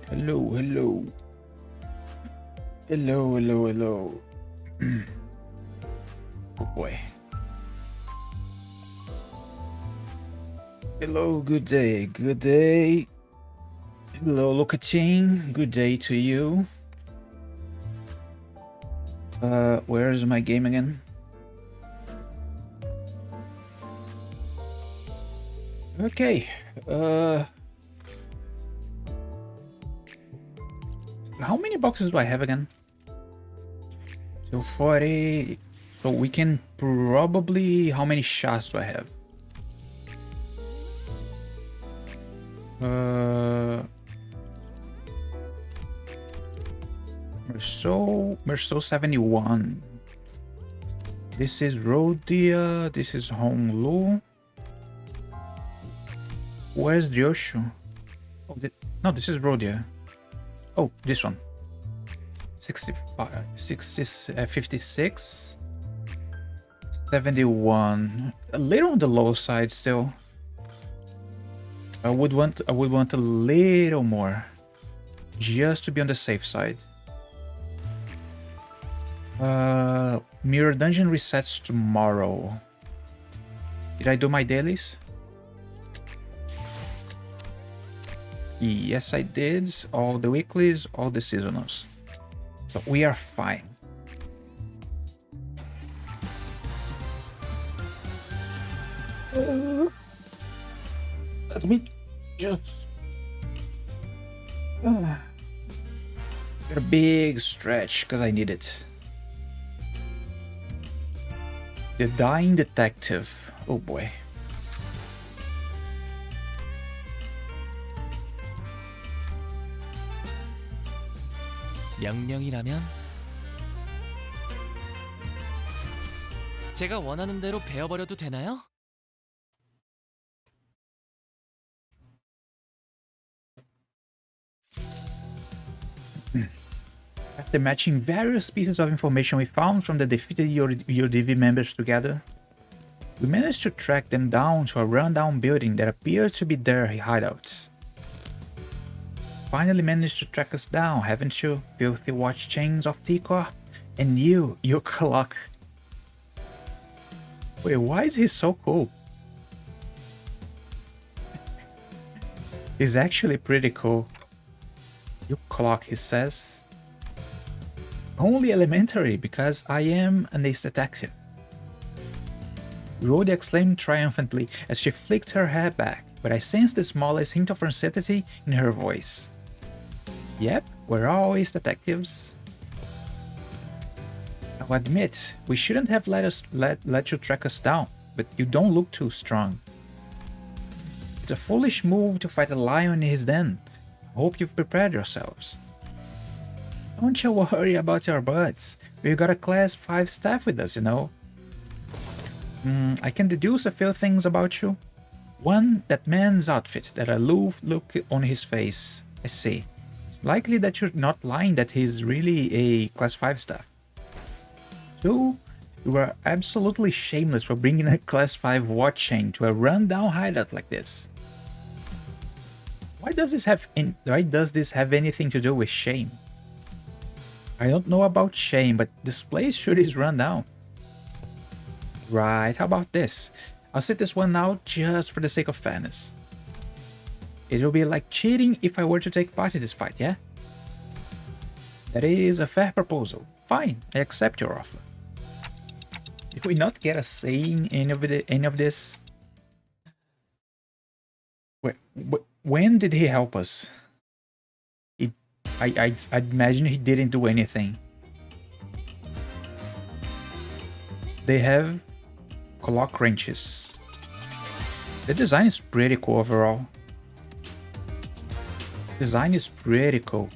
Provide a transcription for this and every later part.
Hello, hello. Hello, hello, hello. Oh boy. Hello, good day, good day. Hello, Locating, good day to you. Where is my game again? Okay, how many boxes do I have again? So 40, so we can probably, how many shots do I have? Merceau 71. This is Rodia, this is Honglu. Where's Ryoshu? Oh, no, this is Rodia. Oh, this one. 65, 56, 71. A little on the low side still. I would want a little more, just to be on the safe side. Mirror Dungeon resets tomorrow. Did I do my dailies? Yes, I did. All the weeklies, all the seasonals. So we are fine. Let me just get a big stretch because I need it. The Dying Detective. Oh boy. 명령이라면 제가 원하는 대로 베어버려도 되나요? After matching various pieces of information we found from the defeated UDV members together, we managed to track them down to a rundown building that appeared to be their hideout. Finally managed to track us down, haven't you, filthy watch chains of Tikor? And you, your clock. Wait, why is he so cool? He's actually pretty cool. You clock, he says. Only elementary, because I am an ace detective. Rhoda exclaimed triumphantly as she flicked her hair back, but I sensed the smallest hint of uncertainty in her voice. Yep, we're always detectives. I'll admit, we shouldn't have let you track us down, but you don't look too strong. It's a foolish move to fight a lion in his den. I hope you've prepared yourselves. Don't you worry about your butts. We've got a class 5 staff with us, you know. I can deduce a few things about you. One, that man's outfit, that aloof look on his face. I see. It's likely that you're not lying that he's really a class 5 staff. 2, you were absolutely shameless for bringing a class 5 watch chain to a rundown hideout like this. Why does this have anything to do with shame? I don't know about shame, but this place sure is run down. Right, how about this? I'll sit this one out just for the sake of fairness. It will be like cheating if I were to take part in this fight, yeah? That is a fair proposal. Fine, I accept your offer. Did we not get a say in any of this? Wait, when did he help us? I imagine he didn't do anything. They have clock wrenches. The design is pretty cool overall. Design is pretty cool.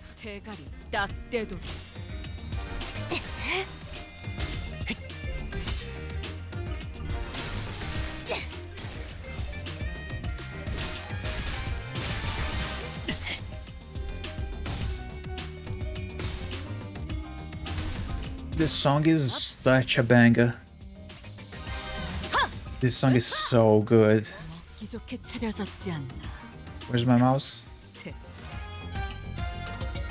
This song is such a banger. This song is so good. Where's my mouse?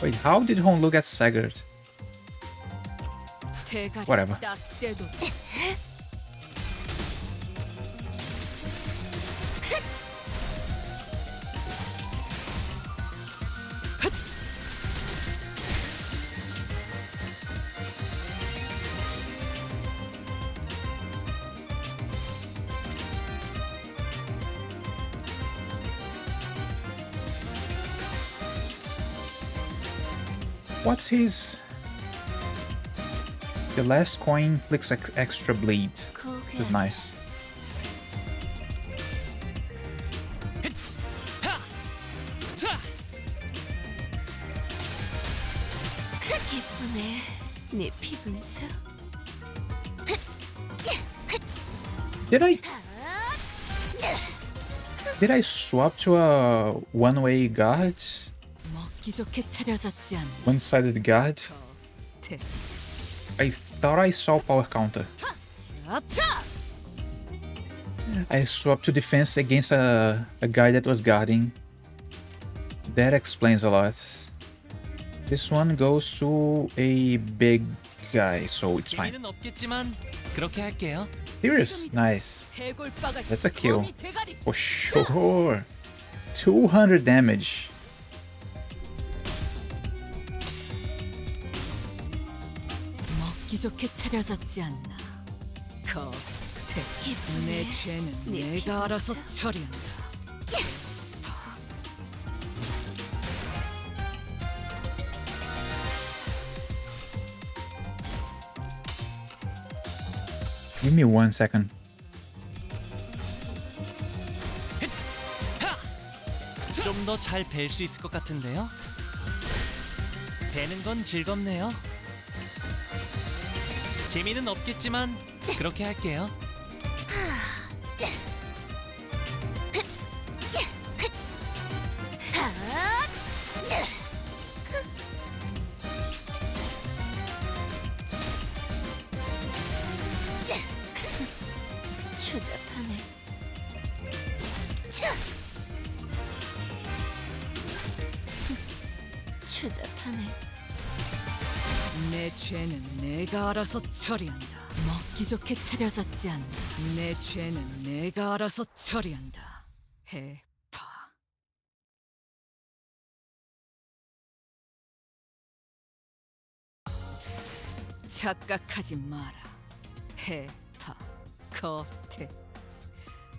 Wait, how did Hon look at Sagard? 대가리 Whatever. 딱 떼도 What's his? The last coin clicks extra bleed. This is nice. 예쁘네. 네 피분수. Did I swap to a one-way guard? 먹기 좋게 차려졌지 않나. One-sided guard? 대. I thought I saw power counter. 아차! I swapped to defense against a guy that was guarding. That explains a lot. This one goes to a big guy, so it's fine. 재미는 없겠지만 그렇게 할게요. Serious? Nice. 해골바가 That's a kill. 거미 대가리. For sure. 200 damage. 먹기 좋게 차려졌지 않나. 겉에 내 죄는 내가 알아서 처리한다. Give me 1 second. 좀 더 잘 뵐 수 있을 것 같은데요. 배는 건 즐겁네요. 재미는 없겠지만 그렇게 할게요. 추잡하네. 추잡하네. 내 죄는 내가 알아서 처리한다. 먹기 좋게 차려졌지 않나. 내 죄는 내가 알아서 처리한다. 해파. 착각하지 마라. 해파. 겉에.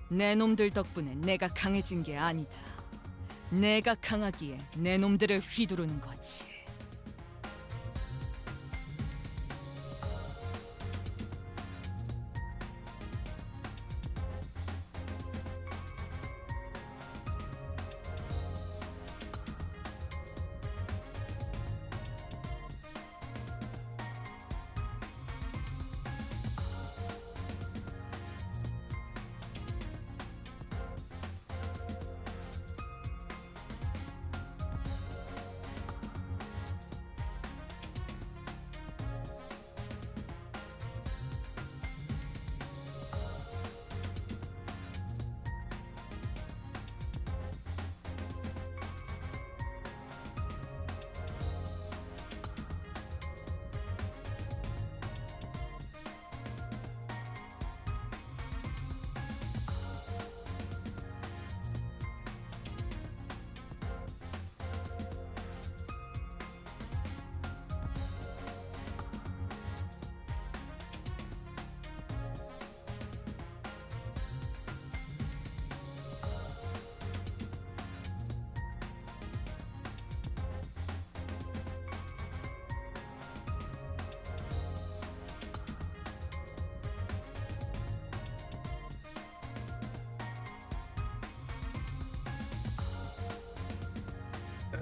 내 놈들 덕분에 내가 강해진 게 아니다. 내가 강하기에 내 놈들을 휘두르는 거지.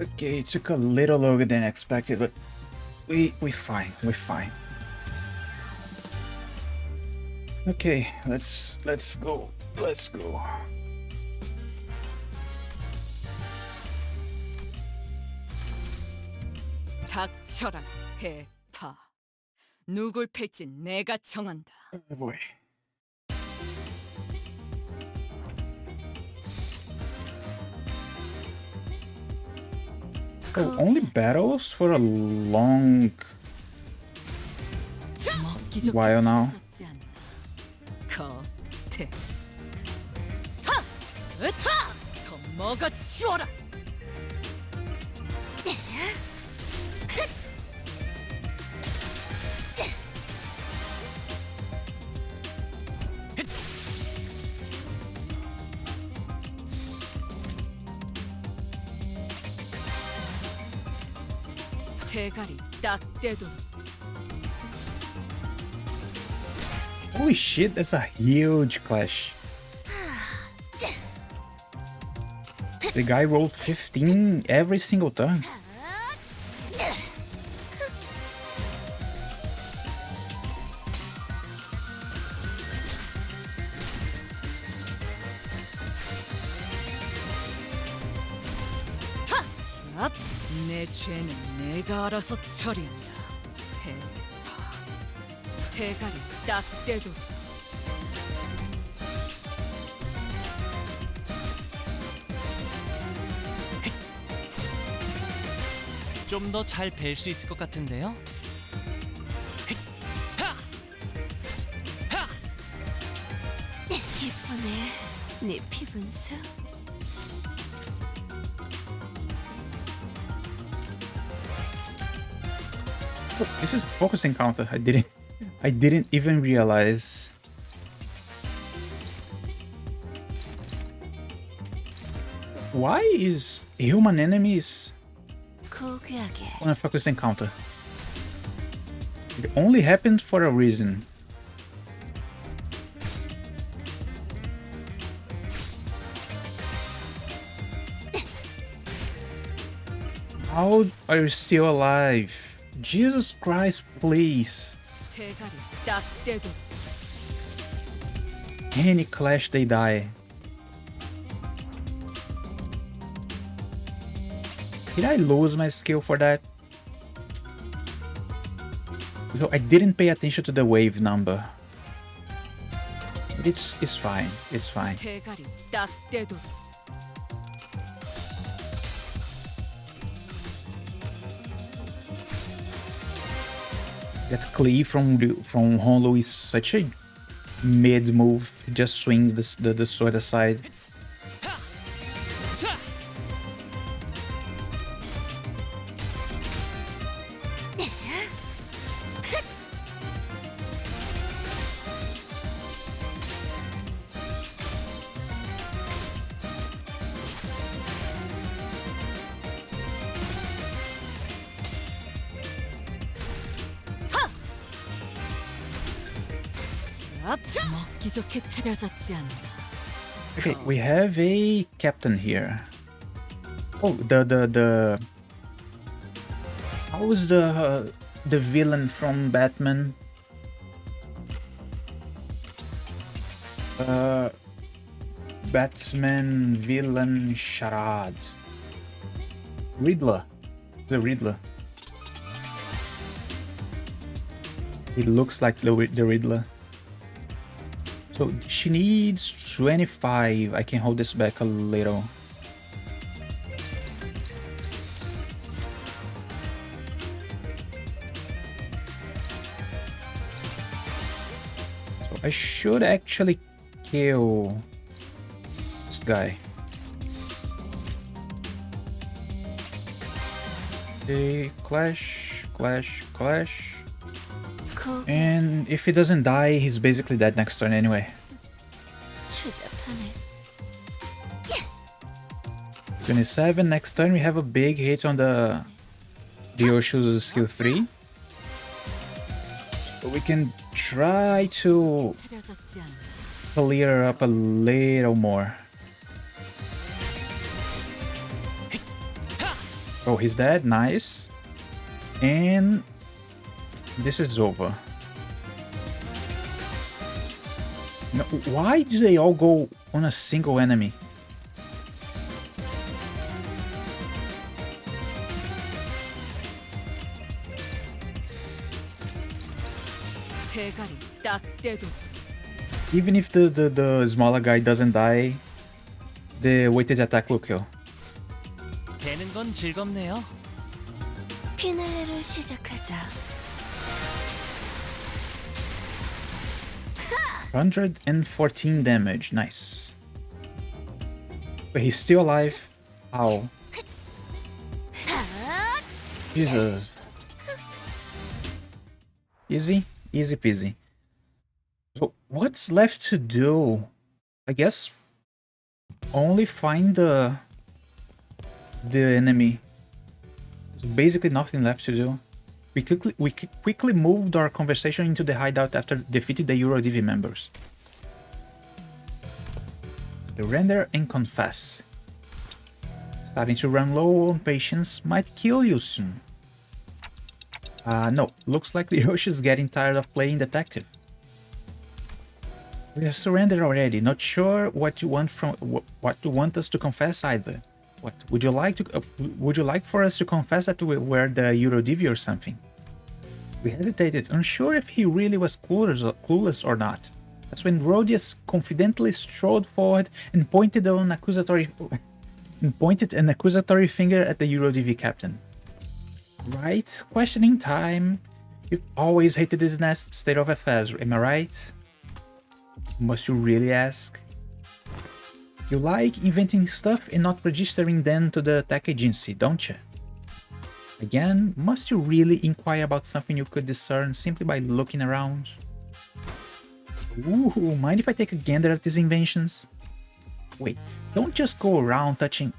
Okay, it took a little longer than expected, but we're fine. We're fine. Okay, let's go. Let's go. 닥쳐라, 해파. 누굴 팰지 내가 정한다. Oh boy. Oh, only battles for a long 먹기 좋게 while now. 찾아졌지 않나. 겉에 타! 으타! 더 먹어치워라! 대가리 딱 떼도록. Holy shit, that's a huge clash. The guy rolled 15 every single turn. 앞! 내 죄는 내가 알아서 처리한다. 대파 대가리 딱 떼도록. 좀 더 잘 뵐 수 있을 것 같은데요. 이번에 네 피분수 Oh, this is focusing counter. I didn't even realize. Why is human enemies 고귀하게 on a focusing counter? It only happened for a reason. How are you still alive? Jesus Christ, please. 대가리 딱 떼도록. Any clash, they die. Did I lose my skill for that? So I didn't pay attention to the wave number. But it's fine. It's fine. 대가리 딱 떼도록. That cleave from Honlo is such a mid move. It just swings the sword aside. 앞! 먹기 좋게 차려졌지 않나. Okay, we have a captain here. Oh, how was the villain from Batman? Batman villain charade. Riddler. The Riddler. It looks like the Riddler. So she needs 25. I can hold this back a little. So I should actually kill this guy. Okay, clash, clash, clash. 고귀 And if he doesn't die, he's basically dead next turn anyway. 추잡하네. 27 next turn, we have a big hit on the Yoshu's skill 3. So we can try to 차려졌지 않나. clear up a little more. Oh, he's dead. Nice. And this is over. No, why do they all go on a single enemy? 대가리 딱 떼도록. Even if the smaller guy doesn't die, the weighted attack will kill. 걔는 하는 건 즐겁네요. 피날레를 시작하자. 114 damage, nice. But he's still alive. Ow. Jesus. Easy, easy peasy. So what's left to do? I guess only find the enemy. There's basically nothing left to do. We quickly moved our conversation into the hideout after defeating the EuroDV members. Surrender and confess. Starting to run low on patience might kill you soon. No, looks like the Yoshi is getting tired of playing detective. We have surrendered already. Not sure what you want us to confess either. What would you like to? Would you like for us to confess that we were the EuroDV or something? We hesitated, unsure if he really was clueless or not. That's when Rodius confidently strode forward and pointed an accusatory finger at the EuroDV captain. Right? Questioning time. You've always hated this state of affairs, am I right? Must you really ask? You like inventing stuff and not registering them to the tech agency, don't you? Again, must you really inquire about something you could discern simply by looking around? Ooh, mind if I take a gander at these inventions? Wait, don't just go around touching...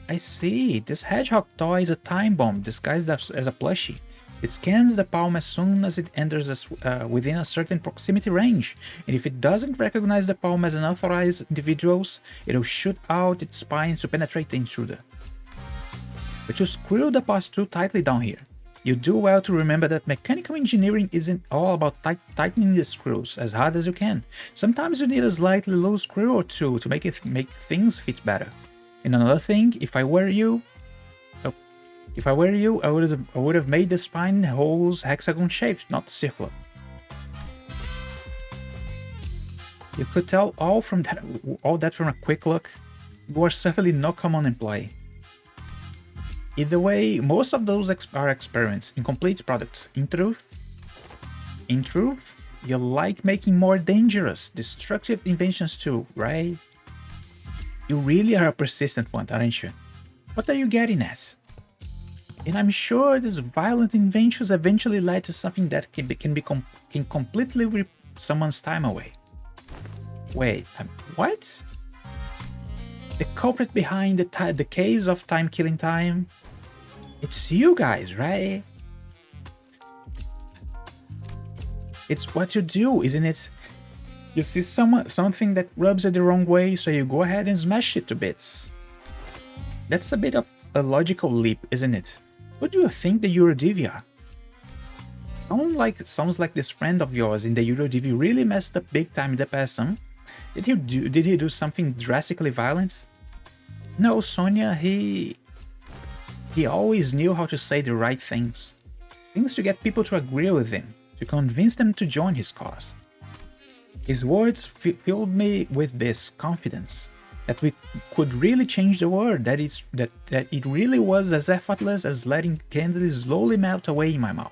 I see. This hedgehog toy is a time bomb disguised as a plushie. It scans the palm as soon as it enters within a certain proximity range, and if it doesn't recognize the palm as an authorized individual's, it'll shoot out its spine to penetrate the intruder. But you screw the parts too tightly down here. You do well to remember that mechanical engineering isn't all about tightening the screws as hard as you can. Sometimes you need a slightly loose screw or two to make things fit better. And another thing, if I were you, I would have made the spine holes hexagon shaped, not circular. You could tell all that from a quick look. You are certainly no common employee. Either way, most of those are experiments, incomplete products. In truth, you like making more dangerous, destructive inventions too, right? You really are a persistent one, aren't you? What are you getting at? And I'm sure these violent inventions eventually led to something that can completely rip someone's time away. Wait, what? The culprit behind the case of time killing time? It's you guys, right? It's what you do, isn't it? You see something that rubs you the wrong way, so you go ahead and smash it to bits. That's a bit of a logical leap, isn't it? What do you think the EuroDV are? Sounds like this friend of yours in the EuroDV really messed up big time in the past, huh? Did he do something drastically violent? No, Sonia, he always knew how to say the right things. Things to get people to agree with him, to convince them to join his cause. His words filled me with this confidence that we could really change the world, that it really was as effortless as letting candy slowly melt away in my mouth.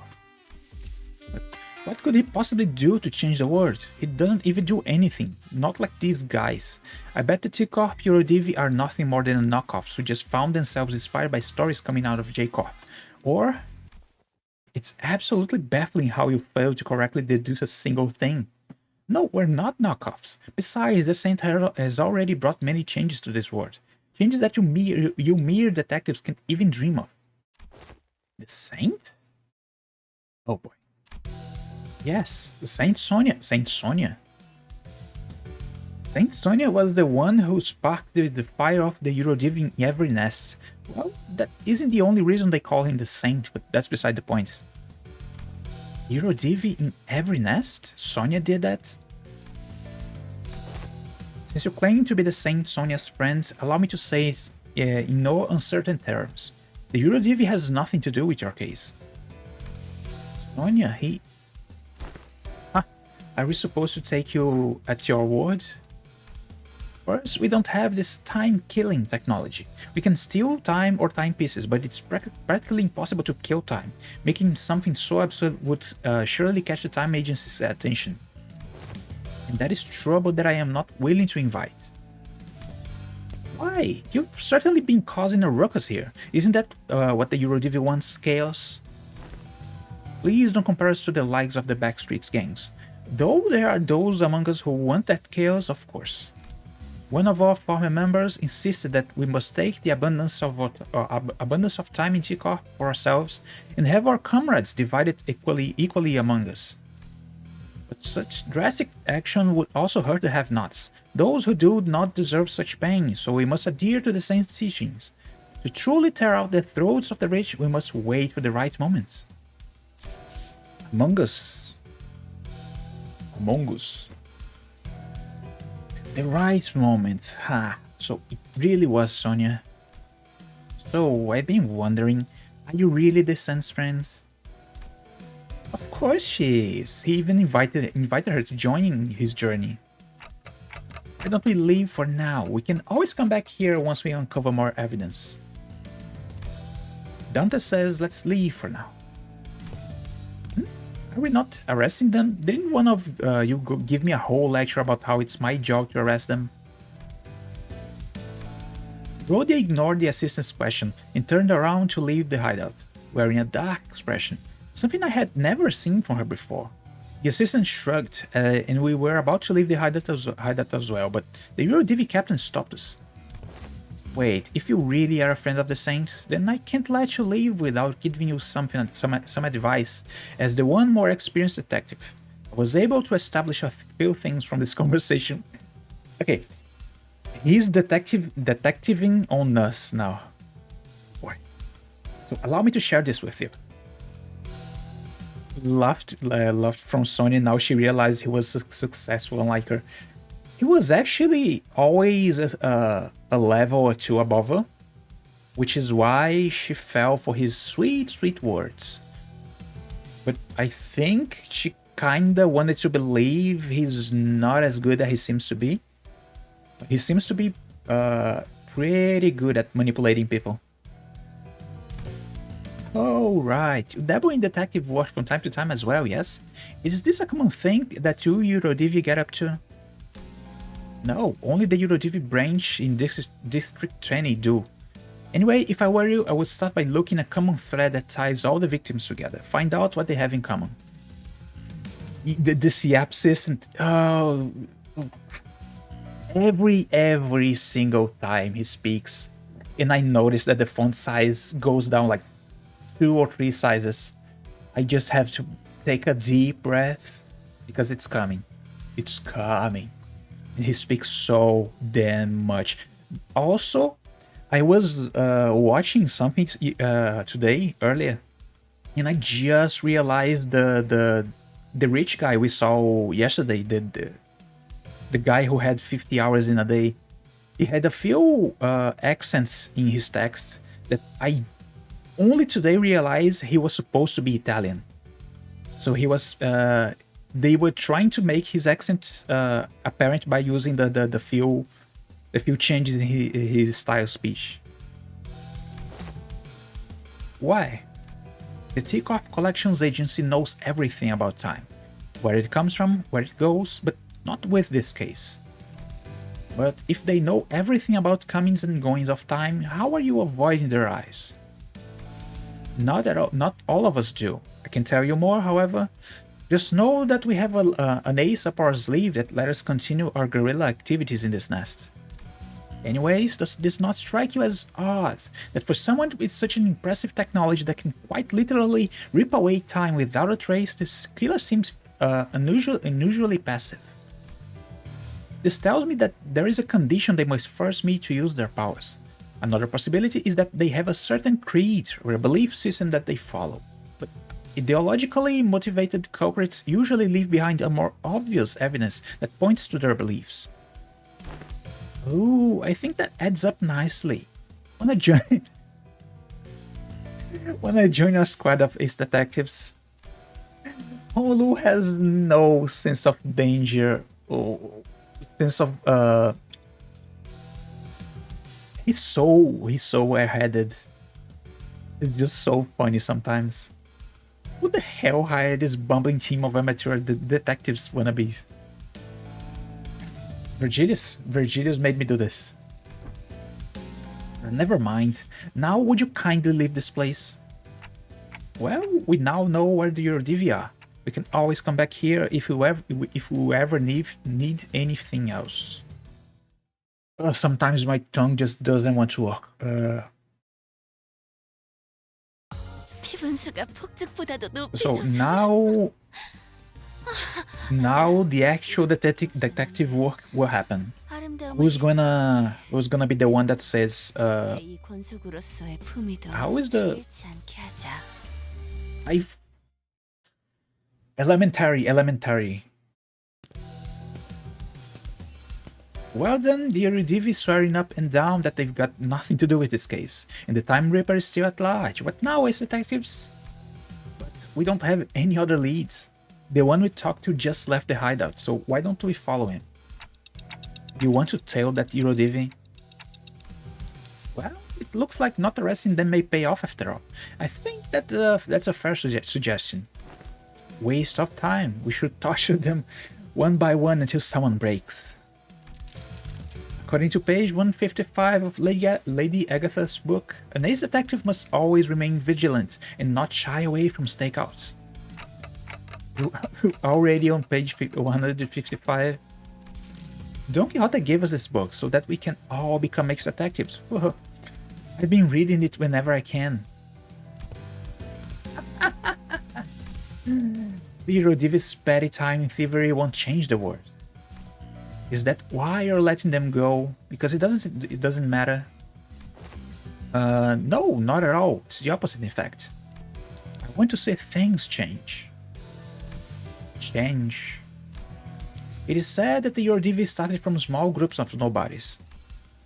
But what could he possibly do to change the world? He doesn't even do anything, not like these guys. I bet the T-Corp EuroDV are nothing more than knockoffs who just found themselves inspired by stories coming out of J-Corp. Or, it's absolutely baffling how you failed to correctly deduce a single thing. No, we're not knockoffs. Besides, the Saint has already brought many changes to this world. Changes that you mere detectives can't even dream of. The Saint? Oh boy. Yes, the Saint Sonia. Saint Sonia. Saint Sonia was the one who sparked the fire of the EuroDV in every nest. Well, that isn't the only reason they call him the Saint, but that's beside the point. EuroDV in every nest? Sonia did that? Since you claim to be the Saint Sonia's friend, allow me to say it in no uncertain terms. The EuroDV has nothing to do with your case. Sonia, he... Huh? Are we supposed to take you at your word? First, we don't have this time-killing technology. We can steal time or timepieces, but it's practically impossible to kill time. Making something so absurd would surely catch the time agency's attention. And that is trouble that I am not willing to invite. Why? You've certainly been causing a ruckus here. Isn't that what the Eurodivi wants, chaos? Please don't compare us to the likes of the Backstreets gangs. Though there are those among us who want that chaos, of course. One of our former members insisted that we must take the abundance of time in Tikor for ourselves and have our comrades divided equally among us. But such drastic action would also hurt the have-nots. Those who do not deserve such pain, so we must adhere to the same teachings. To truly tear out the throats of the rich, we must wait for the right moments. Among us. The right moment. Ha. So it really was Sonia. So I've been wondering, are you really the Sun's friends? Of course she is. He even invited her to join in his journey. Why don't we leave for now? We can always come back here once we uncover more evidence. Dante says let's leave for now. Are we not arresting them? Didn't one of you give me a whole lecture about how it's my job to arrest them? Rhodia ignored the assistant's question and turned around to leave the hideout, wearing a dark expression, something I had never seen from her before. The assistant shrugged, and we were about to leave the hideout as well, but the Eurodivi captain stopped us. Wait, if you really are a friend of the Saint, then I can't let you leave without giving you some advice. As the one more experienced detective, I was able to establish a few things from this conversation. Okay, he's detectiving on us now. Boy. So allow me to share this with you. Laughed from Sonia. Now she realized he was successful, unlike her. He was actually always a level or two above her, which is why she fell for his sweet words. But I think she kinda wanted to believe he's not as good as he seems to be. He seems to be pretty good at manipulating people. Oh, right. You dabble in detective work from time to time as well, yes? Is this a common thing that you Eurodivi get up to? No, only the Eurodivi branch in District 20 do. Anyway, if I were you, I would start by looking at a common thread that ties all the victims together. Find out what they have in common. The synapses and... Oh... Every single time he speaks, and I notice that the font size goes down like 2 or 3 sizes. I just have to take a deep breath because it's coming. It's coming. And he speaks so damn much. Also, I was watching something today earlier, and I just realized the rich guy we saw yesterday, the guy who had 50 hours in a day. He had a few accents in his text that I only today realized he was supposed to be Italian. So he was. They were trying to make his accent apparent by using the few changes in his style of speech. Why? The T-Corp Collections Agency knows everything about time. Where it comes from, where it goes, but not with this case. But if they know everything about comings and goings of time, how are you avoiding their eyes? Not all of us do. I can tell you more, however. Just know that we have an ace up our sleeve that let us continue our guerrilla activities in this nest. Anyways, does this not strike you as odd that for someone with such an impressive technology that can quite literally rip away time without a trace, this killer seems unusually passive? This tells me that there is a condition they must first meet to use their powers. Another possibility is that they have a certain creed or a belief system that they follow. But ideologically motivated culprits usually leave behind a more obvious evidence that points to their beliefs. Ooh, I think that adds up nicely. Wanna join our squad of ace detectives? Holu has no sense of danger or sense of He's so airheaded. It's just so funny sometimes. Who the hell hired this bumbling team of amateur detectives wannabes? Virgilius made me do this. Never mind. Now would you kindly leave this place? Well, we now know where the Eurodivi are. We can always come back here if we ever need anything else. Sometimes my tongue just doesn't want to work. 피분수가 폭죽보다도 높이 So 솟아올랐어. now the actual detective work will happen. 아름다움을 Who's gonna be the one that says 제2 권속으로서의 품위도 how is the 잃지 않게 하자. I've elementary. Well then, the Eurodivi is swearing up and down that they've got nothing to do with this case, and the Time Reaper is still at large. What now, as detectives? But we don't have any other leads. The one we talked to just left the hideout, so why don't we follow him? Do you want to tail that Eurodivi? Well, it looks like not arresting them may pay off after all. I think that that's a fair suggestion. Waste of time. We should torture them one by one until someone breaks. According to page 155 of Lady Agatha's book, an ace detective must always remain vigilant and not shy away from stakeouts. Already on page 155. Don Quixote gave us this book so that we can all become ace detectives. I've been reading it whenever I can. The Eurodivi's petty time in thievery won't change the world. Is that why you're letting them go? Because it doesn't matter. No, not at all. It's the opposite, in fact. I want to say things change. It is said that the Eurodivi started from small groups of nobodies,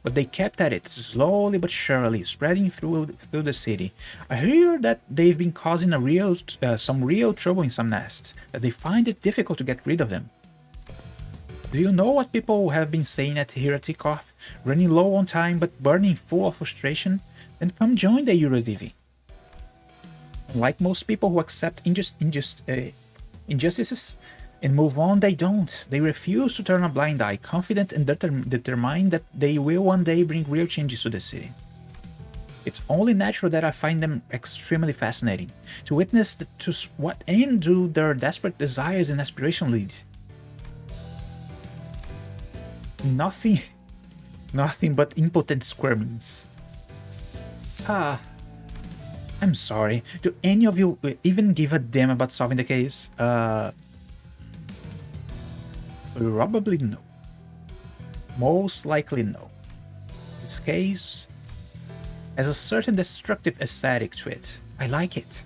but they kept at it slowly but surely, spreading through the city. I hear that they've been causing some real trouble in some nests, that they find it difficult to get rid of them. Do you know what people have been saying here at T-Corp? Running low on time but burning full of frustration? Then come join the Eurodivi. Like most people who accept injustices and move on, they don't. They refuse to turn a blind eye, confident and determined that they will one day bring real changes to the city. It's only natural that I find them extremely fascinating, to witness to what end do their desperate desires and aspiration lead. Nothing but impotent squirmings. I'm sorry. Do any of you even give a damn about solving the case? Probably no. Most likely no. This case has a certain destructive aesthetic to it. I like it.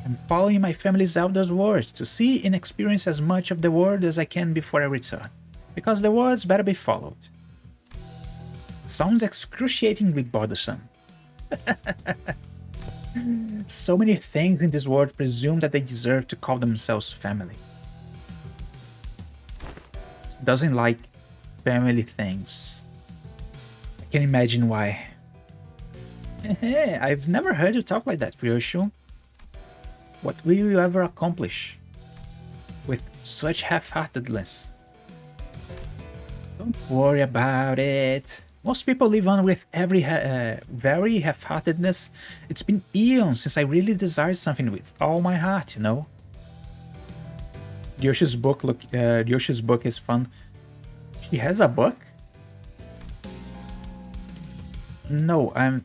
I'm following my family's elders' words to see and experience as much of the world as I can before I return, because the words better be followed. Sounds excruciatingly bothersome. So many things in this world presume that they deserve to call themselves family. Doesn't like family things. I can imagine why. I've never heard you talk like that, Ryoshu. What will you ever accomplish with such half-heartedness? Don't worry about it. Most people live on with every very half-heartedness. It's been eons since I really desired something with all my heart, you know. Yoshi's book is fun. He has a book? No, I'm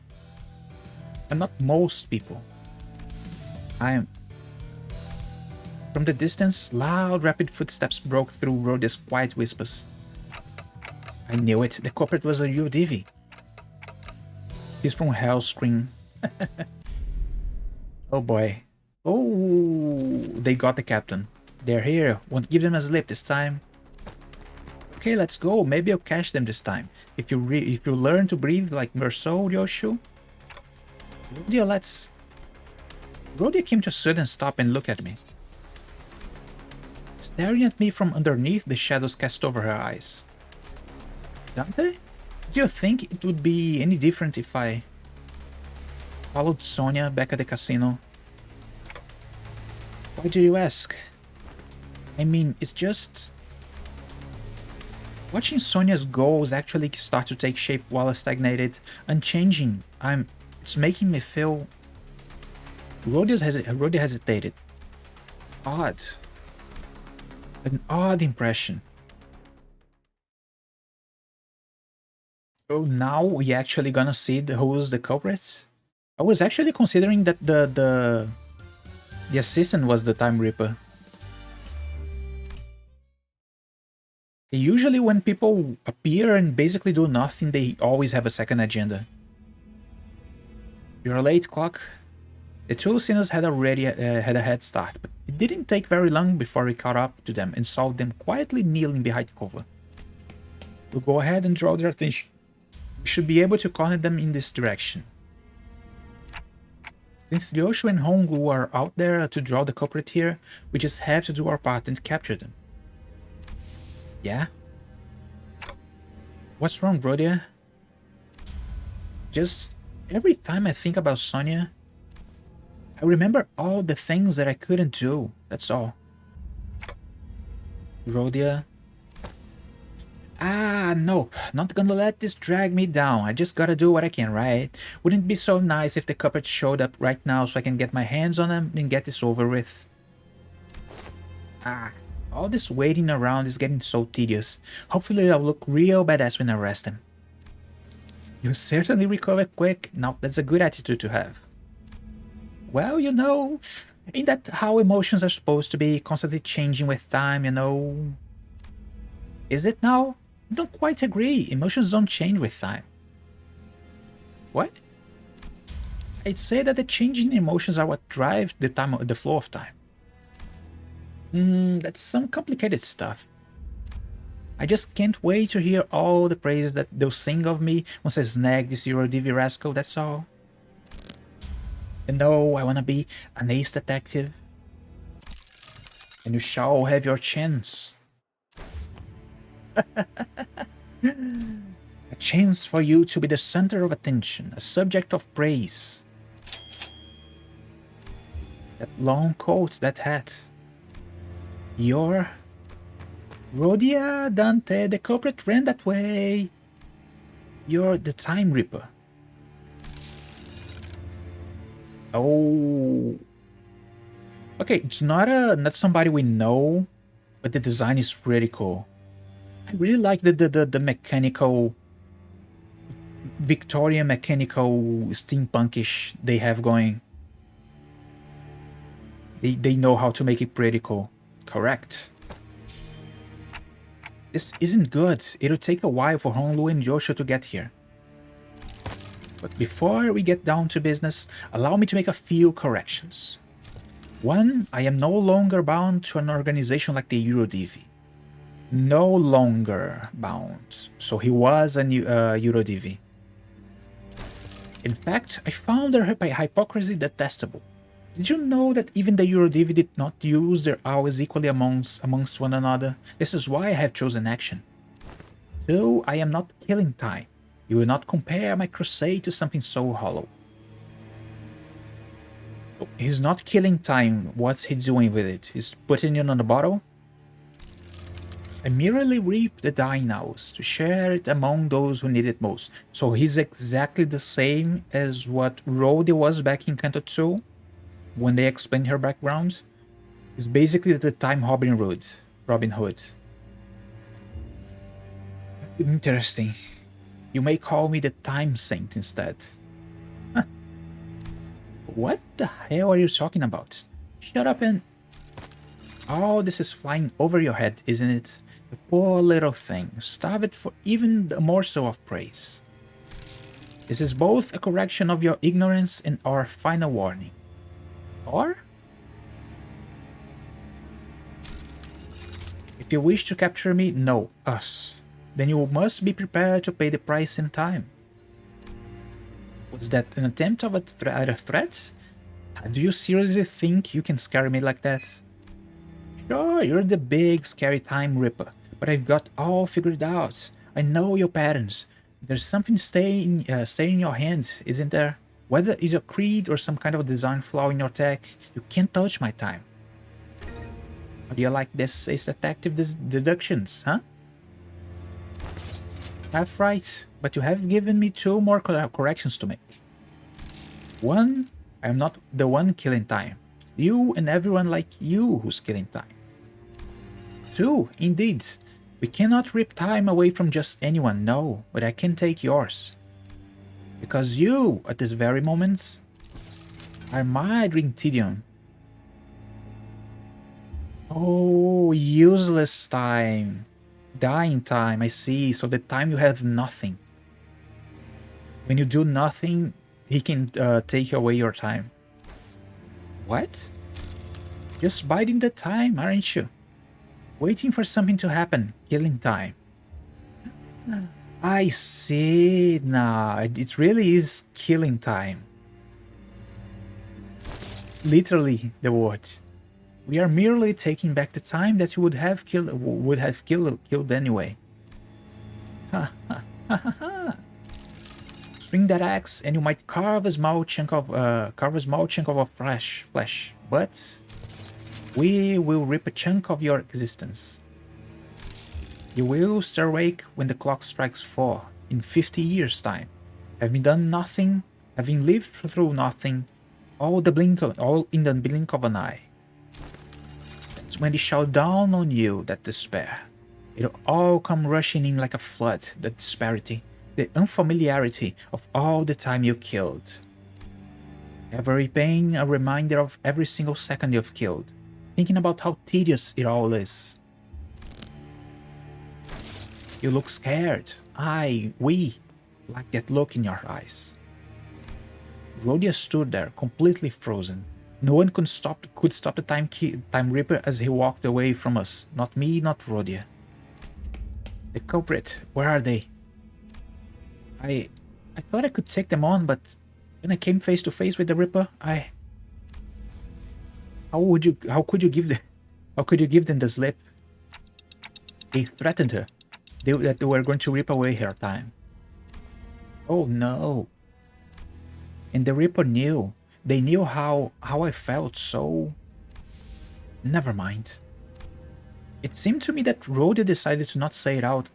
not most people. From the distance, loud, rapid footsteps broke through Rhoda's quiet whispers. I knew it. The culprit was a Eurodivi. He's from Hellscream. Oh boy. Oh, they got the captain. They're here. Won't give them a slip this time. Okay, let's go. Maybe I'll catch them this time. If you learn to breathe like Merceau, Ryoshu. Rhodia came to a sudden stop and look at me. Staring at me from underneath the shadows cast over her eyes. Dante? Do you think it would be any different if I followed Sonia back at the casino? Why do you ask? I mean, it's just... Watching Sonia's goals actually start to take shape while stagnated, unchanging, it's making me feel... Rhodia hesitated. Odd. An odd impression. Oh, now we actually gonna see who's the culprit? I was actually considering that the assistant was the Time Reaper. Usually when people appear and basically do nothing, they always have a second agenda. You're late, Clock. The two sinners had already had a head start, but it didn't take very long before we caught up to them and saw them quietly kneeling behind cover. We'll go ahead and draw their attention. We should be able to corner them in this direction. Since Ryoshu and Honglu are out there to draw the culprit here, we just have to do our part and capture them. Yeah? What's wrong, Rhodia? Just every time I think about Sonia, I remember all the things that I couldn't do, that's all. Rhodia. Nope. Not gonna let this drag me down. I just gotta do what I can, right? Wouldn't it be so nice if the culprit showed up right now so I can get my hands on him and get this over with? All this waiting around is getting so tedious. Hopefully I'll look real badass when I arrest him. You certainly recover quick. Now that's a good attitude to have. Well, you know, ain't that how emotions are supposed to be, constantly changing with time, you know? Is it now? I don't quite agree. Emotions don't change with time. What? I'd say that the changing emotions are what drive the flow of time. That's some complicated stuff. I just can't wait to hear all the praise that they'll sing of me once I snag this EuroDV rascal, that's all. You know, I wanna be an ace detective. And you shall have your chance. A chance for you to be the center of attention, a subject of praise. That long coat, that hat. You're... Rhodia, Dante, the culprit ran that way. You're the Time Reaper. Oh... Okay, it's not somebody we know, but the design is pretty cool. I really like the mechanical... Victorian mechanical steampunkish they have going. They know how to make it pretty cool. Correct. This isn't good. It'll take a while for Honglu and Joshua to get here. But before we get down to business, allow me to make a few corrections. 1. I am no longer bound to an organization like the EuroDV. No longer bound. So he was a EuroDV. In fact, I found their hypocrisy detestable. Did you know that even the EuroDV did not use their hours equally amongst one another? This is why I have chosen action. 2. I am not killing time. You will not compare my crusade to something so hollow. Oh, he's not killing time. What's he doing with it? He's putting it on a bottle? I merely reap the dying hours to share it among those who need it most. So he's exactly the same as what Rhodia was back in Canto 2 when they explained her background. He's basically the time Robin Hood. Interesting. You may call me the Time Saint instead. Huh. What the hell are you talking about? Shut up and... Oh, this is flying over your head, isn't it? You poor little thing, starve it for even a morsel of praise. This is both a correction of your ignorance and our final warning. Or? If you wish to capture me, no, us, then you must be prepared to pay the price in time. Was that an attempt of a threat? Do you seriously think you can scare me like that? Sure, you're the big, scary Time Ripper, but I've got all figured out. I know your patterns. There's something staying in your hand, isn't there? Whether it's a creed or some kind of design flaw in your tech, you can't touch my time. How do you like this detective deductions, huh? Half right, but you have given me 2 more corrections to make. 1, I am not the one killing time. You and everyone like you who's killing time. 2, indeed, we cannot rip time away from just anyone, no, but I can take yours. Because you, at this very moment, are my Dream Tedium. Oh, useless time. Dying time, I see. So the time you have nothing. When you do nothing, he can take away your time. What? Just biding the time, aren't you? Waiting for something to happen, killing time. I see now. It really is killing time. Literally, the word. We are merely taking back the time that you would have killed anyway. Ha ha ha ha ha. Swing that axe, and you might carve a small chunk of our flesh, but we will rip a chunk of your existence. You will stir awake when the clock strikes 4 in 50 years' time, having done nothing, having lived through nothing, all in the blink of an eye. That's when it shall dawn on you that despair. It'll all come rushing in like a flood, the disparity, the unfamiliarity of all the time you killed. Every pain a reminder of every single second you've killed, thinking about how tedious it all is. You look scared. We like that look in your eyes. Rhodia stood there, completely frozen. No one could stop the time Reaper as he walked away from us. Not me, not Rhodia. The culprit, where are they? I thought I could take them on, but when I came face to face with the Ripper, how could you give them the slip? They threatened her. That they were going to rip away her time. Oh no. And the Ripper knew. They knew how I felt, so... Never mind. It seemed to me that Rhodia decided to not say it out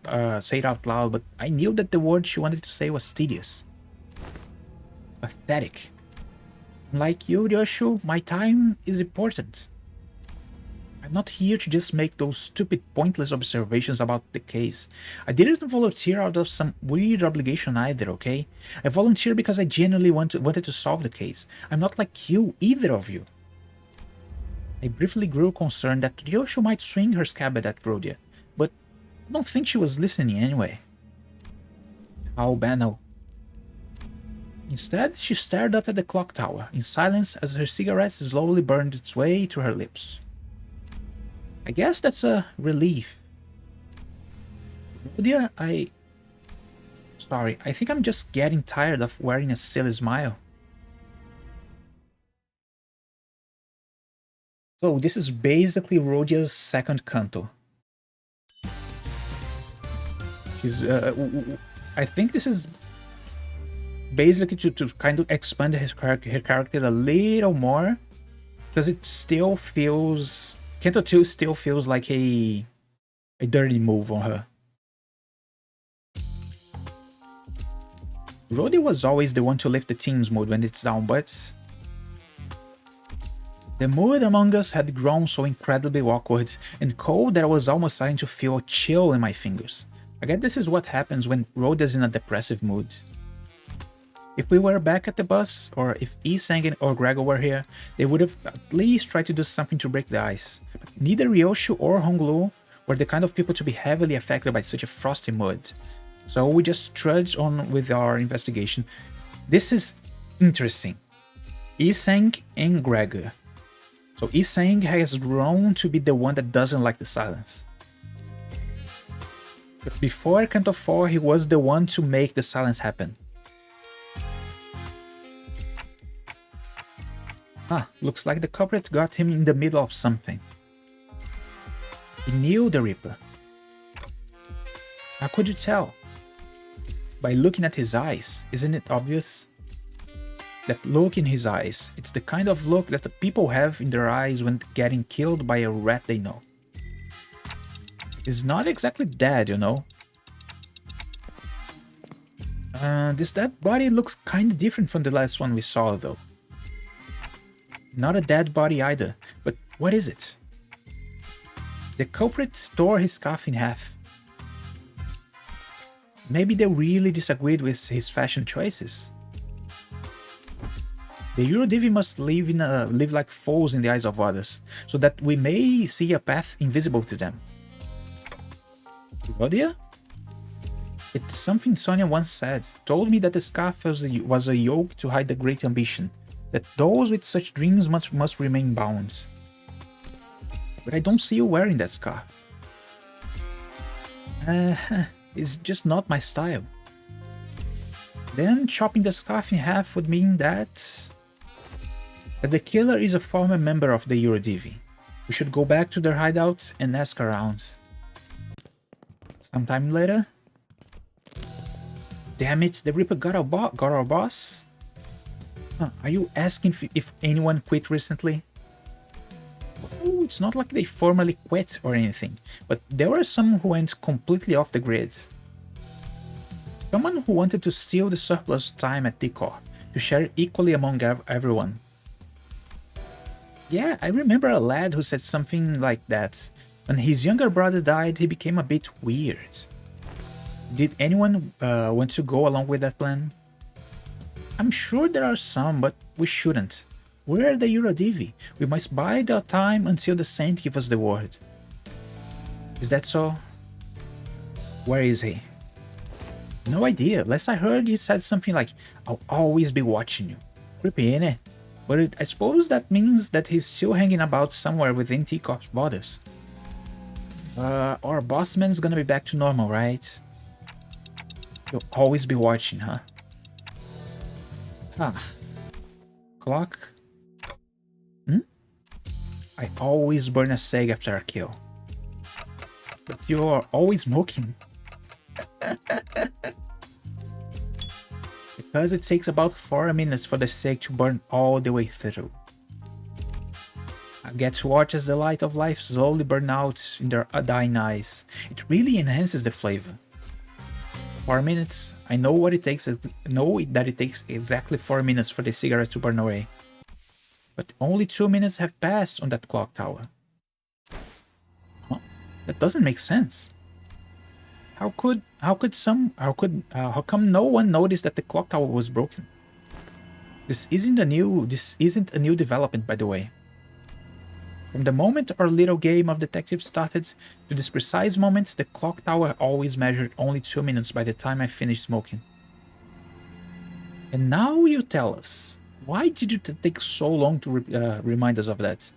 loud, but I knew that the word she wanted to say was tedious. Pathetic. Like you, Yoshu, my time is important. I'm not here to just make those stupid, pointless observations about the case. I didn't volunteer out of some weird obligation either, okay? I volunteered because I genuinely wanted to solve the case. I'm not like you, either of you. I briefly grew concerned that Ryoshu might swing her scabbard at Rhodia, but I don't think she was listening anyway. How banal. Instead, she stared up at the clock tower, in silence as her cigarette slowly burned its way to her lips. I guess that's a relief. Rhodia, Sorry, I think I'm just getting tired of wearing a silly smile. So this is basically Rhodia's second Canto. She's, I think this is basically to kind of expand her character a little more, because it still feels... Canto 2 still feels like a dirty move on her. Rhodia was always the one to lift the team's mood when it's down, but... The mood among us had grown so incredibly awkward and cold that I was almost starting to feel a chill in my fingers. I guess this is what happens when Rhodia's in a depressive mood. If we were back at the bus, or if Isang or Gregor were here, they would have at least tried to do something to break the ice. But neither Ryoshu or Honglu were the kind of people to be heavily affected by such a frosty mood. So we just trudged on with our investigation. This is interesting. Isang and Gregor. So Isang has grown to be the one that doesn't like the silence. But before Canto 4, he was the one to make the silence happen. Looks like the culprit got him in the middle of something. He knew the Reaper. How could you tell? by looking at his eyes. Isn't it obvious? That look in his eyes, it's the kind of look that the people have in their eyes when getting killed by a rat they know. He's not exactly dead, you know. This dead body looks kinda different from the last one we saw, though. Not a dead body either, but what is it? The culprit tore his scarf in half. Maybe they really disagreed with his fashion choices. The Eurodivi must live like foes in the eyes of others, so that we may see a path invisible to them. Rodia? It's something Sonia once said, told me that the scarf was a yoke to hide the great ambition, that those with such dreams must remain bound. But I don't see you wearing that scarf. It's just not my style. Then chopping the scarf in half would mean that the killer is a former member of the Eurodivi. We should go back to their hideout and ask around. Sometime later. Damn it, the Reaper got our boss? Huh, are you asking if anyone quit recently? Oh, it's not like they formally quit or anything, but there were some who went completely off the grid. Someone who wanted to steal the surplus time at T-Corp, to share it equally among everyone. Yeah, I remember a lad who said something like that. When his younger brother died, he became a bit weird. Did anyone want to go along with that plan? I'm sure there are some, but we shouldn't. We're the Eurodivi. We must bide our time until the Saint gives us the word. Is that so? Where is he? No idea. Last I heard, he said something like, "I'll always be watching you." Creepy, innit? But I suppose that means that he's still hanging about somewhere within T-Corp's borders. Our boss man's gonna be back to normal, right? You'll always be watching, huh? Clock? I always burn a seg after a kill. But you're always smoking. Because it takes about 4 minutes for the seg to burn all the way through. I get to watch as the light of life slowly burn out in their dying eyes. It really enhances the flavor. 4 minutes. I know what it takes. Know that it takes exactly 4 minutes for the cigarette to burn away. But only 2 minutes have passed on that clock tower. Huh? That doesn't make sense. How come no one noticed that the clock tower was broken? This isn't a new development, by the way. From the moment our little game of detective started to this precise moment, the clock tower always measured only 2 minutes by the time I finished smoking. And now you tell us, why did you take so long to remind us of that?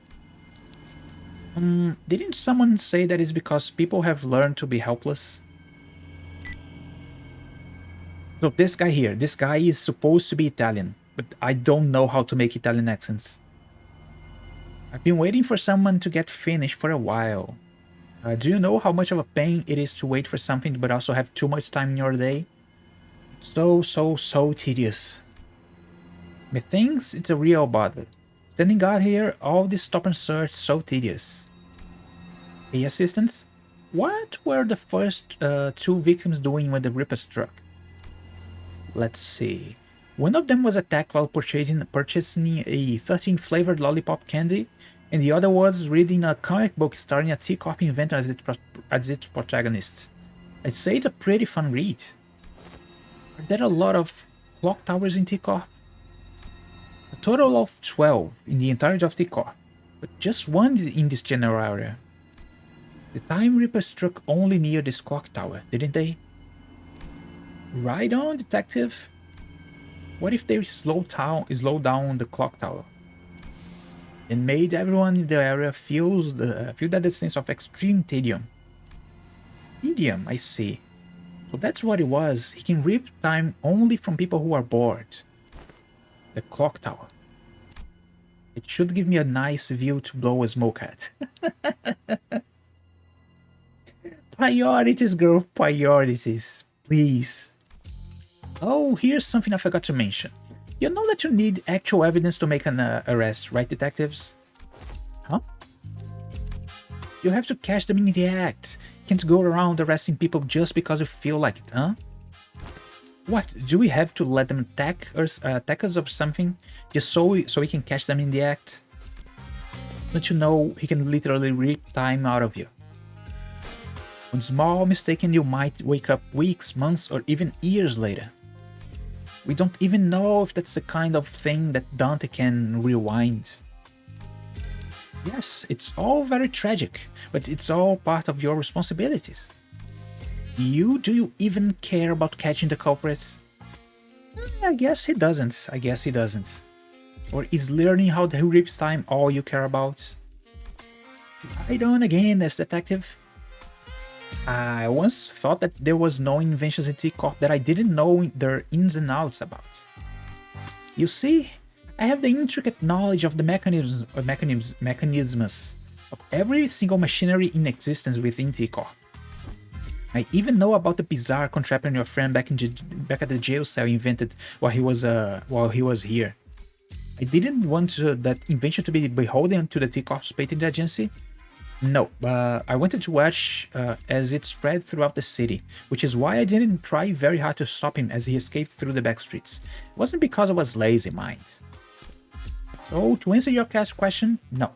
Didn't someone say that it's because people have learned to be helpless? So this guy is supposed to be Italian, but I don't know how to make Italian accents. I've been waiting for someone to get finished for a while. Do you know how much of a pain it is to wait for something but also have too much time in your day? So tedious. Methinks it's a real bother. Standing out here, all this stop and search, so tedious. Hey assistant, what were the first 2 victims doing when the Reaper struck? Let's see. One of them was attacked while purchasing a 13-flavored lollipop candy, and the other was reading a comic book starring a T-Corp inventor as its protagonist. I'd say it's a pretty fun read. Are there a lot of clock towers in T-Corp? A total of 12 in the entirety of T-Corp, but just one in this general area. The Time Reaper struck only near this clock tower, didn't they? Right on, detective. What if they slow down the clock tower and made everyone in the area feel that sense of extreme tedium? Tedium, I see. So that's what it was. He can reap time only from people who are bored. The clock tower. It should give me a nice view to blow a smoke at. Priorities, girl. Priorities. Please. Oh, here's something I forgot to mention. You know that you need actual evidence to make an arrest, right, detectives? Huh? You have to catch them in the act. You can't go around arresting people just because you feel like it, huh? What, do we have to let them attack us or something, just so we can catch them in the act? Don't you know he can literally rip time out of you? One small mistake and you might wake up weeks, months, or even years later. We don't even know if that's the kind of thing that Dante can rewind. Yes, it's all very tragic, but it's all part of your responsibilities. Do you even care about catching the culprit? I guess he doesn't. Or is learning how he rips time all you care about? Right on again as detective. I once thought that there was no inventions in T-Corp that I didn't know their ins and outs about. You see, I have the intricate knowledge of the mechanisms of every single machinery in existence within T-Corp. I even know about the bizarre contraption your friend back at the jail cell invented while he was here. I didn't want that invention to be beholden to the T-Corp's patent agency. No, I wanted to watch as it spread throughout the city, which is why I didn't try very hard to stop him as he escaped through the back streets. It wasn't because I was lazy, mind. So, to answer your question, no.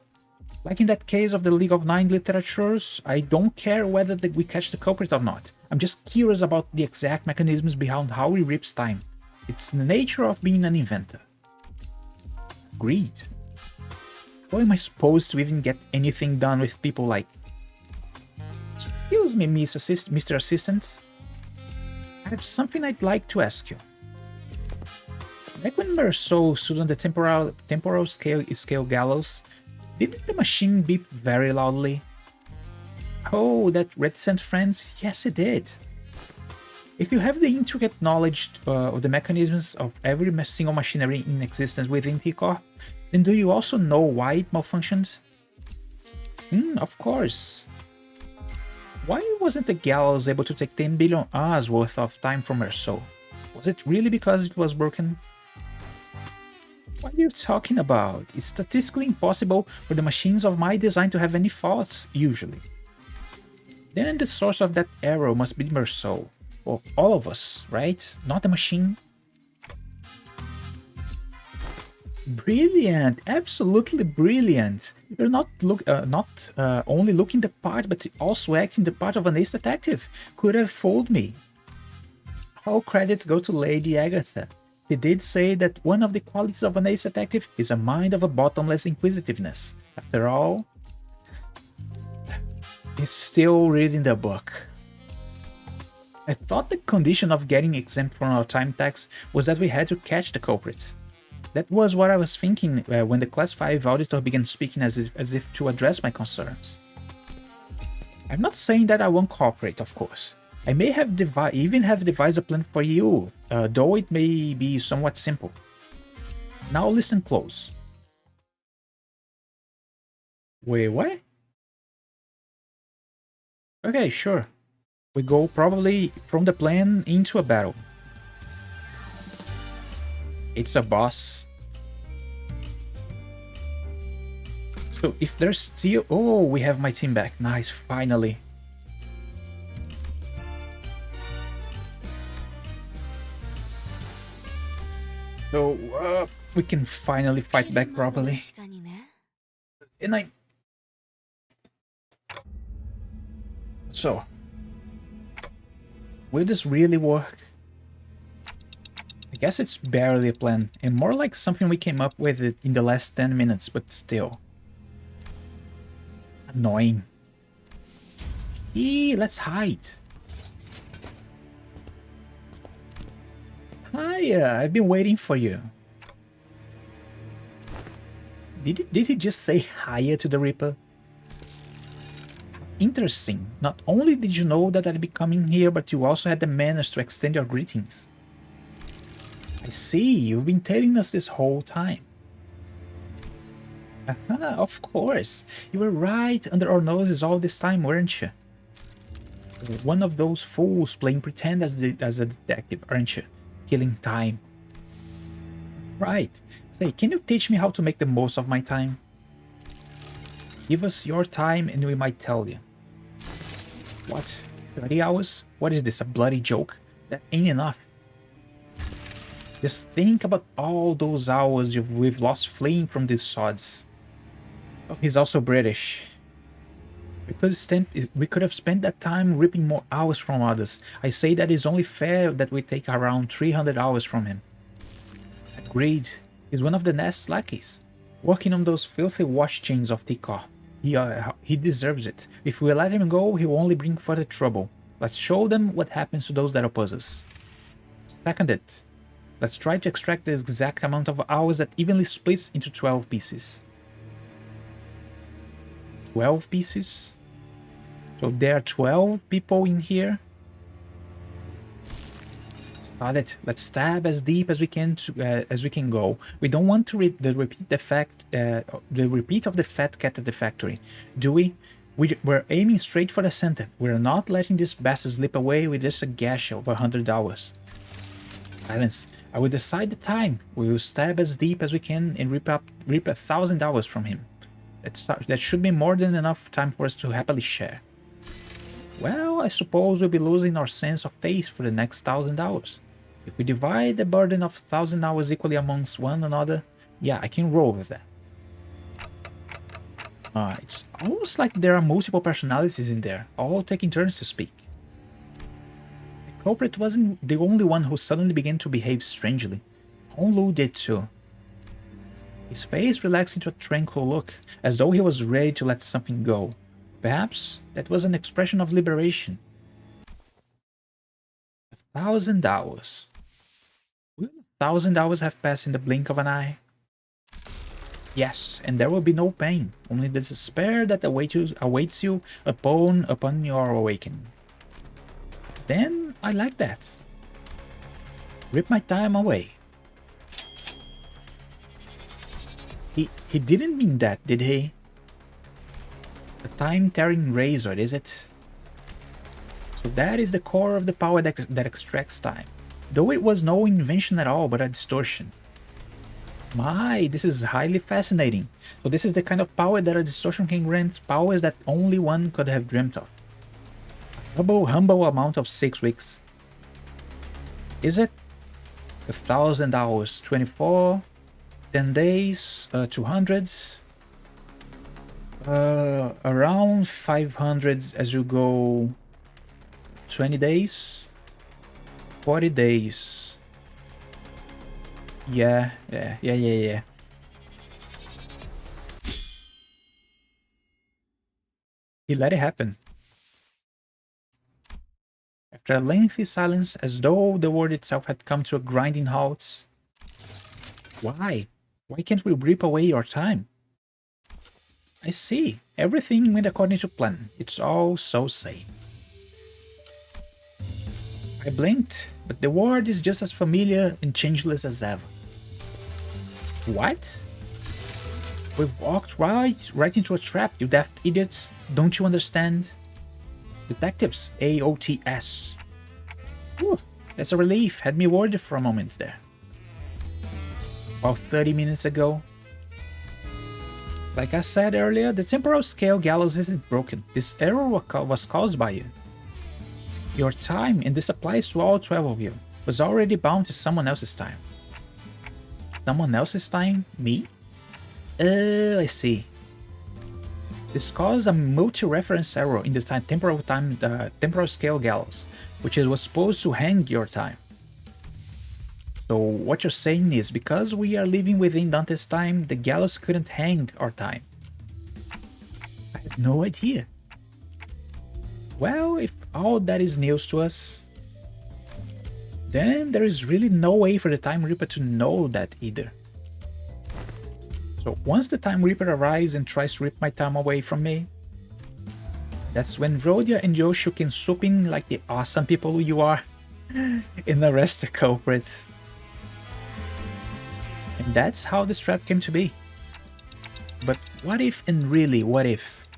Like in that case of the League of Nine literatures, I don't care whether we catch the culprit or not. I'm just curious about the exact mechanisms behind how he rips time. It's the nature of being an inventor. Agreed. How am I supposed to even get anything done with people like... Excuse me, Mr. Assistant. I have something I'd like to ask you. Back when Merceau stood on the temporal scale gallows, didn't the machine beep very loudly? Oh, that reticent friend? Yes, it did. If you have the intricate knowledge of the mechanisms of every single machinery in existence within T-Corp, then do you also know why it malfunctioned? Of course. Why wasn't the gallows able to take 10 billion hours worth of time from Merceau? Was it really because it was broken? What are you talking about? It's statistically impossible for the machines of my design to have any faults, usually. Then the source of that error must be Merceau. Or all of us, right? Not the machine. Brilliant! Absolutely brilliant! You're not only looking the part, but also acting the part of an ace detective. Could have fooled me. All credits go to Lady Agatha. He did say that one of the qualities of an ace detective is a mind of a bottomless inquisitiveness. After all, he's still reading the book. I thought the condition of getting exempt from our time tax was that we had to catch the culprits. That was what I was thinking when the Class 5 auditor began speaking as if to address my concerns. I'm not saying that I won't cooperate, of course. I may have even have devised a plan for you, though it may be somewhat simple. Now listen close. Wait, what? Okay, sure. We go probably from the plan into a battle. It's a boss. So if there's still... Oh, we have my team back. Nice, finally. So we can finally fight back properly. And So, will this really work? I guess it's barely a plan, and more like something we came up with it in the last 10 minutes, but still. Annoying. Let's hide. Hiya, I've been waiting for you. Did he just say hiya to the Reaper? Interesting. Not only did you know that I'd be coming here, but you also had the manners to extend your greetings. I see, you've been telling us this whole time. Of course. You were right under our noses all this time, weren't you? One of those fools playing pretend as a detective, aren't you? killing time. Right. Say, can you teach me how to make the most of my time? Give us your time and we might tell you. What? 30 hours? What is this, a bloody joke? That ain't enough. Just think about all those hours we've lost fleeing from these sods. Oh, he's also British. We could have spent that time ripping more hours from others. I say that it's only fair that we take around 300 hours from him. Agreed. He's one of the nest's lackeys, working on those filthy watch chains of Tikar. He deserves it. If we let him go, he will only bring further trouble. Let's show them what happens to those that oppose us. Seconded. Let's try to extract the exact amount of hours that evenly splits into 12 pieces. 12 pieces? So there are 12 people in here. Got it. Let's stab as deep as we can go. We don't want to repeat of the fat cat at the factory, do we? We're aiming straight for the center. We're not letting this bastard slip away with just a gash of 100 hours. Silence. I will decide the time. We will stab as deep as we can and rip 1,000 hours from him. That should be more than enough time for us to happily share. Well, I suppose we'll be losing our sense of taste for the next 1,000 hours. If we divide the burden of 1,000 hours equally amongst one another, yeah, I can roll with that. It's almost like there are multiple personalities in there, all taking turns to speak. The culprit wasn't the only one who suddenly began to behave strangely. Honlu did too. His face relaxed into a tranquil look, as though he was ready to let something go. Perhaps that was an expression of liberation. 1,000 hours. Will 1,000 hours have passed in the blink of an eye? Yes, and there will be no pain, only the despair that awaits you upon your awakening. Then I like that. Rip my time away. He didn't mean that, did he? A time-tearing razor, is it? So that is the core of the power that extracts time. Though it was no invention at all, but a distortion. My, this is highly fascinating. So this is the kind of power that a distortion can grant, powers that only one could have dreamt of. A humble amount of 6 weeks. Is it? 1,000 hours, 24, 10 days, 200, around 500 as you go 20 days, 40 days. Yeah. He let it happen. After a lengthy silence, as though the world itself had come to a grinding halt. Why? Why can't we rip away your time? I see. Everything went according to plan. It's all so sane. I blinked, but the world is just as familiar and changeless as ever. What? We've walked right into a trap, you daft idiots. Don't you understand? Detectives, AOTS. Whew, that's a relief. Had me worried for a moment there. About 30 minutes ago. Like I said earlier, the temporal scale gallows isn't broken. This error was caused by you. Your time, and this applies to all 12 of you, was already bound to someone else's time. Someone else's time? Me? I see. This caused a multi-reference error in the temporal scale gallows, which was supposed to hang your time. So what you're saying is, because we are living within Dante's time, the gallows couldn't hang our time. I had no idea. Well, if all that is news to us, then there is really no way for the Time Reaper to know that either. So once the Time Reaper arrives and tries to rip my time away from me, that's when Rhodia and Yoshu can swoop in like the awesome people you are and arrest the culprit. And that's how this trap came to be. But what if, and really what if?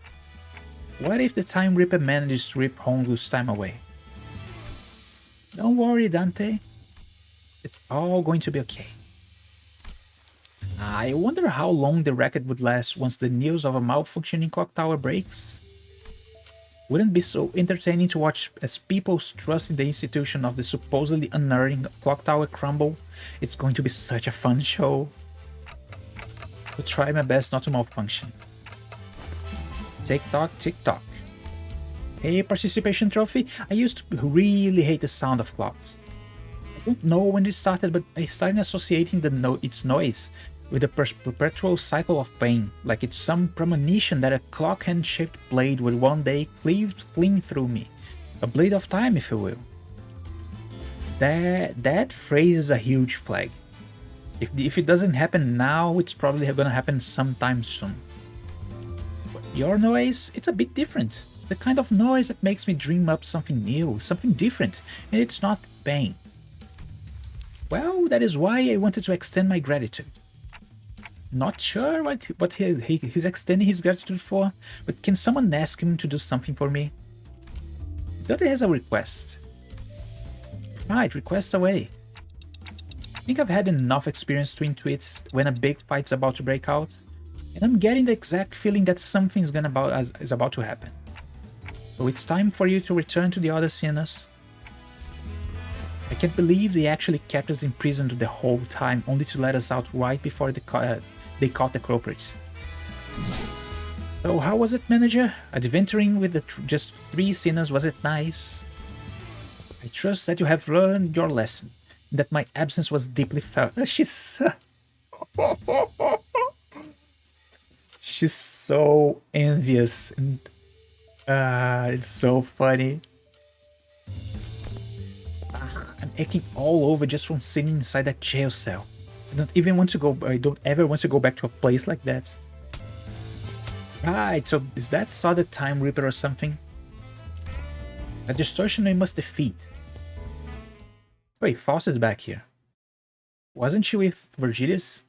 What if the Time Reaper manages to rip Hongu's time away? Don't worry, Dante. It's all going to be okay. I wonder how long the racket would last once the news of a malfunctioning clock tower breaks. Wouldn't it be so entertaining to watch as people's trust in the institution of the supposedly unerring clock tower crumble? It's going to be such a fun show. I'll try my best not to malfunction. Tick tock, tick tock. Hey, participation trophy. I used to really hate the sound of clocks. I don't know when it started, but I started associating its noise with a perpetual cycle of pain, like it's some premonition that a clock hand-shaped blade will one day fling through me. A blade of time, if you will. That phrase is a huge flag. If it doesn't happen now, it's probably gonna happen sometime soon. But your noise, it's a bit different. The kind of noise that makes me dream up something new, something different, and it's not pain. Well, that is why I wanted to extend my gratitude. Not sure what he's extending his gratitude for, but can someone ask him to do something for me? Dante has a request. Right, request away. I think I've had enough experience to intuit when a big fight's about to break out, and I'm getting the exact feeling that something is about to happen. So it's time for you to return to the other sinners. I can't believe they actually kept us imprisoned the whole time, only to let us out right before they caught the culprits. So how was it, manager? Adventuring with just 3 sinners, was it nice? I trust that you have learned your lesson, and that my absence was deeply felt. She's so envious, and it's so funny. I'm aching all over just from sitting inside that jail cell. I don't ever want to go back to a place like that. Right, so is that saw the Time Reaper or something? A distortion I must defeat. Wait, Faust is back here. Wasn't she with Virgilius?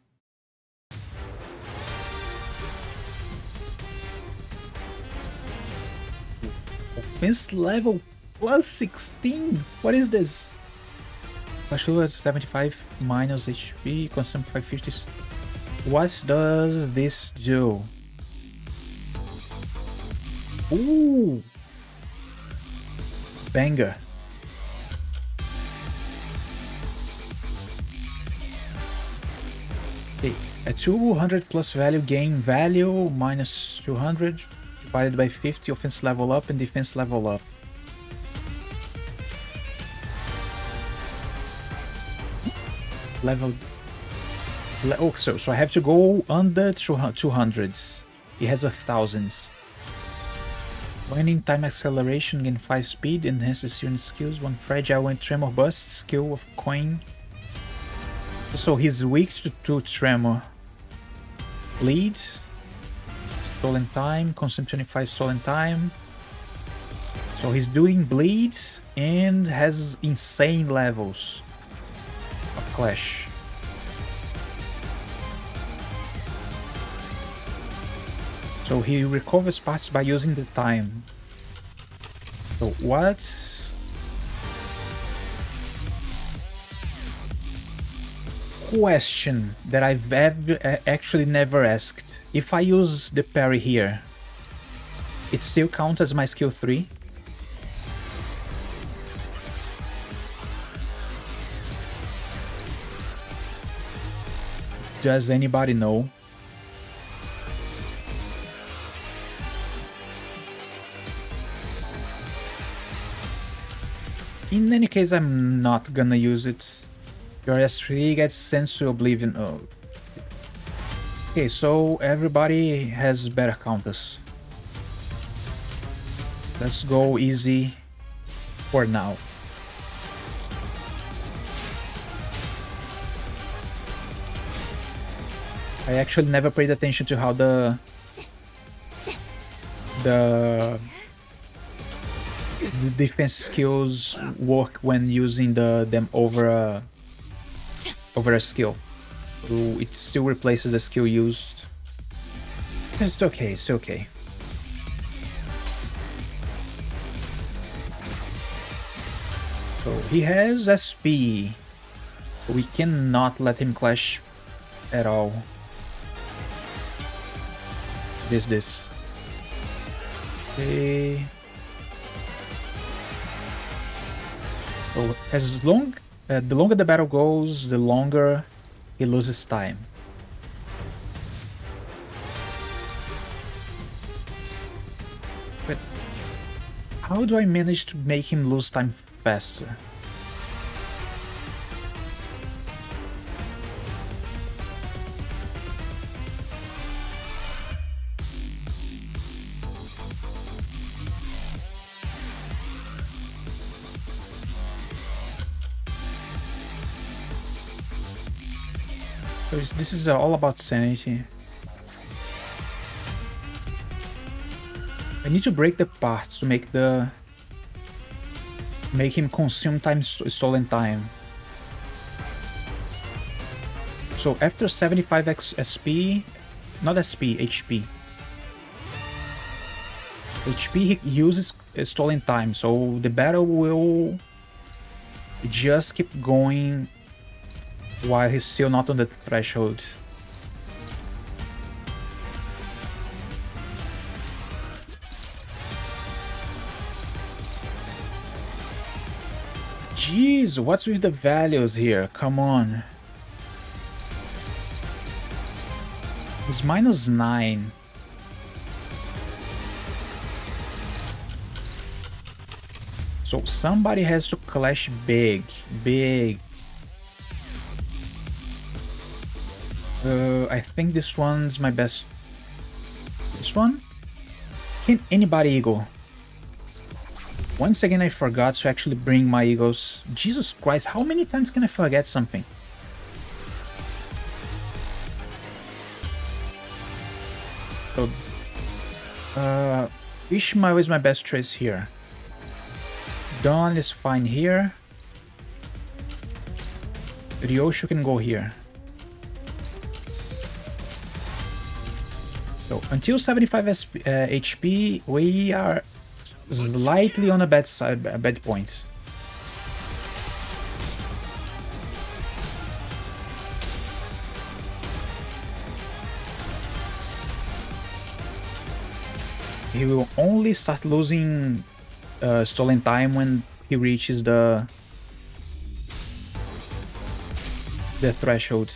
Offense level plus 16? What is this? Special 75 minus HP, consume 550. What does this do? Ooh! Banger. Okay, a 200 plus value gain value minus 200 divided by 50, offense level up and defense level up. Oh, so I have to go under 200s. He has 1,000. Winning time acceleration, gain 5 speed, enhances unit skills, 1 fragile and tremor burst, skill of coin. So he's weak to tremor. Bleed, stolen time, consume 25 stolen time. So he's doing bleed and has insane levels of clash. So he recovers parts by using the time. So what? Question that I've actually never asked. If I use the parry here, it still counts as my skill 3? Does anybody know? In any case, I'm not gonna use it. Your S3 gets sent to oblivion. Oh. Okay, so everybody has better counters. Let's go easy for now. I actually never paid attention to how the defense skills work when using them over a skill. So it still replaces the skill used. It's okay, it's okay. So he has SP. We cannot let him clash at all. This. Okay. So as long, the longer the battle goes, the longer he loses time. But how do I manage to make him lose time faster? So this is all about sanity. I need to break the parts to make him consume stolen time. So after 75 SP, not SP, HP. HP he uses stolen time, so the battle will just keep going while he's still not on the threshold. Jeez, what's with the values here? Come on. He's -9. So somebody has to clash big. I think this one's my best. This one? Can anybody eagle? Once again, I forgot to actually bring my eagles. Jesus Christ, how many times can I forget something? So, Ishmael is my best choice here. Dawn is fine here. Ryoshu can go here. So until 75 HP, we are slightly on a bad side, bad points. He will only start losing stolen time when he reaches the threshold.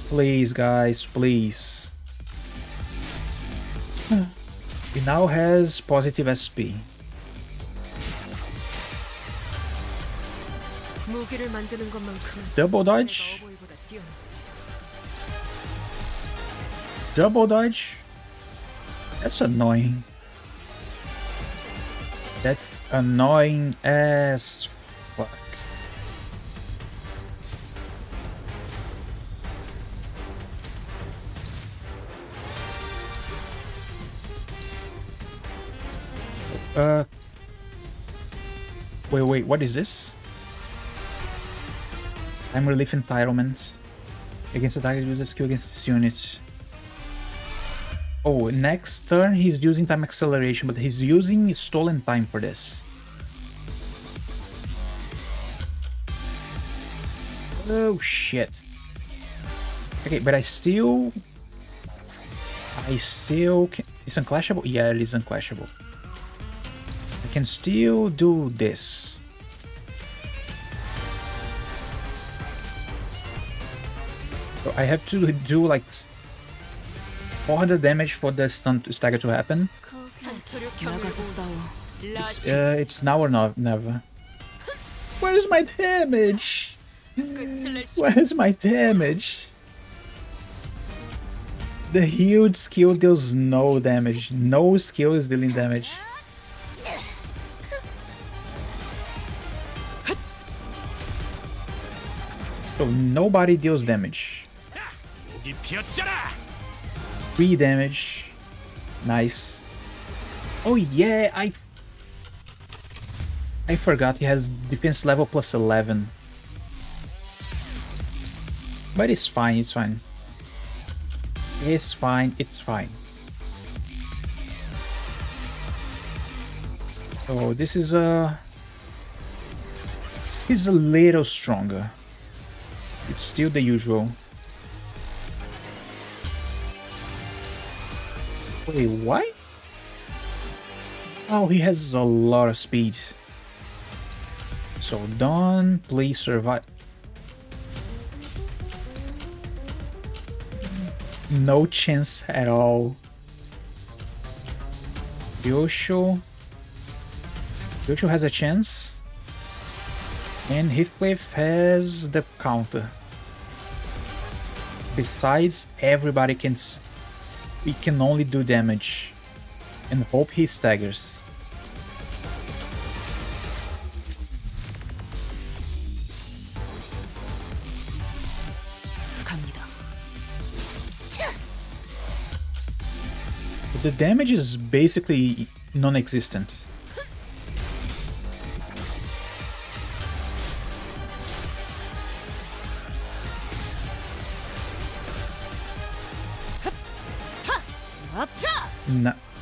Please, guys, please. He now has positive SP. Double dodge? Double dodge? That's annoying. That's annoying as fuck. Wait, what is this? Time relief entitlement. Against a target, use a skill against this unit. Oh, next turn he's using time acceleration, but he's using stolen time for this. Oh shit. Okay, but I still can. It's unclashable? Yeah, it is unclashable. I can still do this. So I have to do like 400 damage for the stun stagger to happen. It's now or not, never. Where's my damage? Where's my damage? The huge skill deals no damage. No skill is dealing damage. So nobody deals damage. 3 damage. Nice. Oh yeah, I forgot he has defense level plus 11. But it's fine, it's fine. It's fine, it's fine. So this is he's a little stronger. It's still the usual. Wait, why? Oh, he has a lot of speed. So Dawn, please survive. No chance at all. Yosho has a chance. And Heathcliff has the counter. Besides, everybody can... We can only do damage. And hope he staggers. 갑니다. The damage is basically non-existent.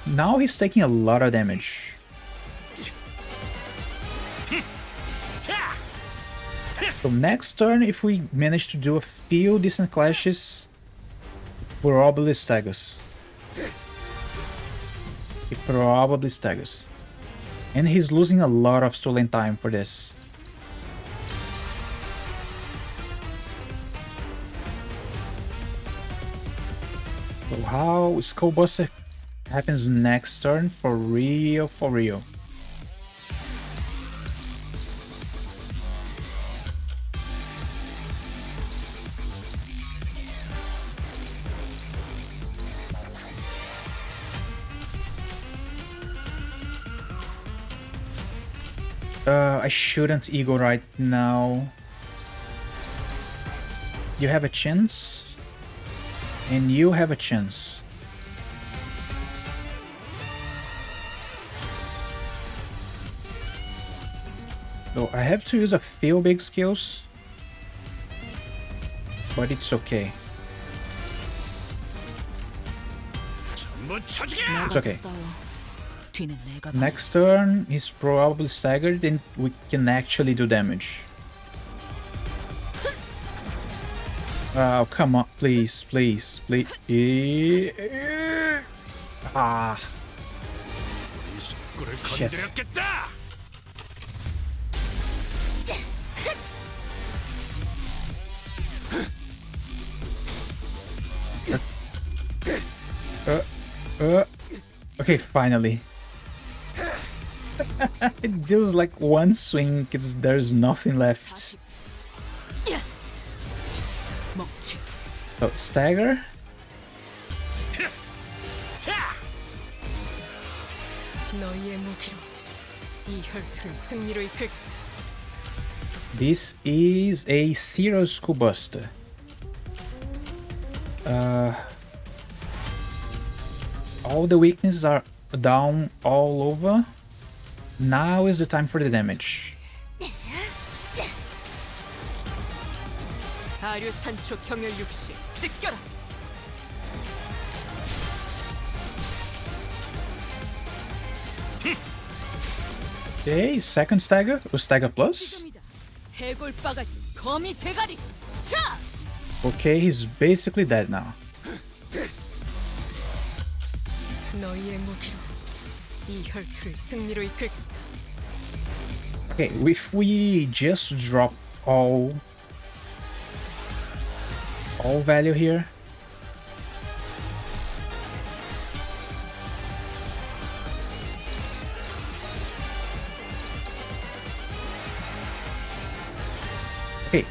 Now he's taking a lot of damage. So next turn, if we manage to do a few decent clashes, he probably staggers. He probably staggers. And he's losing a lot of stolen time for this. So how Skullbuster happens next turn for real, for real. I shouldn't ego right now. You have a chance. And you have a chance. So I have to use a few big skills. But it's okay. It's okay. 뒤는 내가 봐줄게. Next turn, he's probably staggered and we can actually do damage. Oh, come on, please, please, please. Ah. Shit. Okay, finally. It deals like one swing because there's nothing left. 멍치. So, stagger. 너희의 무기로 이 혈투를 승리로 이끌. This is a Zero School Buster. All the weaknesses are down all over. Now is the time for the damage. 하류 산초 경혈 60 찢겨라. Okay, second stagger or stagger plus. 지금이다. 해골 바가지 거미 대가리. 차! Okay, he's basically dead now. 너희의 무기로 이 혈투를 승리로 이끌. Okay, if we just drop all value here. Okay,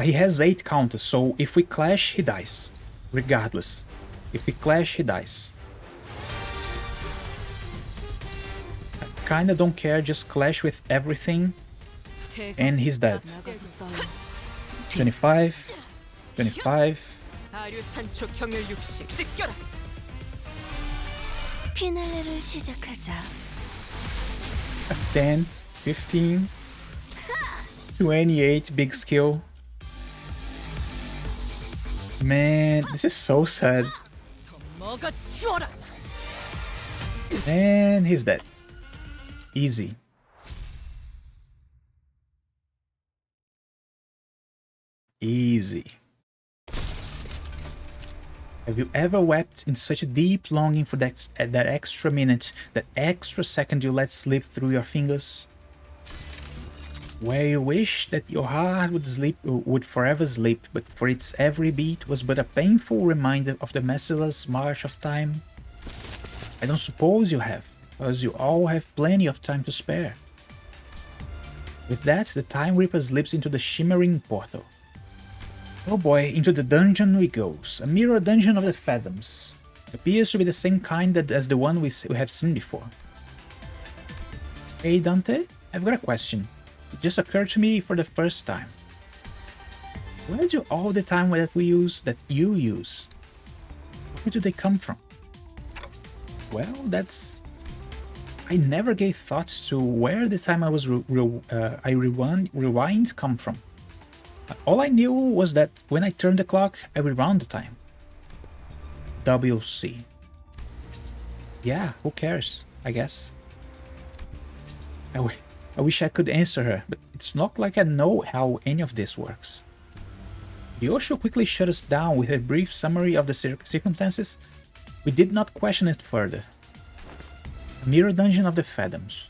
he has 8 counters, so if we clash, he dies. Regardless. If we clash, he dies. I kinda don't care, just clash with everything and he's dead. 25, 25. 하류 산초 경혈 60 찢겨라. 피날레를 시작하자. 10, 15, 28, big skill. Man, this is so sad. 더 먹어 치워라. And he's dead. Easy. Easy. easy. Have you ever wept in such a deep longing for that extra minute, that extra second you let slip through your fingers? Where you wish that your heart would forever sleep, but for its every beat was but a painful reminder of the merciless march of time? I don't suppose you have, because you all have plenty of time to spare. With that, the Time Reaper slips into the shimmering portal. Oh boy, into the dungeon we goes. A mirror dungeon of the Phantoms. Appears to be the same kind as the one we have seen before. Hey Dante, I've got a question. It just occurred to me for the first time. Where do all the time that you use? Where do they come from? Well, I never gave thought to where the time I rewind come from. All I knew was that when I turned the clock, I rewound the time. WC. Yeah, who cares, I guess. I wish I could answer her, but it's not like I know how any of this works. Yosho quickly shut us down with a brief summary of the circumstances. We did not question it further. A mirror dungeon of the Phantoms.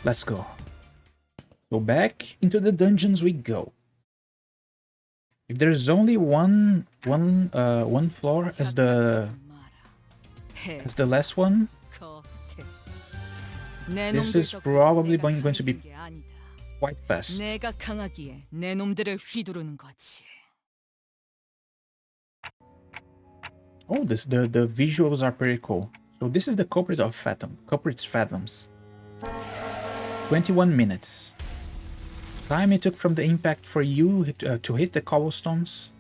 Let's go. So back into the dungeons we go. If there's only one floor as the last one, this is probably going to be quite fast. 내가 강하기에 내 놈들을 휘두르는 거지. Oh, the visuals are pretty cool. So this is the culprit's Phantoms. 21 minutes. Time it took from the impact for you to hit the cobblestones.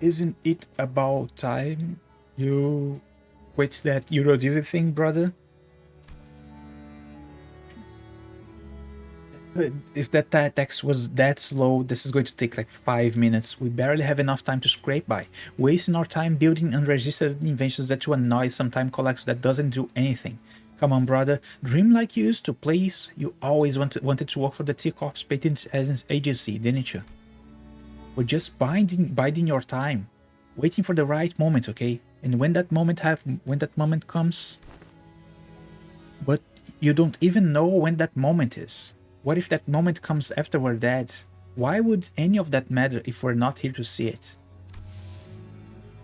Isn't it about time you quit that Eurodivi thing, brother? If that text was that slow, this is going to take like 5 minutes. We barely have enough time to scrape by, wasting our time building unregistered inventions that you annoy some time collector that doesn't do anything. Come on, brother. Dream like you used to, please. You always wanted to work for the T-Corp's patent agency, didn't you? We're just biding your time, waiting for the right moment, okay? And when that moment comes, but you don't even know when that moment is. What if that moment comes after we're dead? Why would any of that matter if we're not here to see it?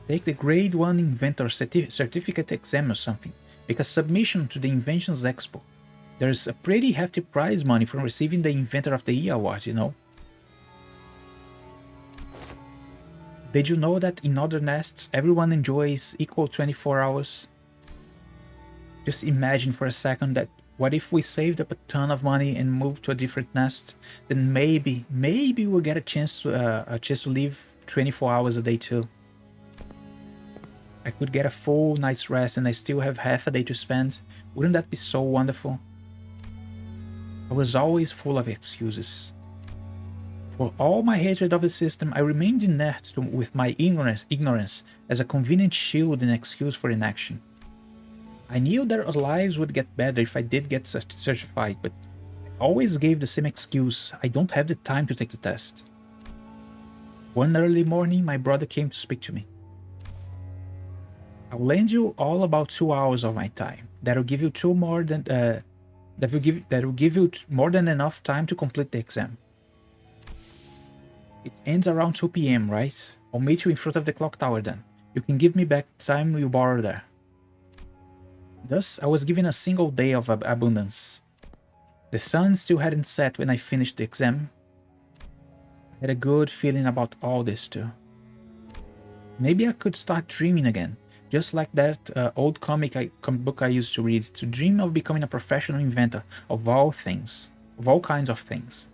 Take the grade 1 inventor certificate exam or something. Make a submission to the Inventions Expo. There's a pretty hefty prize money for receiving the Inventor of the Year award, you know. Did you know that in other nests, everyone enjoys equal 24 hours? Just imagine for a second that what if we saved up a ton of money and moved to a different nest? Then maybe we'll get a chance to live 24 hours a day too. I could get a full night's rest and I still have half a day to spend. Wouldn't that be so wonderful? I was always full of excuses. For all my hatred of the system, I remained inert with my ignorance as a convenient shield and excuse for inaction. I knew that our lives would get better if I did get certified, but I always gave the same excuse: I don't have the time to take the test. One early morning, my brother came to speak to me. I'll lend you all about 2 hours of my time. That'll give you more than enough time to complete the exam. It ends around 2 PM, right? I'll meet you in front of the clock tower then. You can give me back the time you borrowed there. Thus, I was given a single day of abundance. The sun still hadn't set when I finished the exam. I had a good feeling about all this too. Maybe I could start dreaming again. Just like that old comic book I used to read, to dream of becoming a professional inventor of all kinds of things.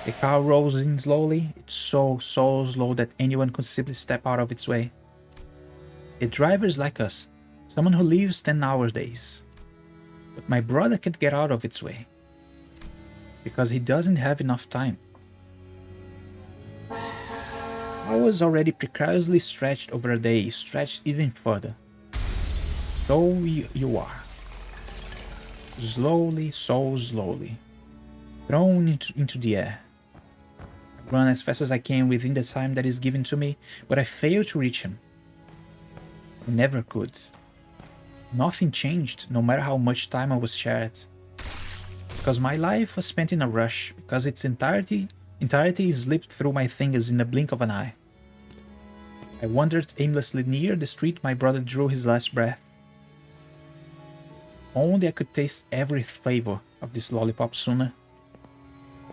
The car rolls in slowly. It's so slow that anyone could simply step out of its way. The driver is like us, someone who lives 10-hour days. But my brother can't get out of its way, because he doesn't have enough time. I was already precariously stretched over a day, stretched even further. So you are. Slowly, so slowly. thrown into the air. I run as fast as I can within the time that is given to me, but I fail to reach him. I never could. Nothing changed, no matter how much time I was shared. Because my life was spent in a rush, because its entirety slipped through my fingers in the blink of an eye. I wandered aimlessly near the street my brother drew his last breath. Only I could taste every flavor of this lollipop sooner.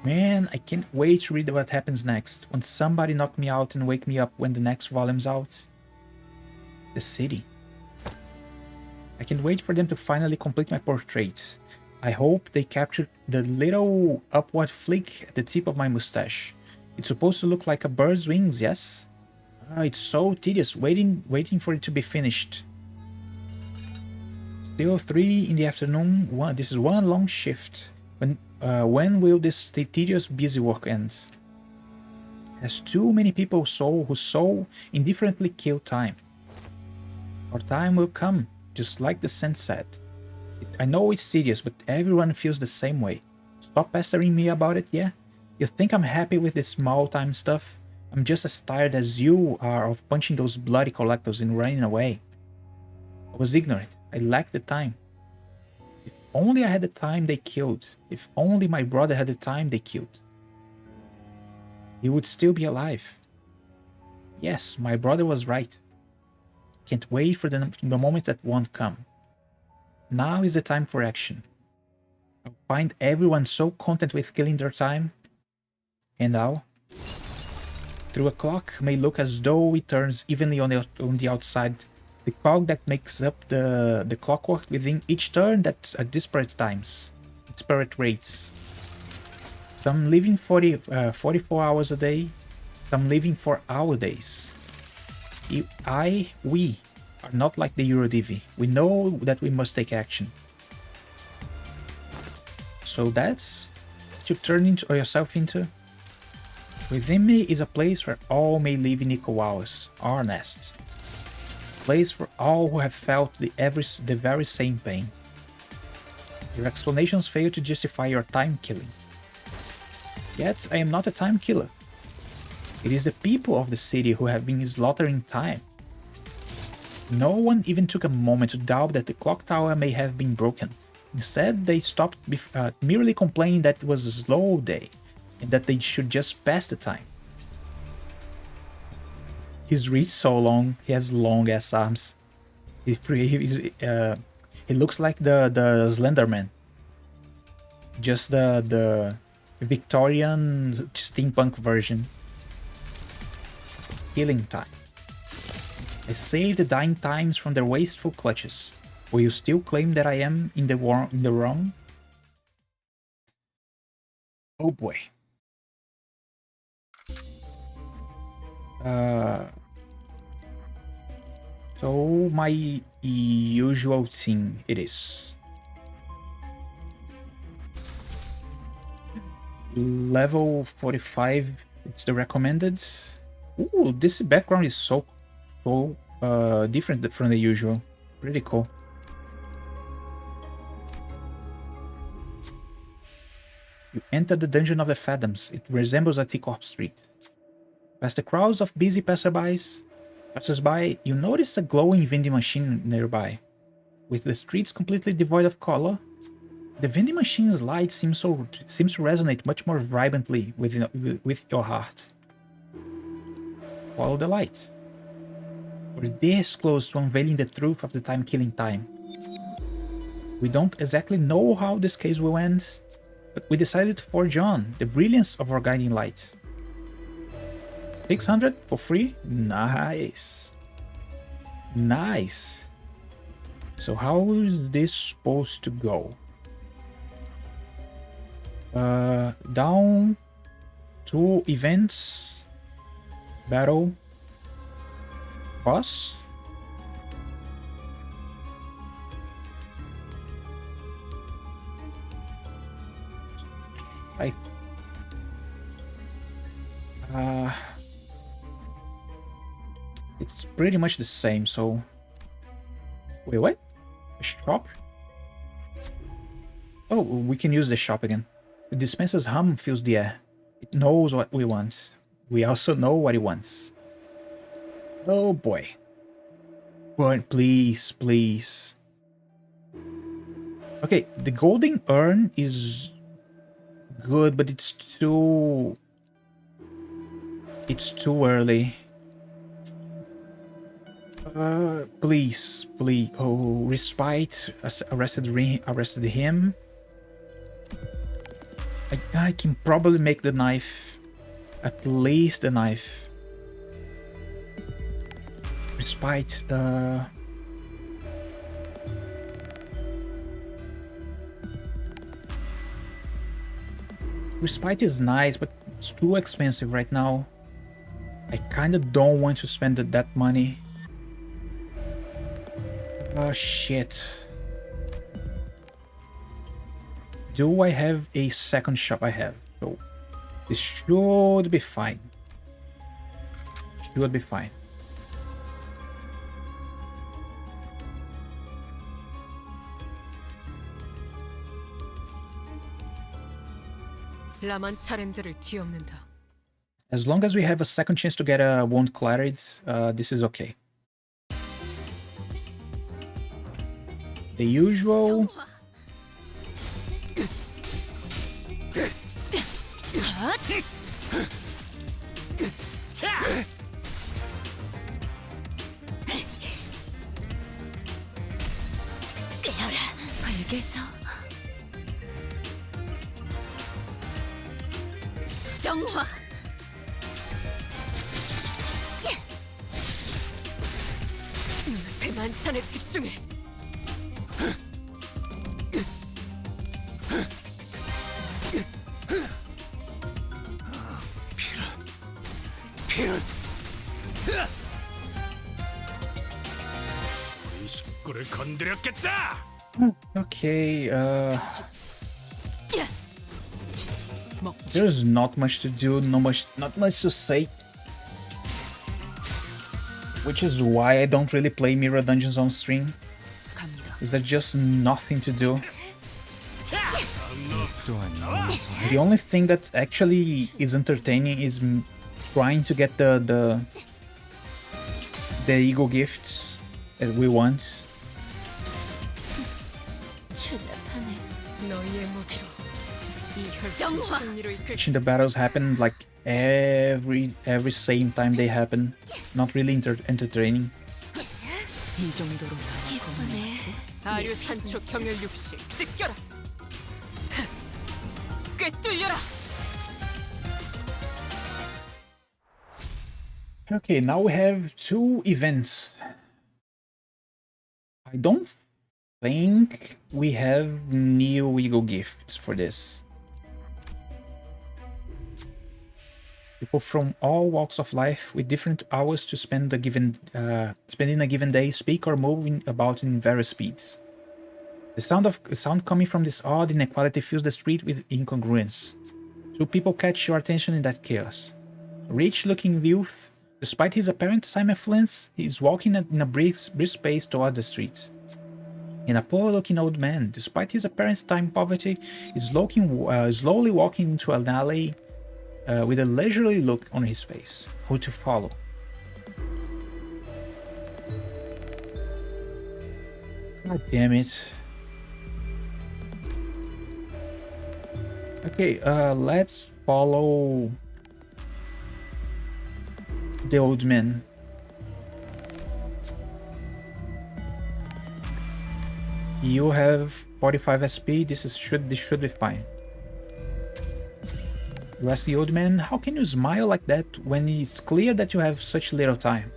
Man, I can't wait to read what happens next, when somebody knock me out and wake me up when the next volume's out. The city. I can't wait for them to finally complete my portrait. I hope they captured the little upward flick at the tip of my mustache. It's supposed to look like a bird's wings, yes? It's so tedious waiting for it to be finished. Still 3 in the afternoon. This is one long shift. When will this tedious busy work end? There's too many people who so indifferently kill time. Our time will come, just like the sunset. I know it's tedious, but everyone feels the same way. Stop pestering me about it, yeah? You think I'm happy with this small time stuff? I'm just as tired as you are of punching those bloody collectors and running away. I was ignorant. I lacked the time. If only I had the time they killed. If only my brother had the time they killed. He would still be alive. Yes, my brother was right. Can't wait for the moment that won't come. Now is the time for action. I'll find everyone so content with killing their time. And I'll... Through a clock may look as though it turns evenly on the outside, the clock that makes up the clockwork within each turn that's at disparate times, disparate rates. Some living 44 hours a day, some living 4-hour days. We are not like the Eurodivi. We know that we must take action. So that's what you turn yourself into. Within me is a place where all may live in equal hours, our nest. A place for all who have felt the very same pain. Your explanations fail to justify your time killing. Yet I am not a time killer. It is the people of the city who have been slaughtering time. No one even took a moment to doubt that the clock tower may have been broken. Instead, they stopped merely complaining that it was a slow day, and that they should just pass the time. His reach so long, he has long ass arms. He looks like the Slender Man. Just the Victorian steampunk version. Healing time. I saved the dying times from their wasteful clutches. Will you still claim that I am in the wrong? Oh boy. So my usual thing it is. Level 45, it's the recommended. Ooh, this background is so different from the usual. Pretty cool. You enter the Dungeon of the Phantoms. It resembles a T-Corp street. Past the crowds of busy passers-by, you notice a glowing vending machine nearby. With the streets completely devoid of color, the vending machine's light seems to resonate much more vibrantly with your heart. Follow the light. We're this close to unveiling the truth of the time-killing time. We don't exactly know how this case will end, but we decided to forge on the brilliance of our guiding light. 600 for free? Nice. Nice. So how is this supposed to go? Down, 2 events, battle, boss. It's pretty much the same, so... Wait, what? A shop? Oh, we can use the shop again. The dispenser's hum fills the air. It knows what we want. We also know what it wants. Oh boy. Burn, please, please. Okay, the golden urn is good, but it's too early. Please, please. Oh, respite arrested him. I can probably make the knife. At least the knife. Respite, Respite is nice, but it's too expensive right now. I kinda don't want to spend that money. Oh shit. Do I have a second shop? I have. So this should be fine. Should be fine. 라만 차렌드를 뒤엎는다. As long as we have a second chance to get a wound cleared, this is okay. The usual. 깨어라, 불개서. 정화. 눈앞의 만찬에 집중해. 피는 우리 식구를 건드렸겠다. Okay, there's not much to do, not much to say. Which is why I don't really play Mirror Dungeons on stream. Is there just nothing to do? The only thing that actually is entertaining is trying to get the ego gifts that we want. Watching the battles happen like every same time they happen, not really entertaining. 이 정도로 나와 아류 산초 경혈 60 찢겨라. 꿰뚫려라. Okay, now we have 2 events. I don't think we have new ego gifts for this. People from all walks of life with different hours to spend in a given day speak or move about in various speeds. The sound coming from this odd inequality fills the street with incongruence. 2 people catch your attention in that chaos. A rich-looking youth, despite his apparent time affluence, he is walking in a brisk pace toward the street. And a poor-looking old man, despite his apparent time poverty, is slowly walking into an alley with a leisurely look on his face. Who to follow? God damn it. Okay, let's follow the old man. You have 45 SP. This should be fine. You ask the old man, how can you smile like that when it's clear that you have such little time?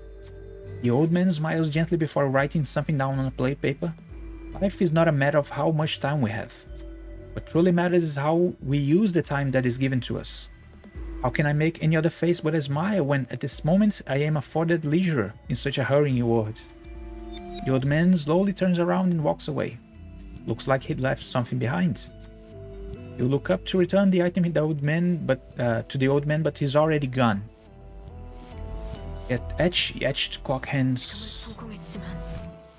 The old man smiles gently before writing something down on a plate paper. Life is not a matter of how much time we have. What truly matters is how we use the time that is given to us. How can I make any other face but a smile when at this moment I am afforded leisure in such a hurry in your words? The old man slowly turns around and walks away. Looks like he'd left something behind. You look up to return the item to the old man, but he's already gone. Get etched clock hands.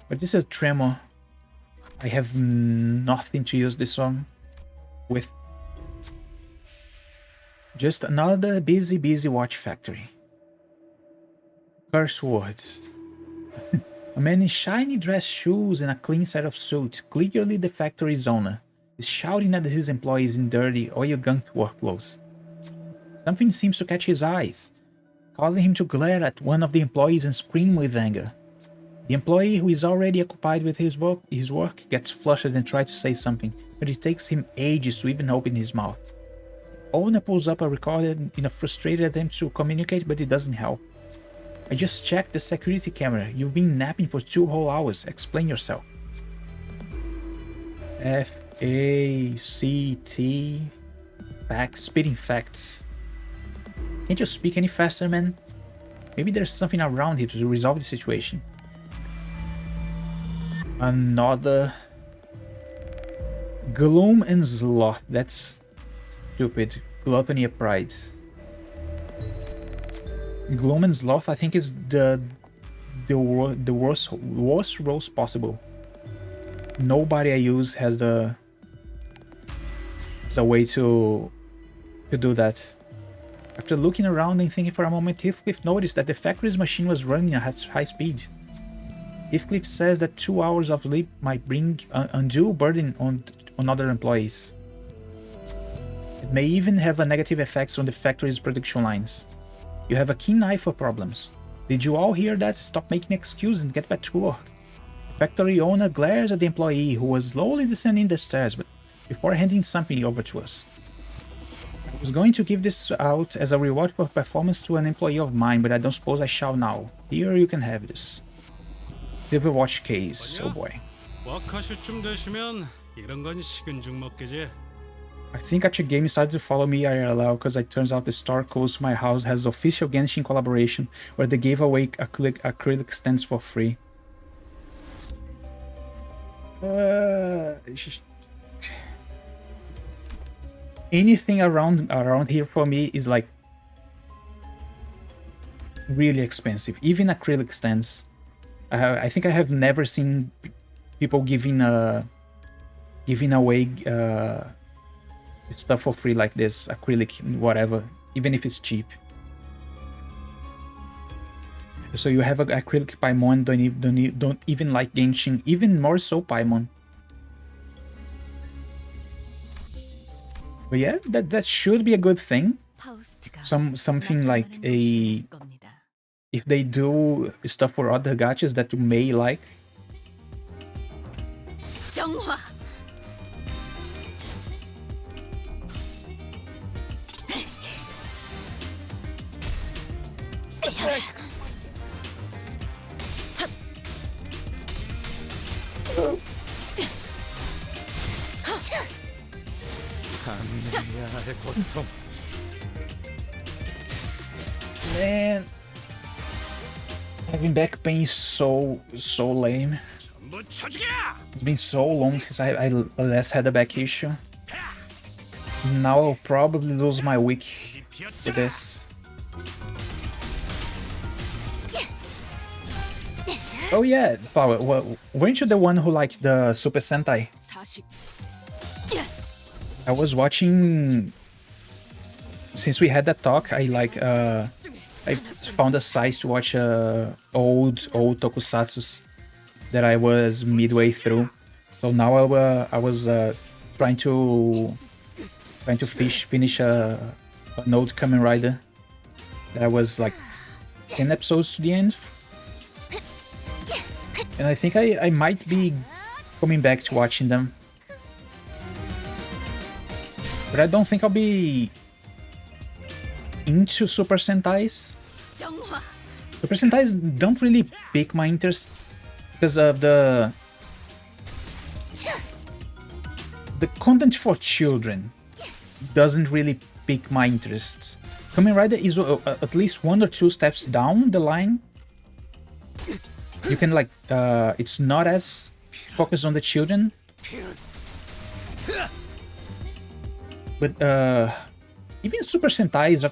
But this is a tremor. I have nothing to use this song with. Just another busy watch factory. Curse words. A man in shiny dress shoes and a clean set of suit, clearly the factory's owner, is shouting at his employees in dirty, oil-gunked work clothes. Something seems to catch his eyes, causing him to glare at one of the employees and scream with anger. The employee, who is already occupied with his work, gets flustered and tries to say something, but it takes him ages to even open his mouth. Owner pulls up a recorder in a frustrated attempt to communicate, but it doesn't help. I just checked the security camera. You've been napping for 2 whole hours. Explain yourself. F-A-C-T... Facts. Spitting facts. Can't you speak any faster, man? Maybe there's something around here to resolve the situation. Another... Gloom and sloth. That's stupid. Gluttony of pride. Gloom and sloth, I think, is the worst roast possible. Nobody I use has a way to do that. After looking around and thinking for a moment, Heathcliff noticed that the factory's machine was running at high speed. Heathcliff says that 2 hours of sleep might bring undue burden on other employees. It may even have a negative effects on the factory's production lines. You have a keen eye for problems. Did you all hear that? Stop making excuses and get back to work. The factory owner glares at the employee, who was slowly descending the stairs before handing something over to us. I was going to give this out as a reward for performance to an employee of mine, but I don't suppose I shall now. Here you can have this. Silver watch case. Oh boy. 와카슈쯤 되시면 이런 건 식은 죽 먹기지. I think Game started to follow me IRL because it turns out the store close to my house has official Genshin collaboration where they gave away acrylic stands for free. Anything around here for me is like really expensive, even acrylic stands. I think I have never seen people giving away stuff for free like this, acrylic, whatever, even if it's cheap. So you have an acrylic Paimon, don't even like Genshin, even more so Paimon. But yeah, that should be a good thing. Something like a... If they do stuff for other gachas that you may like. 정화. Man, having back pain is so lame. It's been so long since I last had a back issue. Now I'll probably lose my week for this. Oh yeah, Power, weren't you the one who liked the Super Sentai? I was watching... Since we had that talk, I found a site to watch old tokusatsus that I was midway through. So now I was trying to finish an old Kamen Rider that I was like 10 episodes to the end. And I think I might be coming back to watching them. But I don't think I'll be into Super Sentais. Super Sentais don't really pique my interest because of the content for children doesn't really pique my interest. Kamen Rider is at least 1 or 2 steps down the line. You can like it's not as focused on the children, but even Super Sentai is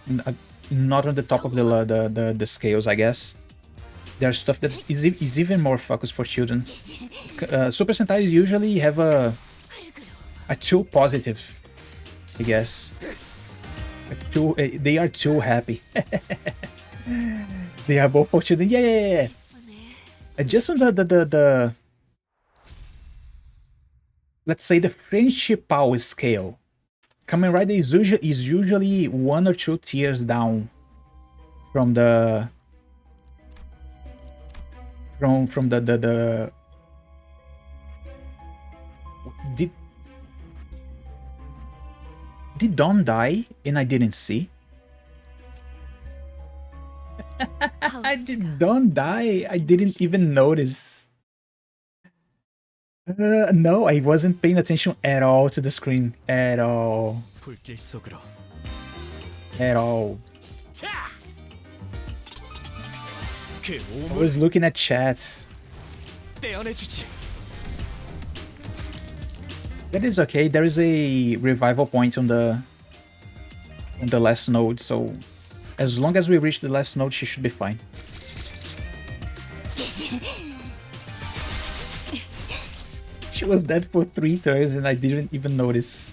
not on the top of the scales, I guess. There's stuff that is even more focused for children. Super Sentai usually have a too positive, I guess. They are too happy. They are both fortunate. Yeah. Just on the let's say the friendship power scale. Kamen Rider is usually 1 or 2 tiers down from the from the did Dom die and I didn't see? I did Dom die. I didn't even notice. No, I wasn't paying attention at all to the screen. At all. 불길 속으로. At all. 그 I 오물 was looking at chat. 떼어내주지. That is okay. There is a revival point on the last node, so as long as we reach the last node, she should be fine. She was dead for 3 turns and I didn't even notice.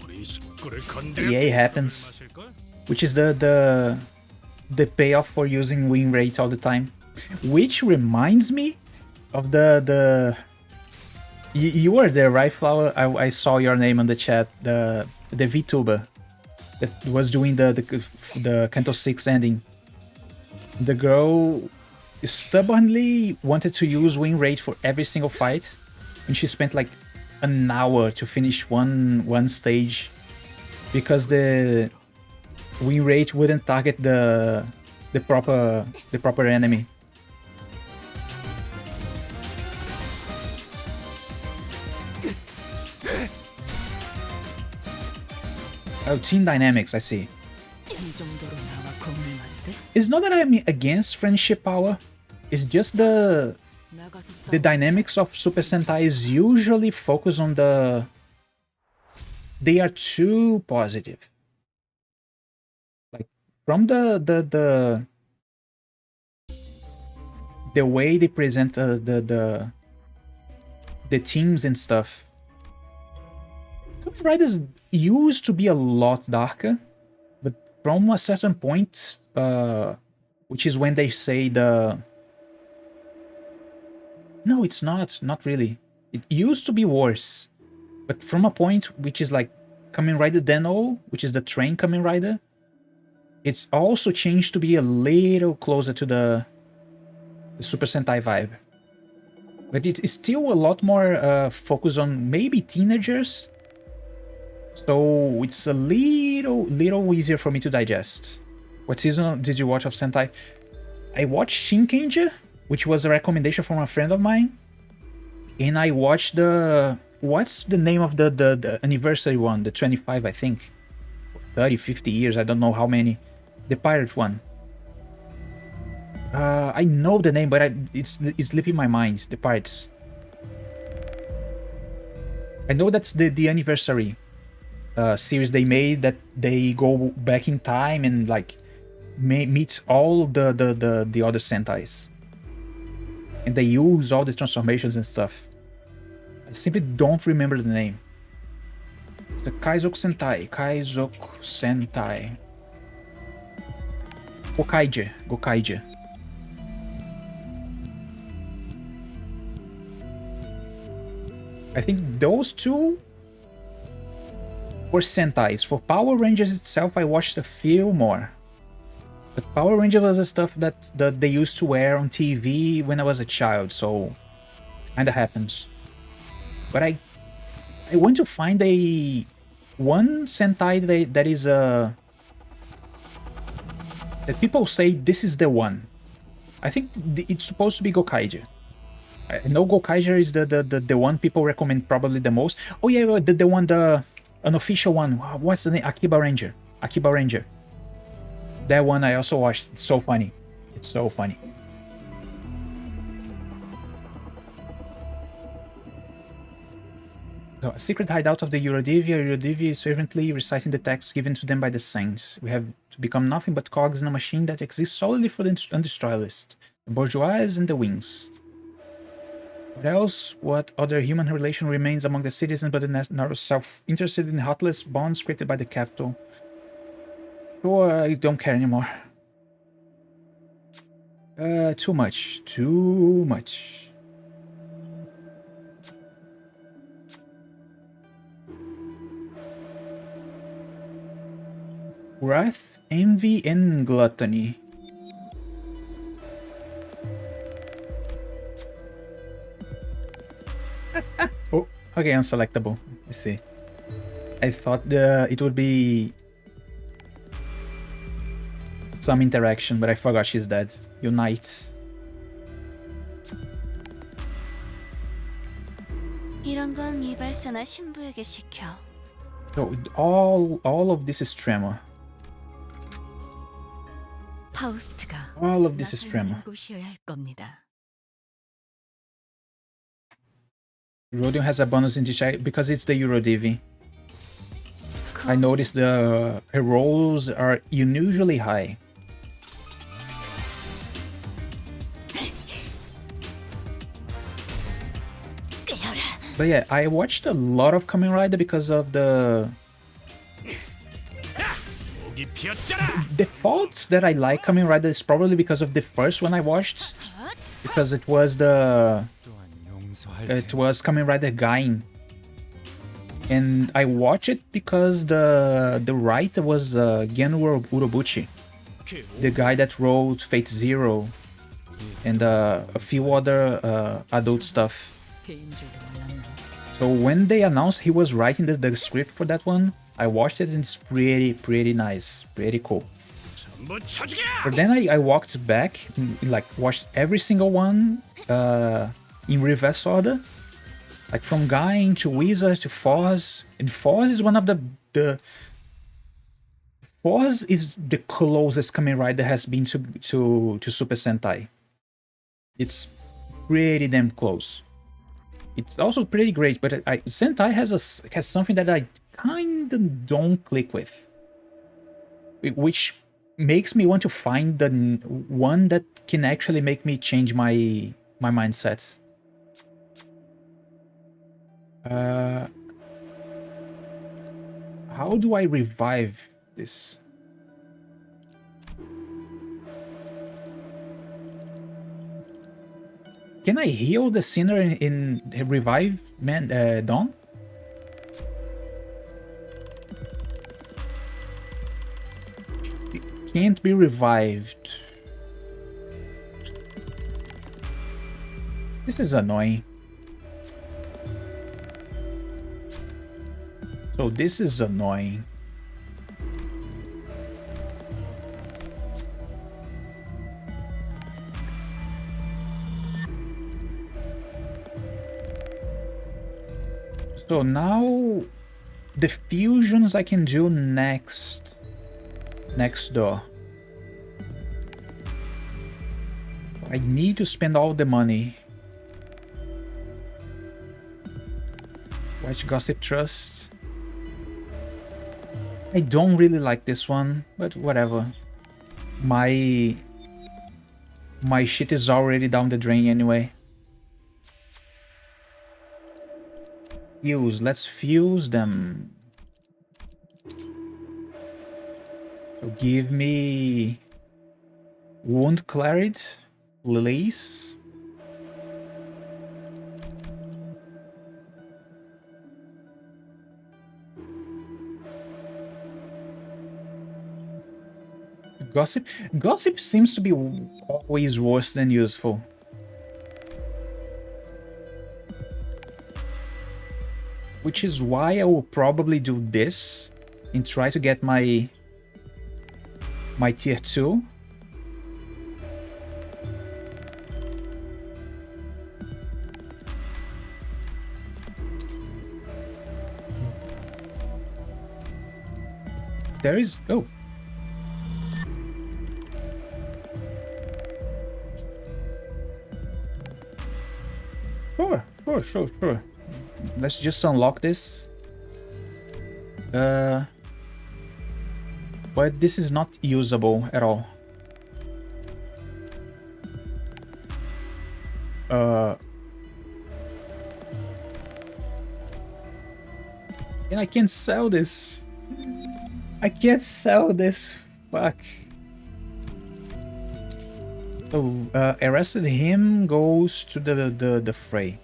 우리 식구를 건드려. EA happens, which is the payoff for using win rate all the time. Which reminds me of the you were there, right, Flower? I saw your name on the chat. The VTuber that was doing the Canto 6 ending. The girl stubbornly wanted to use win rate for every single fight, and she spent like an hour to finish one stage because the win rate wouldn't target the proper enemy. Oh, team dynamics, I see. 이 정도로 나와 겁내면 돼? It's not that I'm against friendship power. It's just the 나가서 the 싸워. dynamics of Super Sentai's usually focus on the... They are too positive. Like, from the way they present the teams and stuff. Kamen Riders used to be a lot darker, but from a certain point, which is when they say the... No, it's not really. It used to be worse, but from a point which is like Kamen Rider Den-O, which is the train Kamen Rider, it's also changed to be a little closer to the Super Sentai vibe. But it's still a lot more focused on maybe teenagers, so it's a little easier for me to digest. What season did you watch of Sentai? I watched Shinkenger, which was a recommendation from a friend of mine, and I watched the... What's the name of the anniversary one? The 25, I think. 30, 50 years, I don't know how many. The pirate one. I know the name, but it's slipping my mind. The pirates. I know that's the anniversary series they made, that they go back in time and like meet all the other Sentais. And they use all the transformations and stuff. I simply don't remember the name. It's a Kaizoku Sentai. Kaizoku Sentai. Gokaija. I think those two were Sentais. For Power Rangers itself, I watched a few more. But Power Ranger was the stuff that they used to wear on TV when I was a child, so kinda happens. But I want to find one Sentai that is that people say this is the one. I think it's supposed to be Gokaija. I know Gokaija is the one people recommend probably the most. Oh yeah, the one, an official one. What's the name? Akiba Ranger. That one I also watched. It's so funny. It's so funny. So, a secret hideout of the Eurodivia is fervently reciting the text given to them by the saints. We have to become nothing but cogs in a machine that exists solely for the industrialist, the bourgeois and the wings. What else? What other human relation remains among the citizens but the narrow self-interested in heartless bonds created by the capital? Or I don't care anymore. Too much. Too much. Wrath, envy, and gluttony. Oh, okay, unselectable. I see. I thought it would be some interaction, but I forgot she's dead. Unite. 이런 건 이발사나 신부에게 시켜. So all of this is tremor. 파우스트가 All of this is 나설 tremor. 만한 곳이어야 할 겁니다. Rhodium has a bonus in this check because it's the Eurodivi. I noticed her rolls are unusually high. But yeah, I watched a lot of Kamen Rider because of the 목이 피었잖아. fault that I like Kamen Rider is probably because of the first one I watched, because it was Kamen Rider Gain, and I watched it because the writer was Genro Urobuchi, the guy that wrote Fate Zero and a few other adult stuff. 배인 줄도 몰랐네. So when they announced he was writing the script for that one, I watched it and it's pretty nice, pretty cool. 전부 쳐주게. But then I walked back, like watched every single one in reverse order, like from Gain to Wizard to Foz. And Foz is one of the Foz is the closest Kamen Rider has been to Super Sentai. It's pretty damn close. It's also pretty great, but Sentai has something that I kinda don't click with, which makes me want to find the one that can actually make me change my mindset. How do I revive this? Can I heal the sinner in revive Dawn? It can't be revived. This is annoying. So this is annoying. So now the fusions I can do next door. I need to spend all the money. Watch Gossip Trust. I don't really like this one, but whatever. My shit is already down the drain anyway. Fuse. Let's fuse them. So give me Wound Clarity, Release. Gossip. Gossip seems to be always worse than useful. Which is why I will probably do this and try to get my tier 2. There is... oh. Sure. Let's just unlock this. But this is not usable at all. And I can't sell this. I can't sell this fuck? So, arrested him goes to the fray.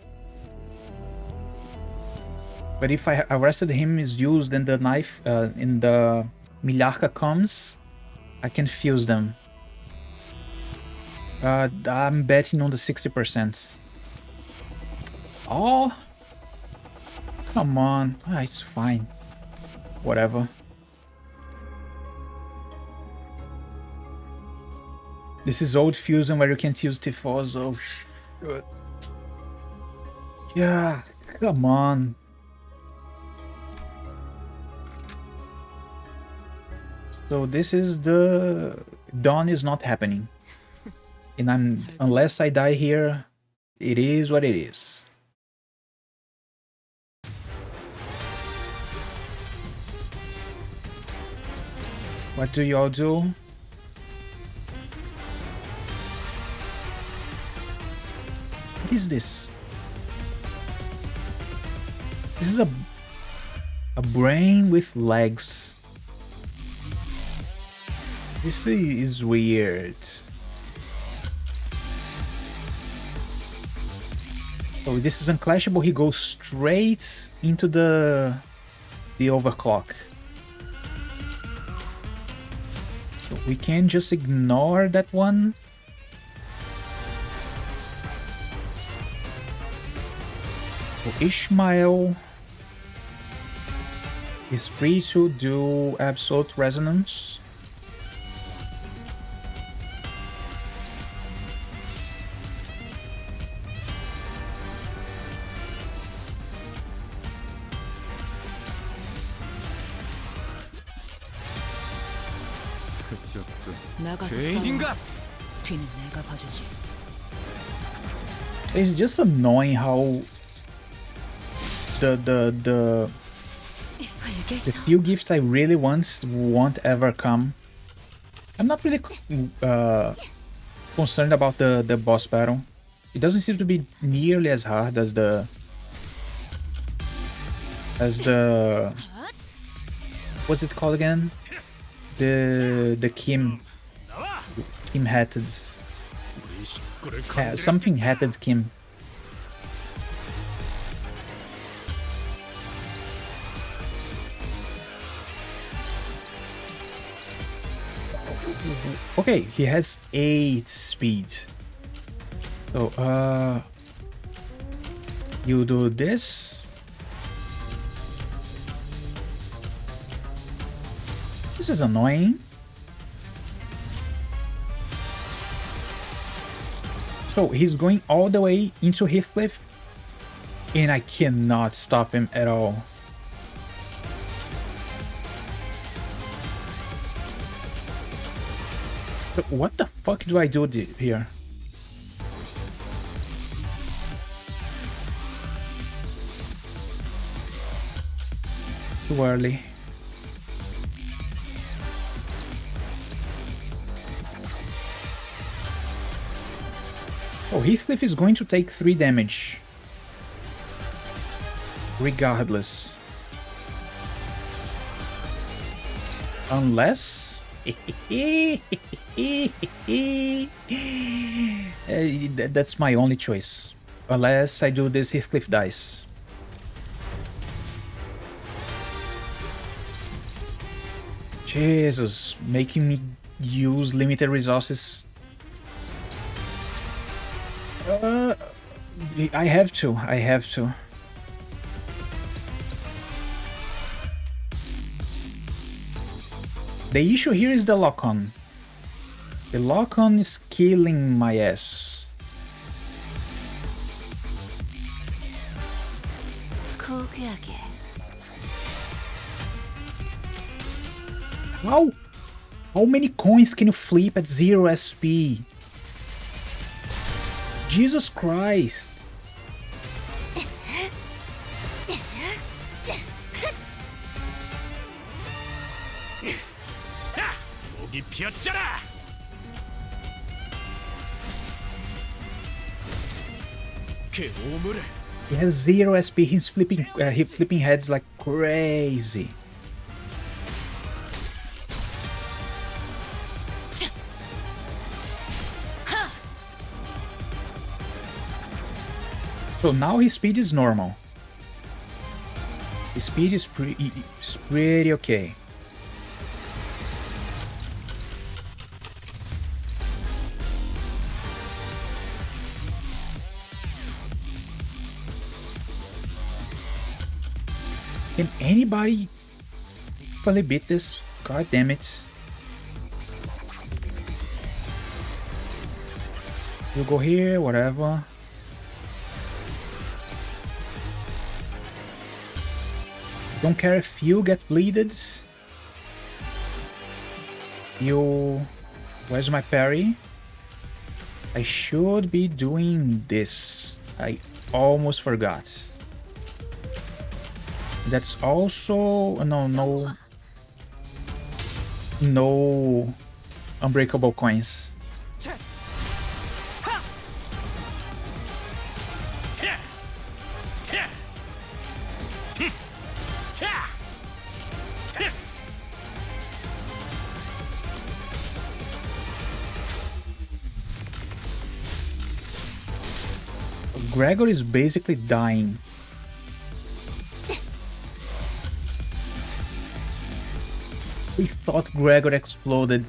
But if I arrested him is used and the knife in the Milharca comes, I can fuse them. I'm betting on the 60%. Oh, come on. Ah, it's fine. Whatever. This is old fusion where you can't use Tifoso. Good. Yeah, come on. So this is the... Dawn is not happening. And unless I die here, it is what it is. What do y'all do? What is this? This is a brain with legs. This is weird. So this is unclashable. He goes straight into the overclock. So we can just ignore that one. So Ishmael is free to do absolute resonance. 나가서 싸워. 뒤는 내가 봐주지. It's just annoying how the few gifts I really want won't ever come. I'm not really concerned about the boss battle. It doesn't seem to be nearly as hard as the what's it called again? The Kim hatted. Something hatted Kim. Okay, he has 8 speed. So you do this. This is annoying. So he's going all the way into Heathcliff, and I cannot stop him at all. So what the fuck do I do here? Too early. Oh, Heathcliff is going to take 3 damage. Regardless. Unless... that's my only choice. Unless I do this, Heathcliff dies. Jesus, making me use limited resources. I have to. The issue here is the lock-on. The lock-on is killing my ass. How many coins can you flip at 0 SP? Jesus Christ. He has 0 SP. He's flipping heads like crazy. So now his speed is normal. His speed is pretty okay. Can anybody fully beat this? God damn it. You go here, whatever. Don't care if you get bleeded. You... Where's my parry? I should be doing this. I almost forgot. That's also... No unbreakable coins. Gregor is basically dying. We thought Gregor exploded.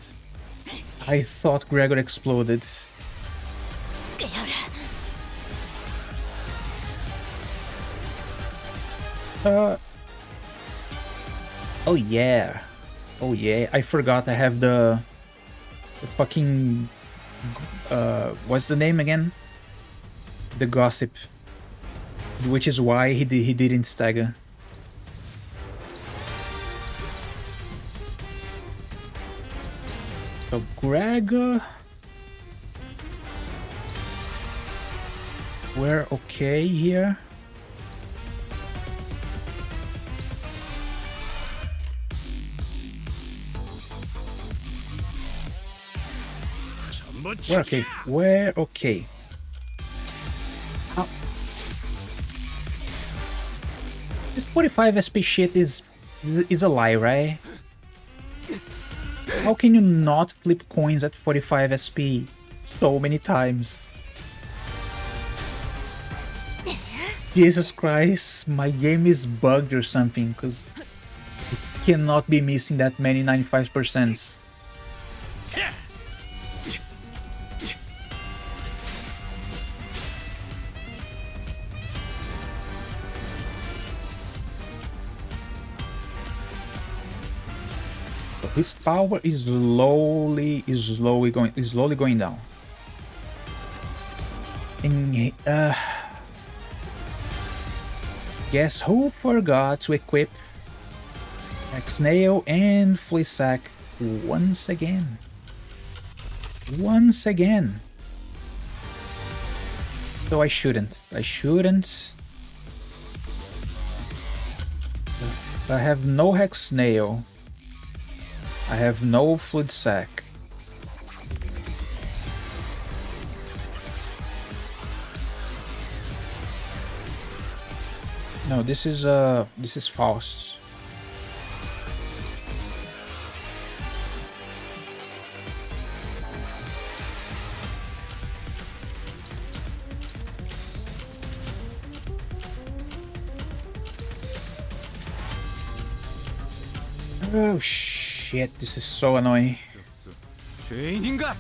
I thought Gregor exploded. Oh yeah. Oh yeah. I forgot I have the fucking what's the name again? The gossip. Which is why he didn't stagger. So Gregor, we're okay here. We're okay. We're okay. This 45 SP shit is a lie, right? How can you not flip coins at 45 SP so many times? Jesus Christ, my game is bugged or something, because it cannot be missing that many 95%. His power is slowly going down. And guess who forgot to equip Snail and Fleasack once again? Once again. So I shouldn't. I have no Hex Snail. I have no Fluid Sack. No, this is Faust. Oh shit, this is so annoying. 죄인인가?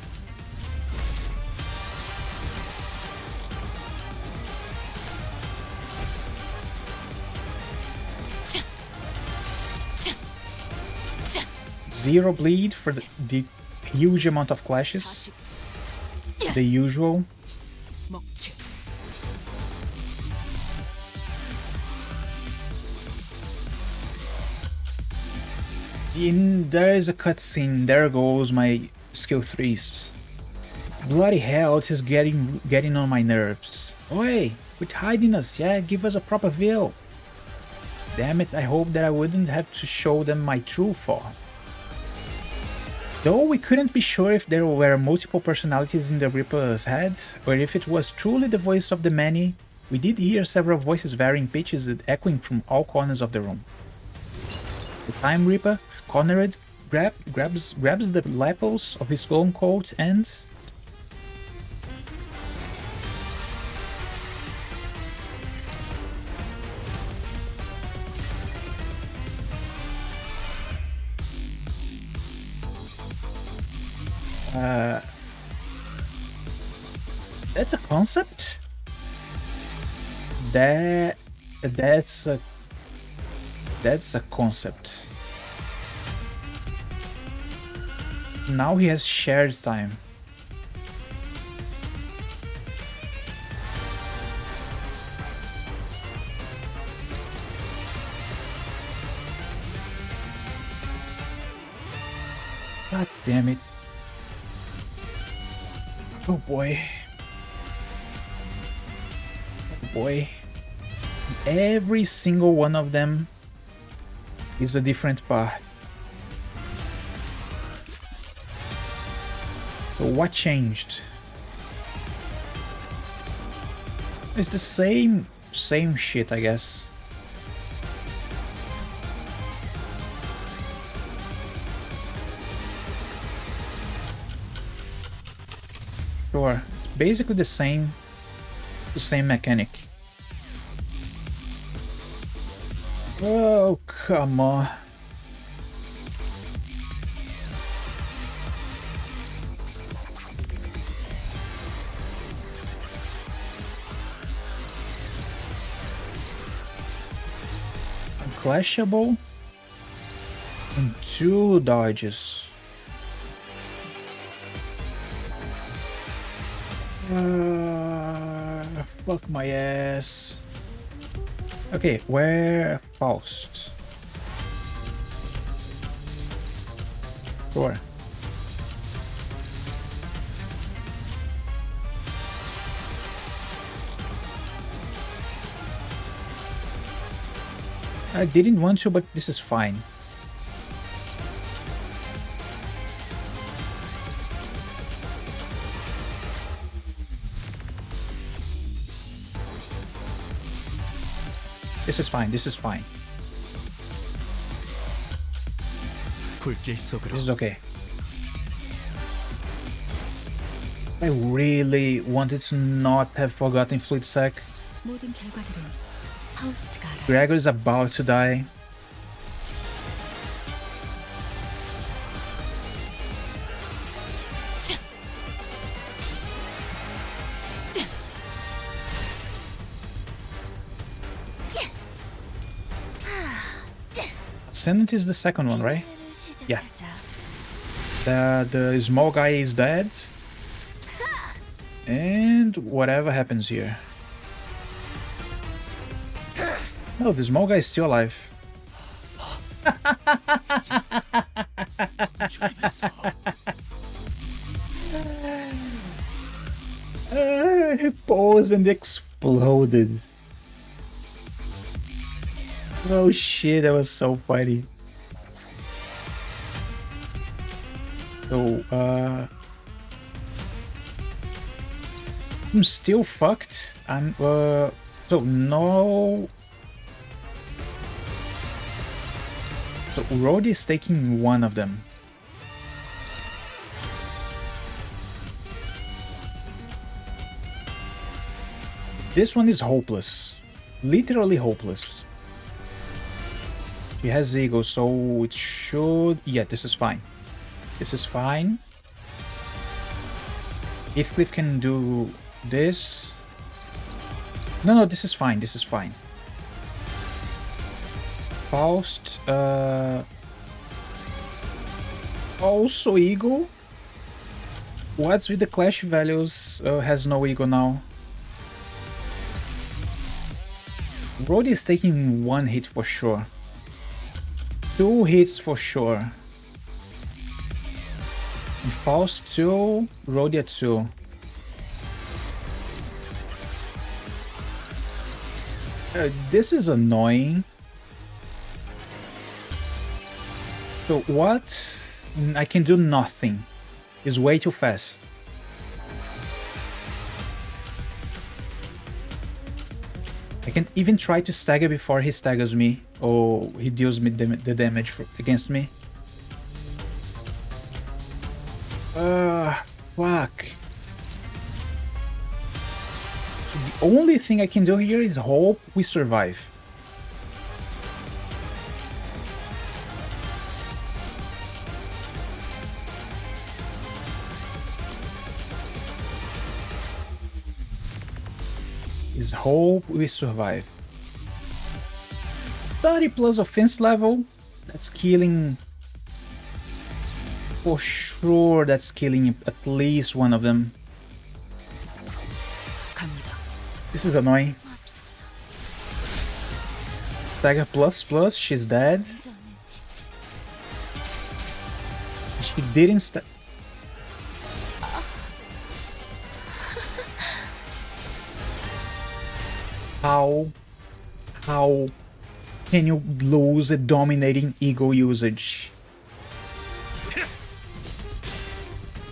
Zero bleed for the huge amount of clashes. The usual. There is a cutscene. There goes my skill 3s. Bloody hell, it is getting on my nerves. Oi, quit hiding us, yeah? Give us a proper view. Damn it, I hope that I wouldn't have to show them my true form. Though we couldn't be sure if there were multiple personalities in the Reaper's head, or if it was truly the voice of the many, we did hear several voices varying pitches and echoing from all corners of the room. The Time Reaper, cornered, grabs the lapels of his long coat and... That's a concept. That's a concept. Now he has shared time. God damn it. Oh boy. Oh boy. Every single one of them is a different path. So what changed? It's the same shit, I guess. Sure, it's basically the same mechanic. Oh, come on. Unclashable and 2 dodges. Fuck my ass. Okay, where Faust? Sure. I didn't want to, but this is fine. This is fine, this is fine. 불길 속으로. This is okay. I really wanted to not have forgotten Fluid Sac. 모든 결과들은 파우스트가 알아. Gregor is about to die. Sanity is the second one, right? Yeah. The small guy is dead. And whatever happens here. No, the small guy is still alive. He paused and exploded. Oh shit, that was so funny. So, I'm still fucked. I'm, so no. So, Rod is taking one of them. This one is hopeless. Literally hopeless. He has ego, so it should... Yeah, this is fine. This is fine. If Cliff can do this... No, this is fine, this is fine. Faust... Also ego. What's with the clash values? Has no ego now. Brody is taking 1 hit for sure. 2 hits for sure. And Faust 2, Rhodia 2. This is annoying. So what? I can do nothing. It's way too fast. I can't even try to stagger before he staggers me, or he deals me the damage against me. Fuck. The only thing I can do here is hope we survive. is hope we survive. 30 plus offense level. That's killing. For sure, that's killing at least one of them. 갑니다. This is annoying. Stagger plus, she's dead. She didn't How can you lose a dominating ego usage?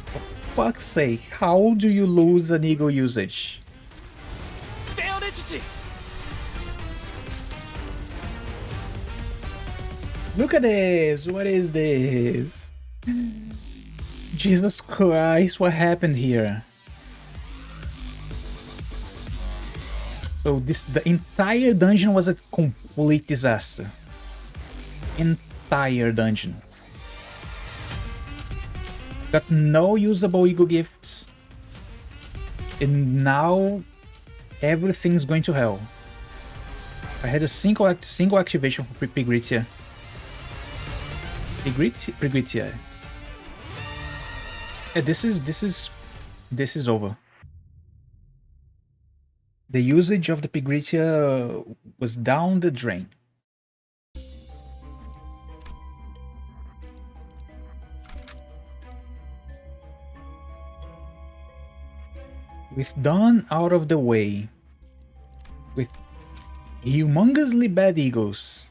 For fuck's sake, how do you lose an ego usage? 떼어내주지. Look at this! What is this? Jesus Christ, what happened here? So the entire dungeon was a complete disaster. Entire dungeon. Got no usable ego gifts. And now everything's going to hell. I had a single activation for Pigritia. Pigritia. Yeah, this is over. The usage of the Pigritia was down the drain. With Dawn out of the way, with humongously bad egos,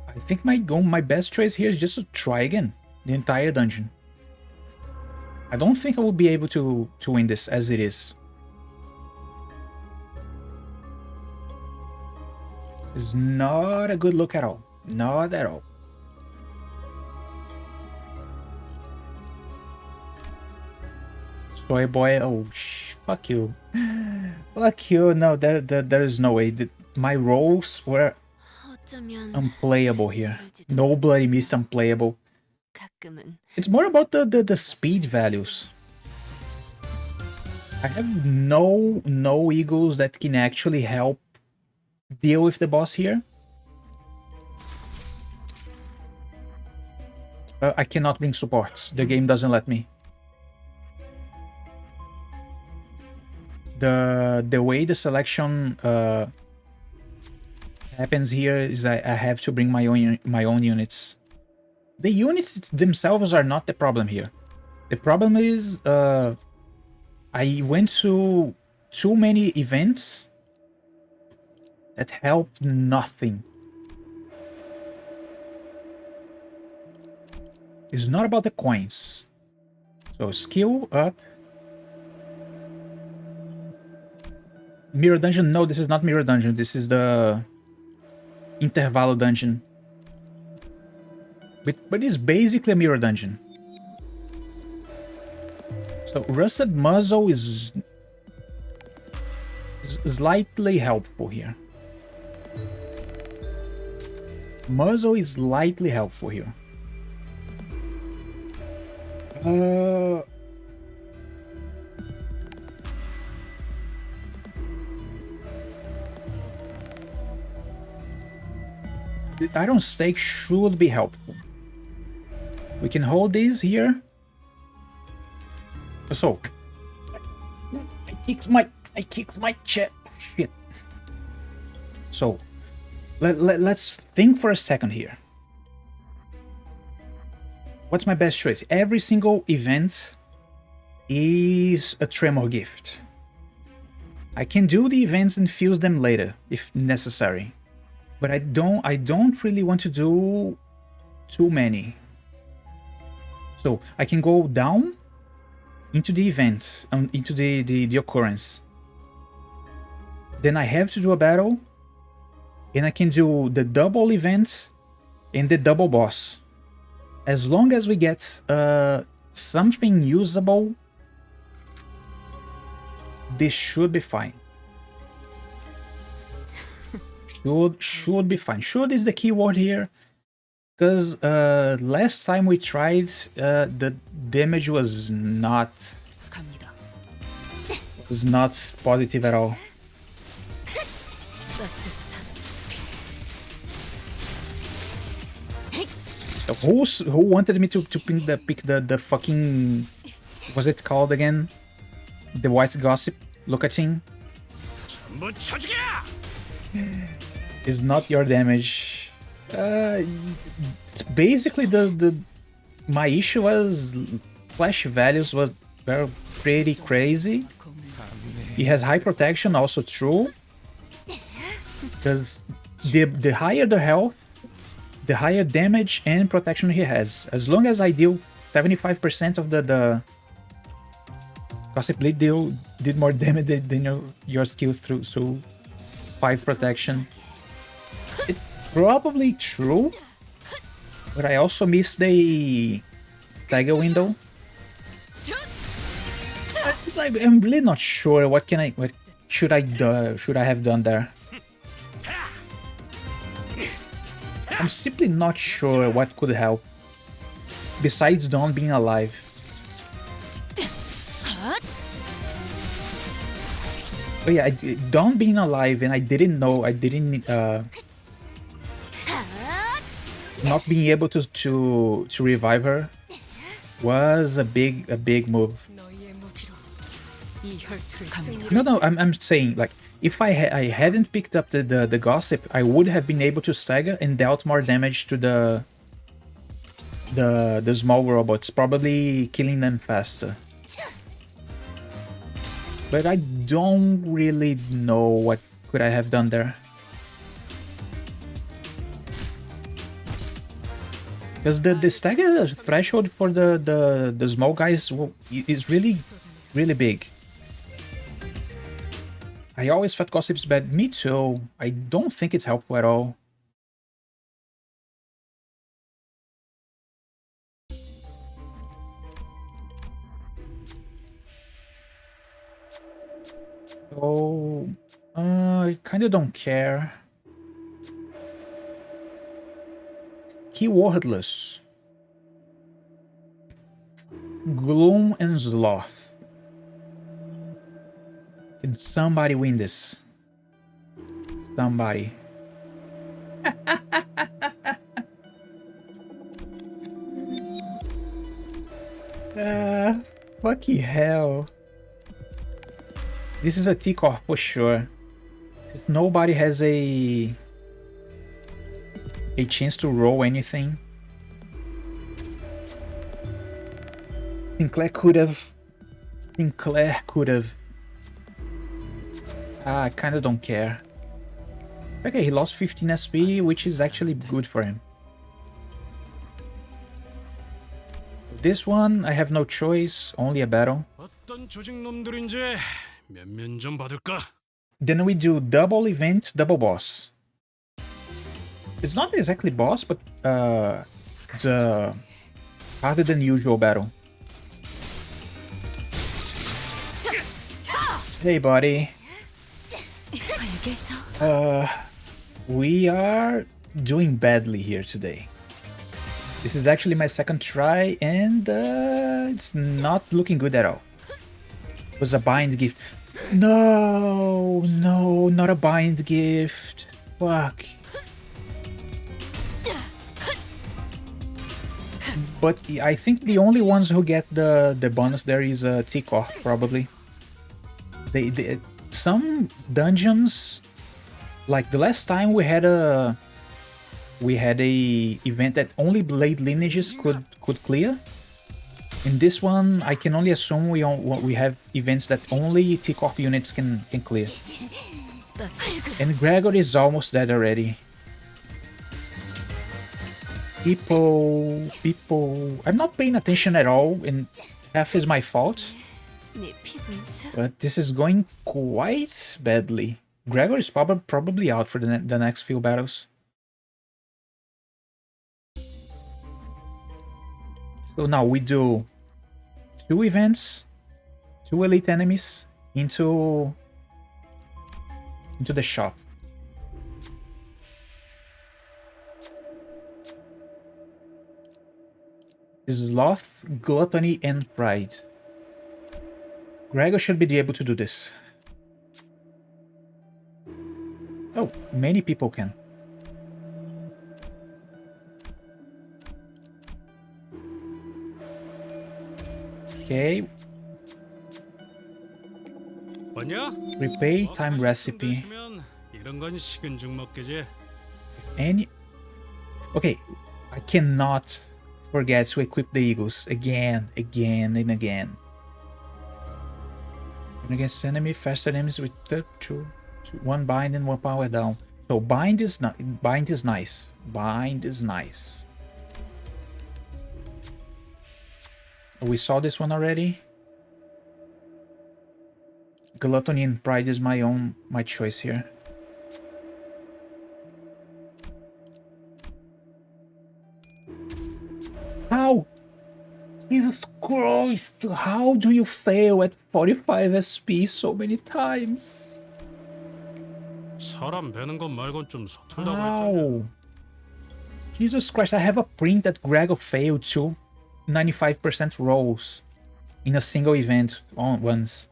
I think my best choice here is just to try again the entire dungeon. I don't think I will be able to win this as it is. It's not a good look at all. Not at all. Soy boy, oh fuck you. Fuck you. No, there is no way. My rolls were unplayable here. No bloody mist unplayable. 가끔은 It's more about the speed values. I have no eagles that can actually help deal with the boss here. I cannot bring supports. The game doesn't let me. The way the selection happens here is I have to bring my own units. The units themselves are not the problem here. The problem is I went to too many events that helped nothing. It's not about the coins. So skill up. Mirror dungeon? No, this is not mirror dungeon. This is the Intervallo dungeon. But it's basically a mirror dungeon. So Rusted Muzzle is slightly helpful here. Muzzle is slightly helpful here. The Iron Stake should be helpful. We can hold these here. So I kicked my chair. Shit. So let's think for a second here. What's my best choice? Every single event is a tremor gift. I can do the events and fuse them later if necessary. But I don't really want to do too many. So I can go down into the event, into the occurrence. Then I have to do a battle, and I can do the double event and the double boss. As long as we get something usable, this should be fine. Should be fine. Should is the key word here. Because last time we tried, the damage was not 갑니다. is not positive at all. Who wanted me to pick the fucking, what's it called again? The white gossip looking 뭐 쳐지게! is not your damage. Basically the my issue was flash values were pretty crazy. He has high protection, also true. Because the higher the health, the higher damage and protection he has. As long as I deal 75% of the Gossip Bleed did more damage than your skill through, so 5 protection. It's probably true, but I also missed the stagger window. I'm really not sure what should I have done there. I'm simply not sure what could help besides Dawn being alive. But yeah, Dawn being alive, and I didn't not being able to revive her was a big move. No, I'm saying, like, if I hadn't picked up the gossip, I would have been able to stagger and dealt more damage to the small robots, probably killing them faster. But I don't really know what could I have done there. Because the stagger threshold for the small guys is really big. I always thought gossip's bad. Me too. I don't think it's helpful at all. So, I kind of don't care. Keywordless. Gloom and Sloth. Can somebody win this? Somebody. Fucking hell. This is a T-Corp for sure. Nobody has a chance to roll anything. Sinclair could have. I kind of don't care. Okay, he lost 15 SP, which is actually good for him. This one, I have no choice, only a battle. 어떤 조직 놈들인지 면면 좀 받을까? Then we do double event, double boss. It's not exactly boss, but it's a harder than usual battle. Hey, buddy. We are doing badly here today. This is actually my second try, and it's not looking good at all. It was a bind gift. No, not a bind gift. Fuck. But I think the only ones who get the bonus there is T-Corp, probably. They some dungeons, like the last time we had a event that only Blade lineages could clear. In this one, I can only assume we have events that only T-Corp units can clear. And Gregor is almost dead already. People, I'm not paying attention at all, and half is my fault. But this is going quite badly. Gregor is probably out for the next few battles. So now we do 2 events, 2 elite enemies into the shop. Sloth, Gluttony, and Pride. Gregor should be able to do this. Oh, many people can. Okay, 왔냐? repay 뭐 time 가시쯤 recipe. 되시면 이런 건 식은 죽 먹게지. Any... Okay, I cannot forget to equip the eagles again, and again. And against enemy, faster enemies with one bind and one power down. So bind is not bind is nice. Bind is nice. We saw this one already. Gluttony and pride is my choice here. How? Jesus Christ, how do you fail at 45 SP so many times? 사람 베는 것 말곤 좀 서툴다고 했잖아. How? Jesus Christ, I have a print that Gregor failed to 95% rolls in a single event once.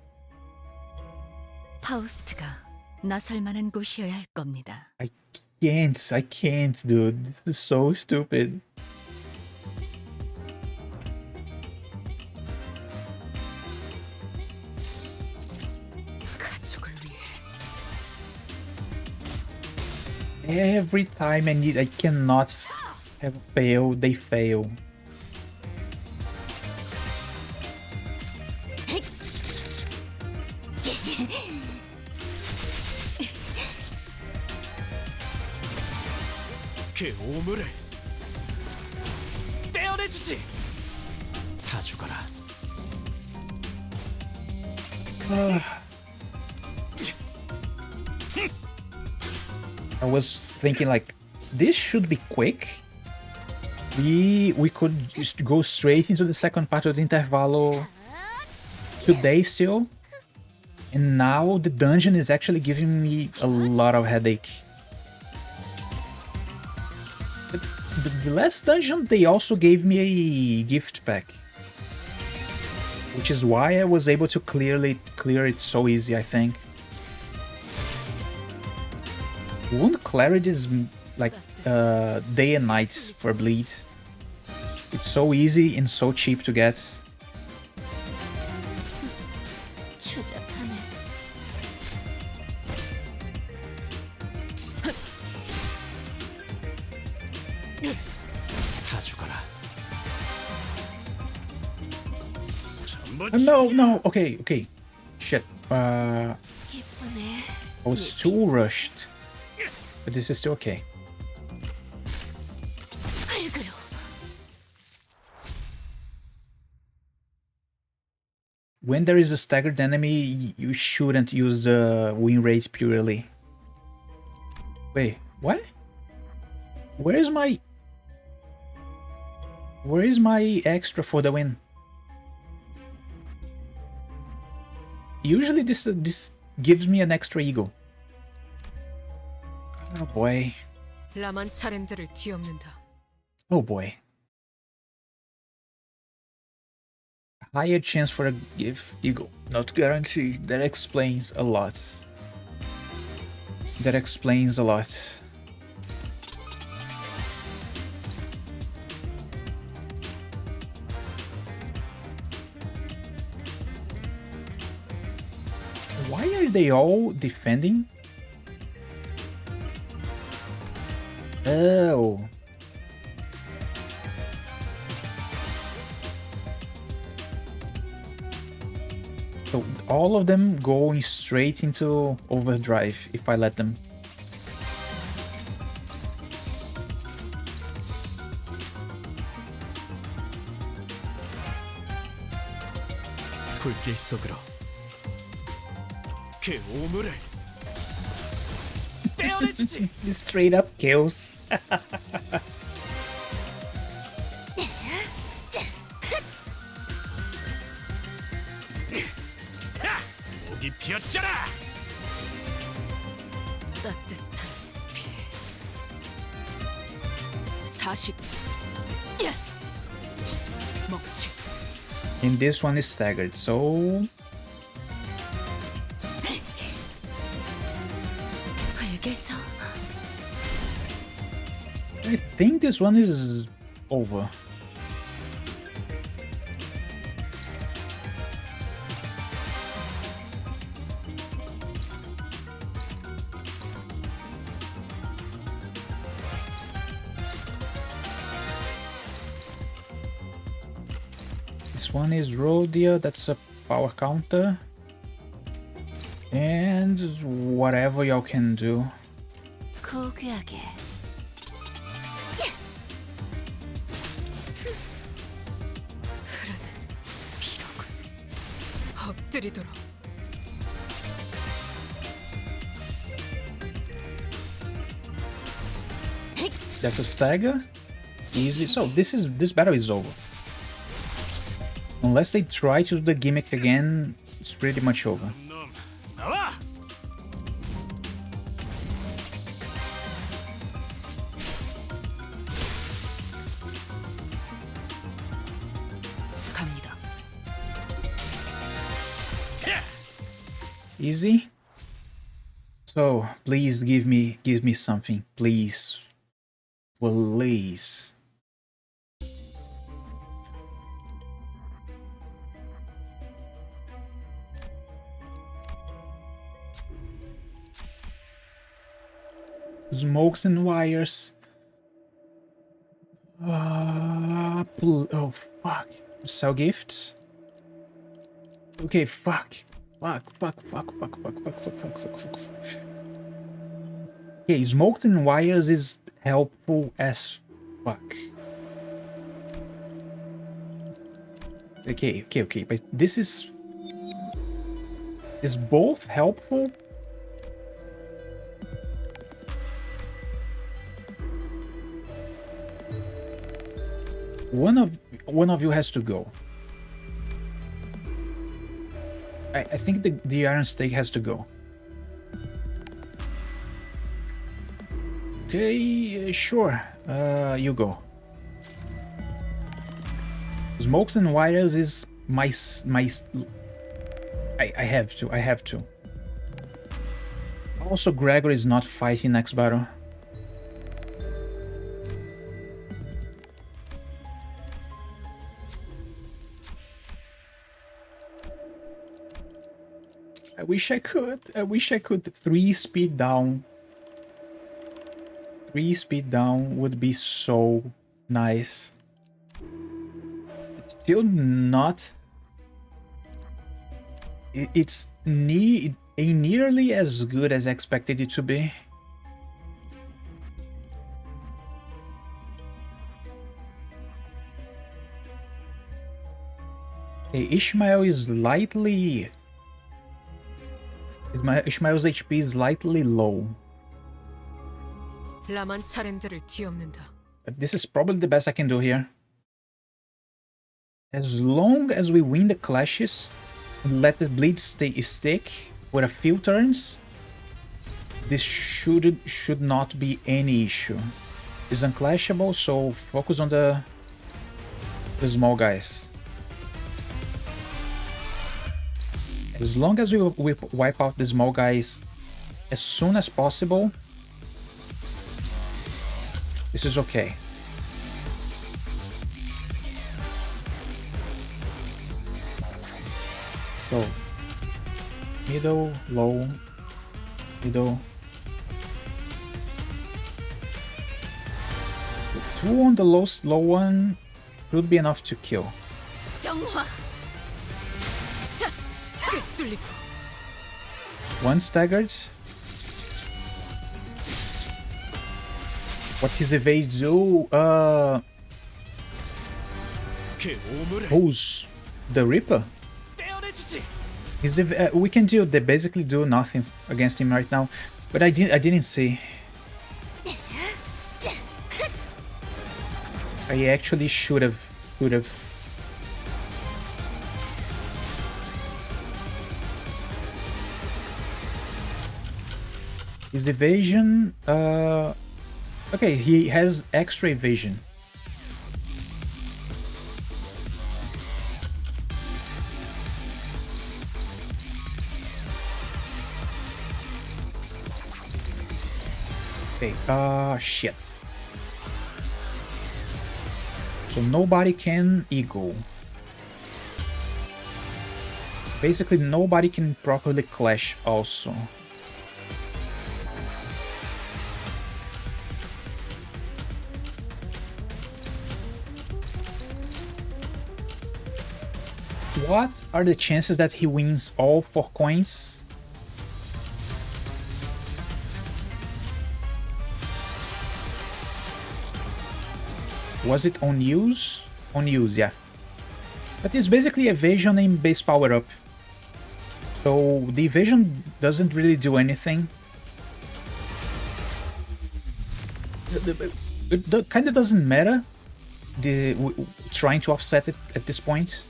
파우스트가 나설 만한 곳이어야 할 겁니다. I can't, dude. This is so stupid. 가족을 위해. Every time I cannot have fail, they fail. 그 오물을 떼어내주지. 다 죽어라. I was thinking like this should be quick. We could just go straight into the second part of the Intervallo today still. And now the dungeon is actually giving me a lot of headache. But the last dungeon they also gave me a gift pack. Which is why I was able to clear it so easy, I think. Wound clarity is like day and night for bleed. It's so easy and so cheap to get. 추잡하네. 다 죽어라. No, okay. Shit. 예쁘네. I was too rushed. But this is still okay. 발그로. When there is a staggered enemy, you shouldn't use the win rate purely. Wait, what? Where is my extra for the win? Usually this gives me an extra ego. Oh boy. 라만 차렌들을 뒤엎는다. Oh boy. Higher chance for a give ego. Not guaranteed. That explains a lot. That explains a lot. Why are they all defending? Oh. So all of them going straight into overdrive if I let them. 불길 속으로 그 오물을 떼어내주지. Straight up kills. 목이 피었잖아. 따뜻한 피. 40. 먹지. And this one is staggered, so 내게서 I think this one is over. This one is Rhodia, that's a power counter. And whatever y'all can do. 고귀하게 엎드리도록. That's a stagger. Easy. So this battle is over. Unless they try to do the gimmick again, it's pretty much over. 놈 나와. 갑니다. Easy. So please give me something, please, please. Smokes and wires. Oh fuck. Sell gifts. Okay, fuck. Fuck. Okay, smokes and wires is helpful as fuck. Okay, but this is both helpful. One of you has to go. I think the Iron Stake has to go. Okay, sure. You go. Smokes and wires is my. I have to. Also, Gregor is not fighting next battle. I wish I could. 3 speed down. 3 speed down would be so nice. It's still not. It's nearly as good as I expected it to be. Okay, Ishmael is slightly. Ishmael's HP is slightly low. 라만 차렌드를 뒤엎는다. But this is probably the best I can do here. As long as we win the clashes and let the bleed stick with a few turns, this should not be any issue. It's unclashable, so focus on the small guys. As long as we wipe out the small guys as soon as possible, this is okay. So, middle, low, middle. 2 on the low one should be enough to kill. 정화. 뚫리고. 1 staggered. What does evade do? Who's the Reaper? We can basically do nothing against him right now, but I didn't see. I actually should have. His evasion, okay, he has extra evasion. Okay, shit. So nobody can eagle. Basically, nobody can properly clash also. What are the chances that he wins all 4 coins? Was it on use? On use, yeah. But it's basically evasion and base power up. So the evasion doesn't really do anything. It kind of doesn't matter. Trying to offset it at this point.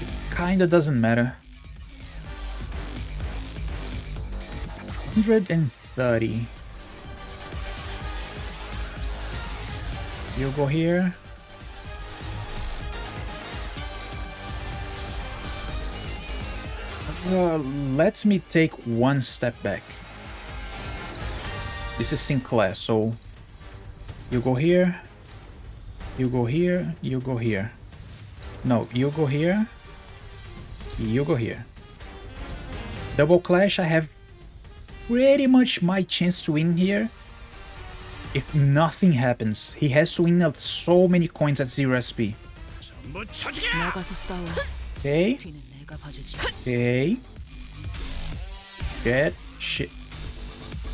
It kind of doesn't matter. 130. You go here. Let me take one step back. This is Sinclair, so you go here, you go here, you go here. No, you go here, you go here. Double clash, I have pretty much my chance to win here. If nothing happens, he has to win so many coins at 0 SP. 나가서 싸워. Okay, 뒤는 내가 봐주지. okay. Shit.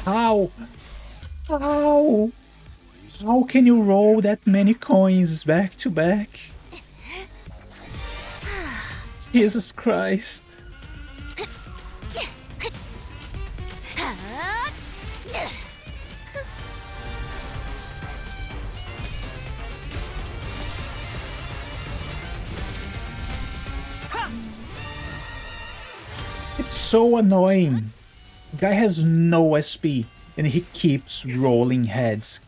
How? How? How can you roll that many coins back to back? Jesus Christ. It's so annoying. Guy has no SP and he keeps rolling heads,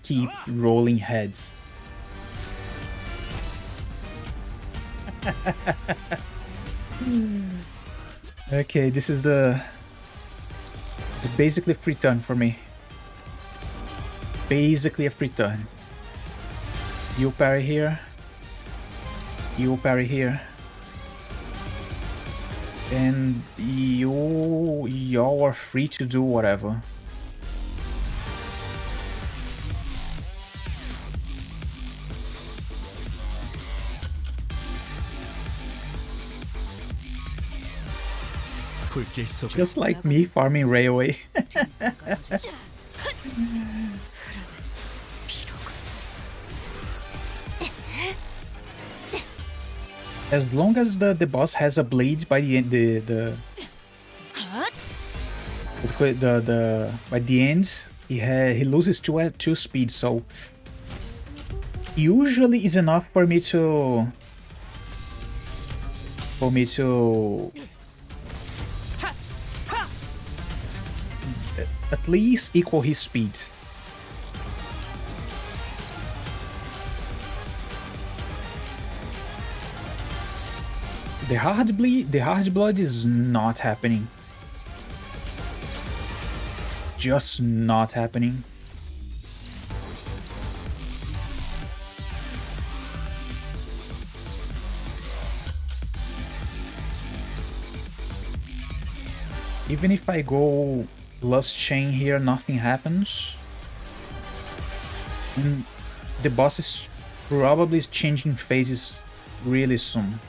Okay, this is it's basically a free turn for me. Basically a free turn. You parry here. You parry here. And y'all are free to do whatever. 불길 속을 Just like me farming railway. As long as the boss has a blade by the end, by the end he loses two speed, so usually is enough for me to at least equal his speed. The hard blood is not happening. Just not happening. Even if I go Lust Chain here, nothing happens. And the boss is probably changing phases really soon.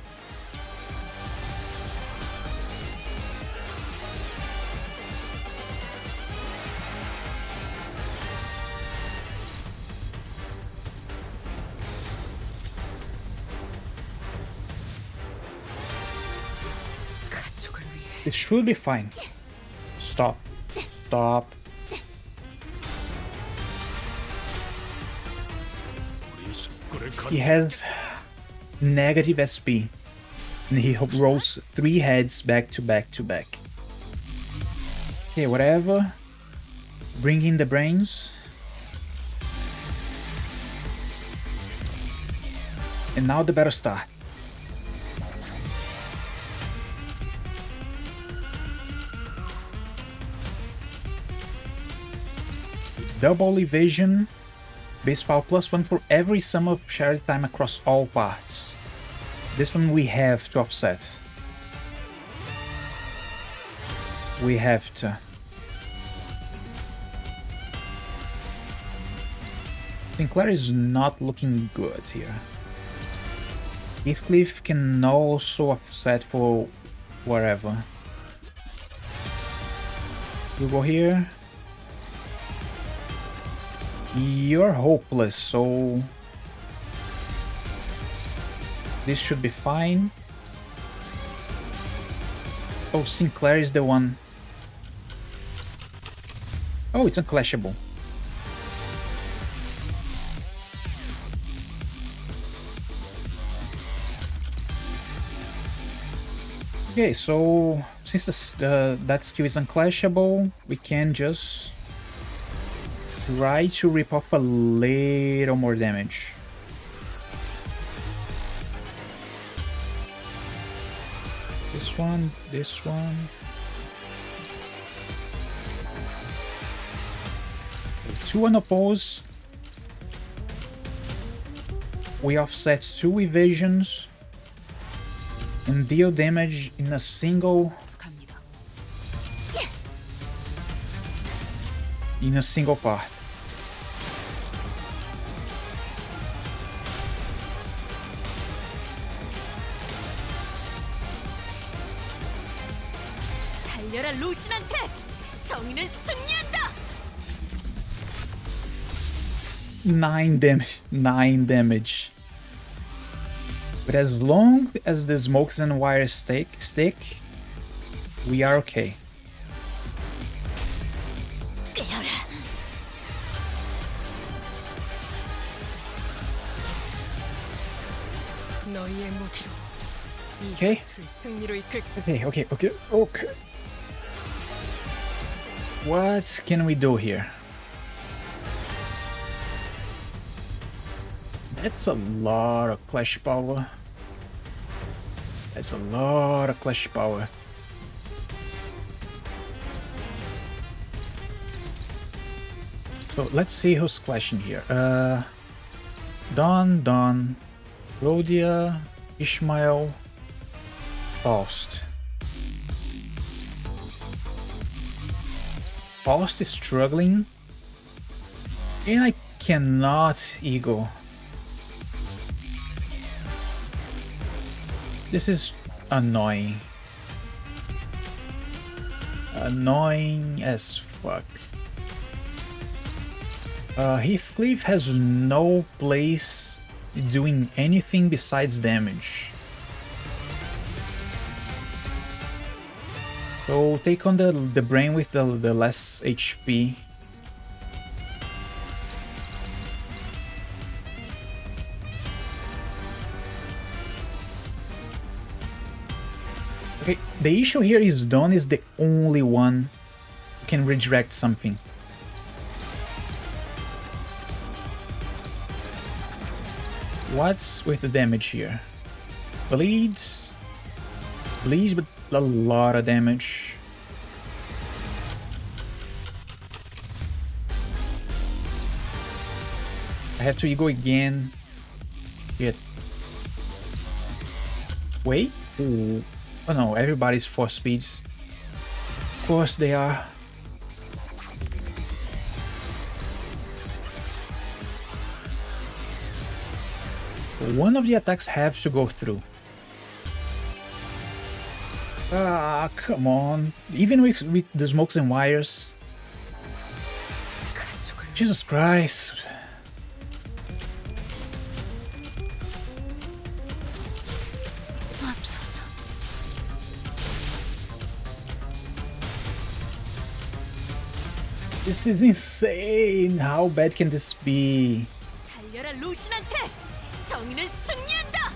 It should be fine. Stop. Stop. He has negative SP. And he rolls 3 heads back to back to back. Okay, whatever. Bring in the brains. And now the battle start. Double evasion. Base power +1 for every sum of shared time across all parts. This one we have to offset. We have to. Sinclair is not looking good here. Heathcliff can also offset for wherever. You go here. You're hopeless, so this should be fine. Oh, Sinclair is the one. Oh, it's unclashable. Okay, so since that skill is unclashable, we can just try to rip off a little more damage. This one, this one. Two unopposed. We offset 2 evasions and deal damage in a single part. 달려라 루신한테! 정의는 승리한다! 9 damage. 9 damage. But as long as the smokes and wires stick, we are okay. 너희의 무기로 이 Okay. 전투를 승리로 이끌. Okay. What can we do here? That's a lot of clash power. That's a lot of clash power. So let's see who's clashing here. Don, Rhodia, Ishmael, Faust. Faust is struggling, and I cannot ego. This is annoying. Annoying as fuck. Heathcliff has no place doing anything besides damage. So take on the brain with the less HP. Okay, the issue here is Dawn is the only one who can redirect something. What's with the damage here? Bleeds, but a lot of damage. I have to ego again. Shit. Wait. Ooh. Oh no, everybody's 4 speeds. Of course they are. One of the attacks have to go through. Ah, come on. Even with the smokes and wires. Jesus Christ. This is insane. How bad can this be? 달려라 루신한테! 정의는 승리한다!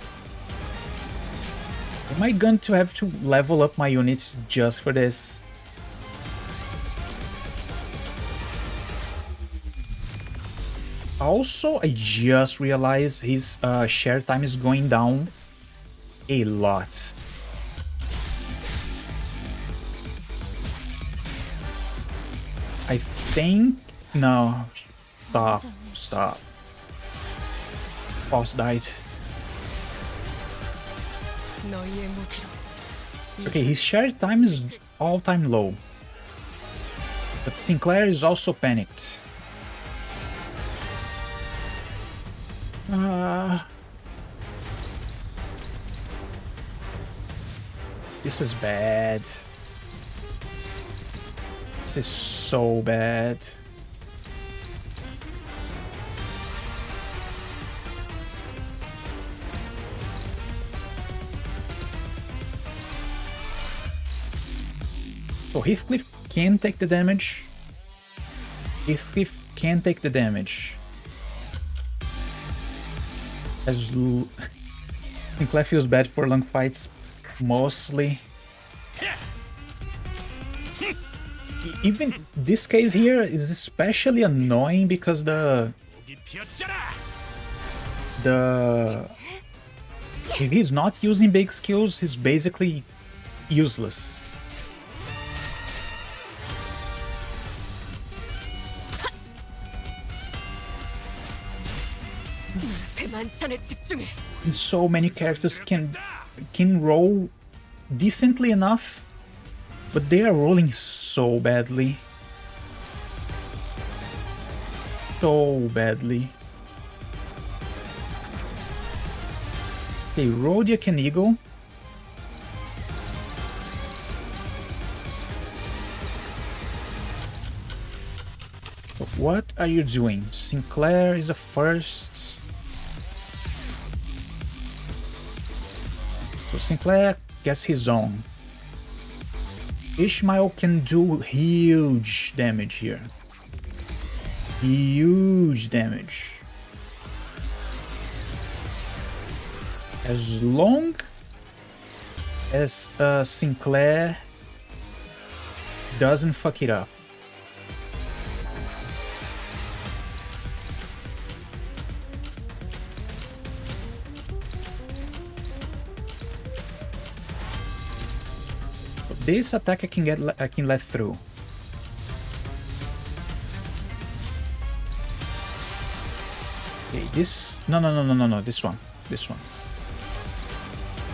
Am I going to have to level up my units just for this? Also, I just realized his share time is going down a lot. I think No. Stop. Stop. Boss died. 너희의 무기로 Okay, his shared time is all-time low. But Sinclair is also panicked. This is bad. This is so bad. So Heathcliff can take the damage. Heathcliff can take the damage. As Sinclair feels bad for long fights, mostly. Even this case here is especially annoying because if he's not using big skills, he's basically useless. 대만찬에 집중해. And so many characters can roll decently enough, but they are rolling so badly. So badly. Okay, Rhodia can eagle. So what are you doing? Sinclair is the first. So Sinclair gets his own. Ishmael can do huge damage here. Huge damage. As long as Sinclair doesn't fuck it up. This attack I can let through. Okay, this no, this one.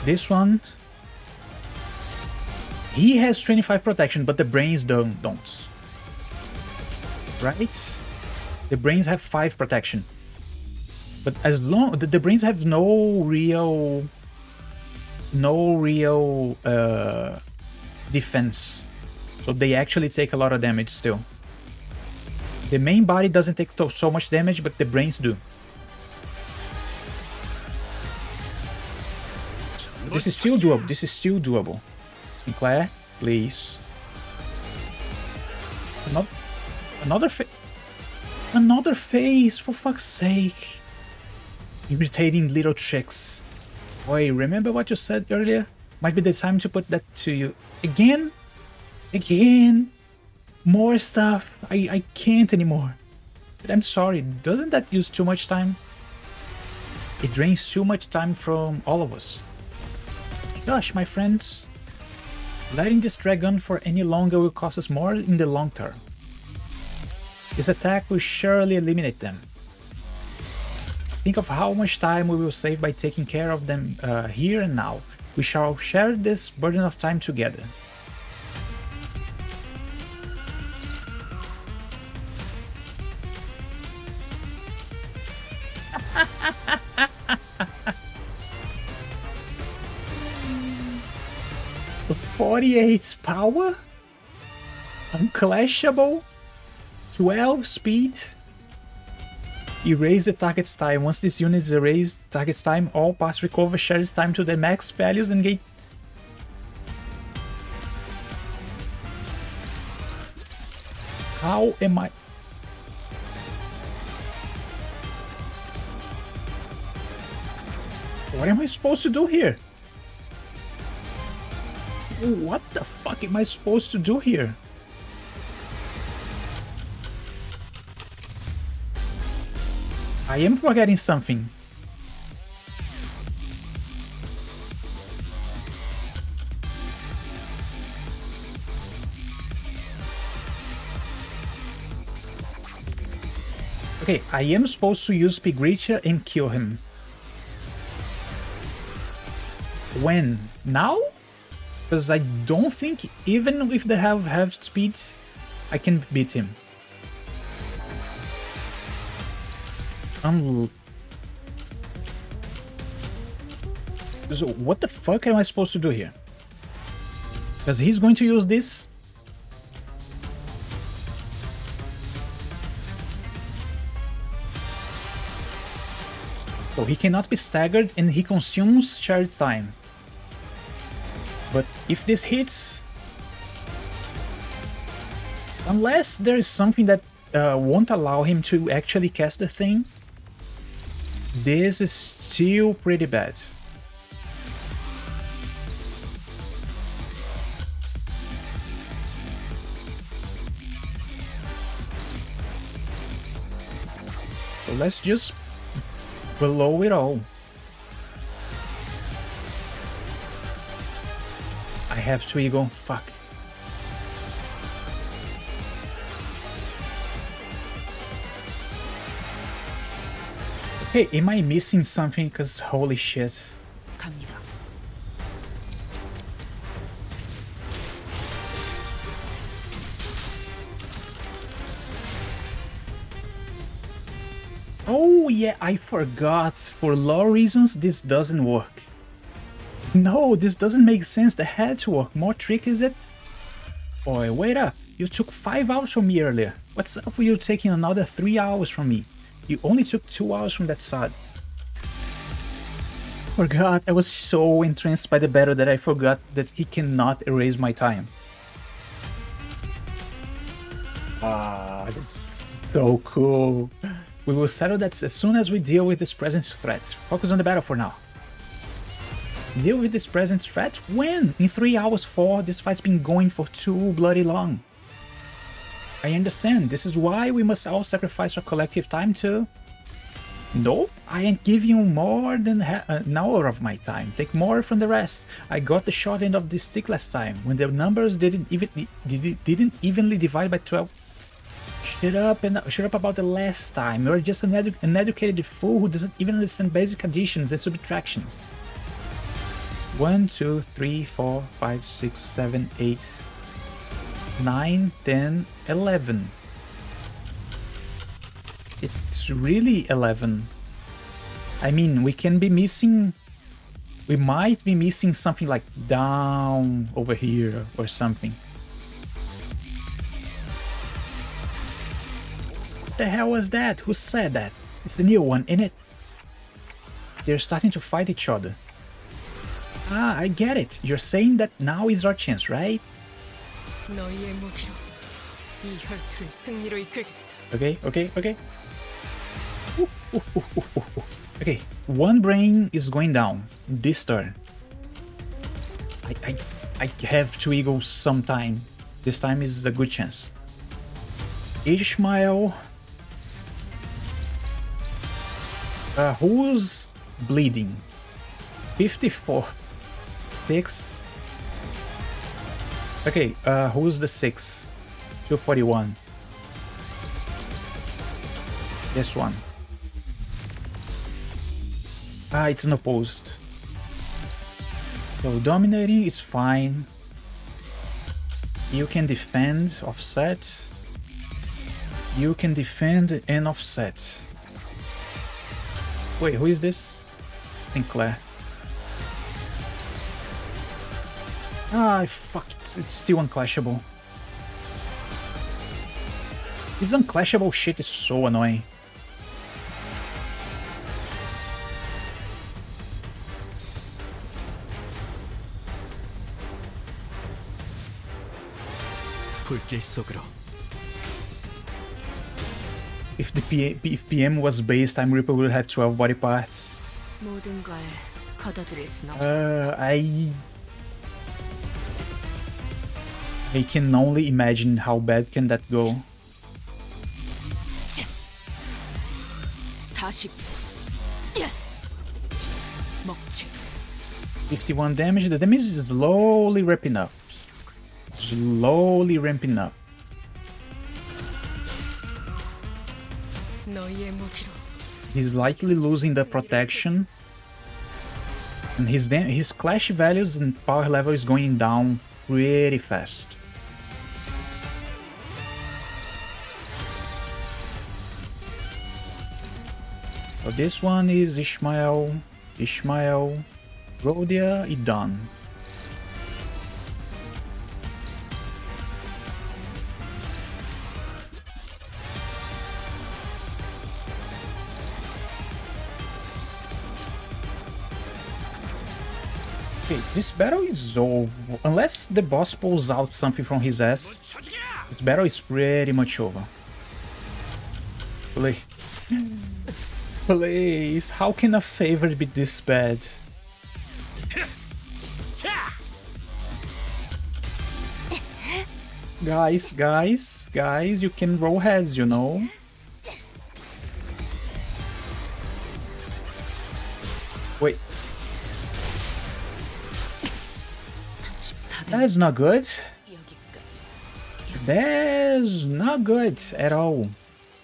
This one. He has 25 protection, but the brains don't. Right? The brains have 5 protection. But as long the brains have no real defense, so they actually take a lot of damage still. The main body doesn't take so much damage, but the brains do. This is still doable. Sinclair, please. Another phase, for fuck's sake. Irritating little tricks. Wait, remember what you said earlier? Might be the time to put that to you. Again? More stuff. I can't anymore. But I'm sorry, doesn't that use too much time? It drains too much time from all of us. Gosh, my friends. Letting this drag on for any longer will cost us more in the long term. This attack will surely eliminate them. Think of how much time we will save by taking care of them here and now. We shall share this burden of time together. The 48 power, unclashable, 12 speed. Erase the target's time. Once this unit is erased, target's time, all paths recover shared time to the max values and gain. How am I? What am I supposed to do here? What the fuck am I supposed to do here? I am forgetting something. Okay, I am supposed to use Pigritia and kill him. When? Now? Because I don't think, even if they have half speed, I can beat him. So what the fuck am I supposed to do here? Because he's going to use this. So he cannot be staggered and he consumes shared time. But if this hits... Unless there is something that won't allow him to actually cast the thing, this is still pretty bad. So let's just blow it all. I have to ego. Fuck. Okay, am I missing something? Cause holy shit. 갑니다. Oh yeah, I forgot. For lore reasons, this doesn't work. No, this doesn't make sense. That had to work. More trick, is it? Boy, wait up. You took 5 hours from me earlier. What's up with you taking another 3 hours from me? You only took 2 hours from that side. Forgot. I was so entranced by the battle that I forgot that he cannot erase my time. Ah, that's so cool. We will settle that as soon as we deal with this present threat. Focus on the battle for now. Deal with this present threat? When? In 3 hours 4, this fight's been going for too bloody long. I understand, this is why we must all sacrifice our collective time to... Nope, I ain't giving you more than an hour of my time. Take more from the rest. I got the short end of the stick last time, when the numbers didn't evenly divide by 12. Shut up about the last time. You're just an uneducated fool who doesn't even understand basic additions and subtractions. 1, 2, 3, 4, 5, 6, 7, 8, 9, 10, 11. It's really 11. I mean, we can be missing... We might be missing something like down over here or something. What the hell was that? Who said that? It's the new one, innit? They're starting to fight each other. Ah, I get it. You're saying that now is our chance, right? 너희의 무기로 이 혈투를 승리로 이끌겠다. Okay. Okay, one brain is going down this turn. I have to ego sometime. This time is a good chance. Ishmael. Who's bleeding? 54. 6. Okay, who's the 6? 241. This one. Ah, it's unopposed. So dominating is fine. You can defend, offset. You can defend and offset. Wait, who is this? Sinclair. Ah, fuck it. It's still unclashable. This unclashable shit is so annoying. 불길 속으로. If PM was base, Time Reaper would have 12 body parts. 모든 걸 거둬들일 순 없어. I can only imagine how bad can that go. 40. 먹지. 51 damage. The damage is slowly ramping up. Slowly ramping up. 너희의 무기로 He's likely losing the protection. And his clash values and power level is going down pretty fast. So this one is Ishmael, Rhodia, Idan. Okay, this battle is over. Unless the boss pulls out something from his ass, this battle is pretty much over. Please. Please, how can a favor be this bad? Guys, you can roll heads, you know? Wait. That's not good. That's not good at all.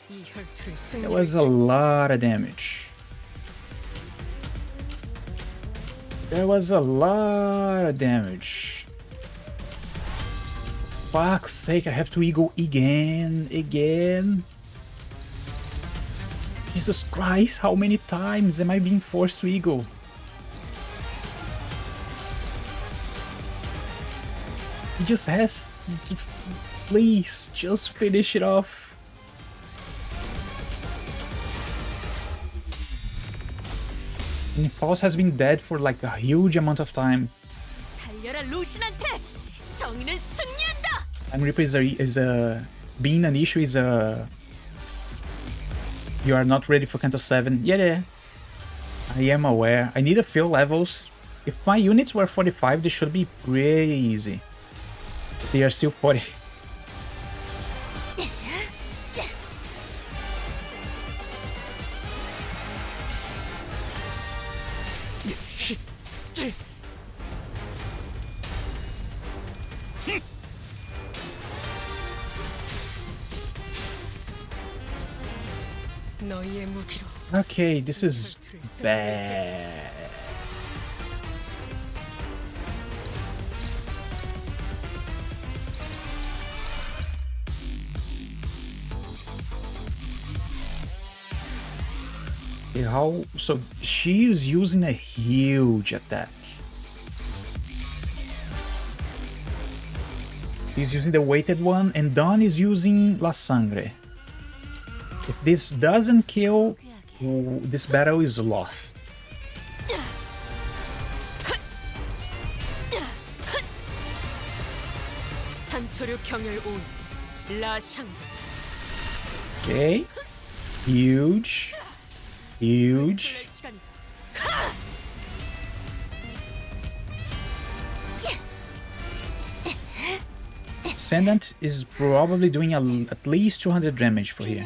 이 혈투를 That was a lot of damage. There was a lot of damage. Fuck's sake, I have to eagle again. Jesus Christ, how many times am I being forced to eagle? He just has to, please, just finish it off. And False has been dead for like a huge amount of time. 달려라 루신한테 정의는 승리한다. Time Reaper is a being an issue is a you are not ready for Canto 7. Yeah, I am aware. I need a few levels. If my units were 45, they should be pretty easy. But they are still 40. 너희의 무기로 Okay, this is bad. Okay, how? So she is using a huge attack. He's using the weighted one, and Dawn is using La Sangre. If this doesn't kill, this battle is lost. 산초류 경혈 온 라샹 Okay. Huge. Ascendant is probably doing at least 200 damage for here.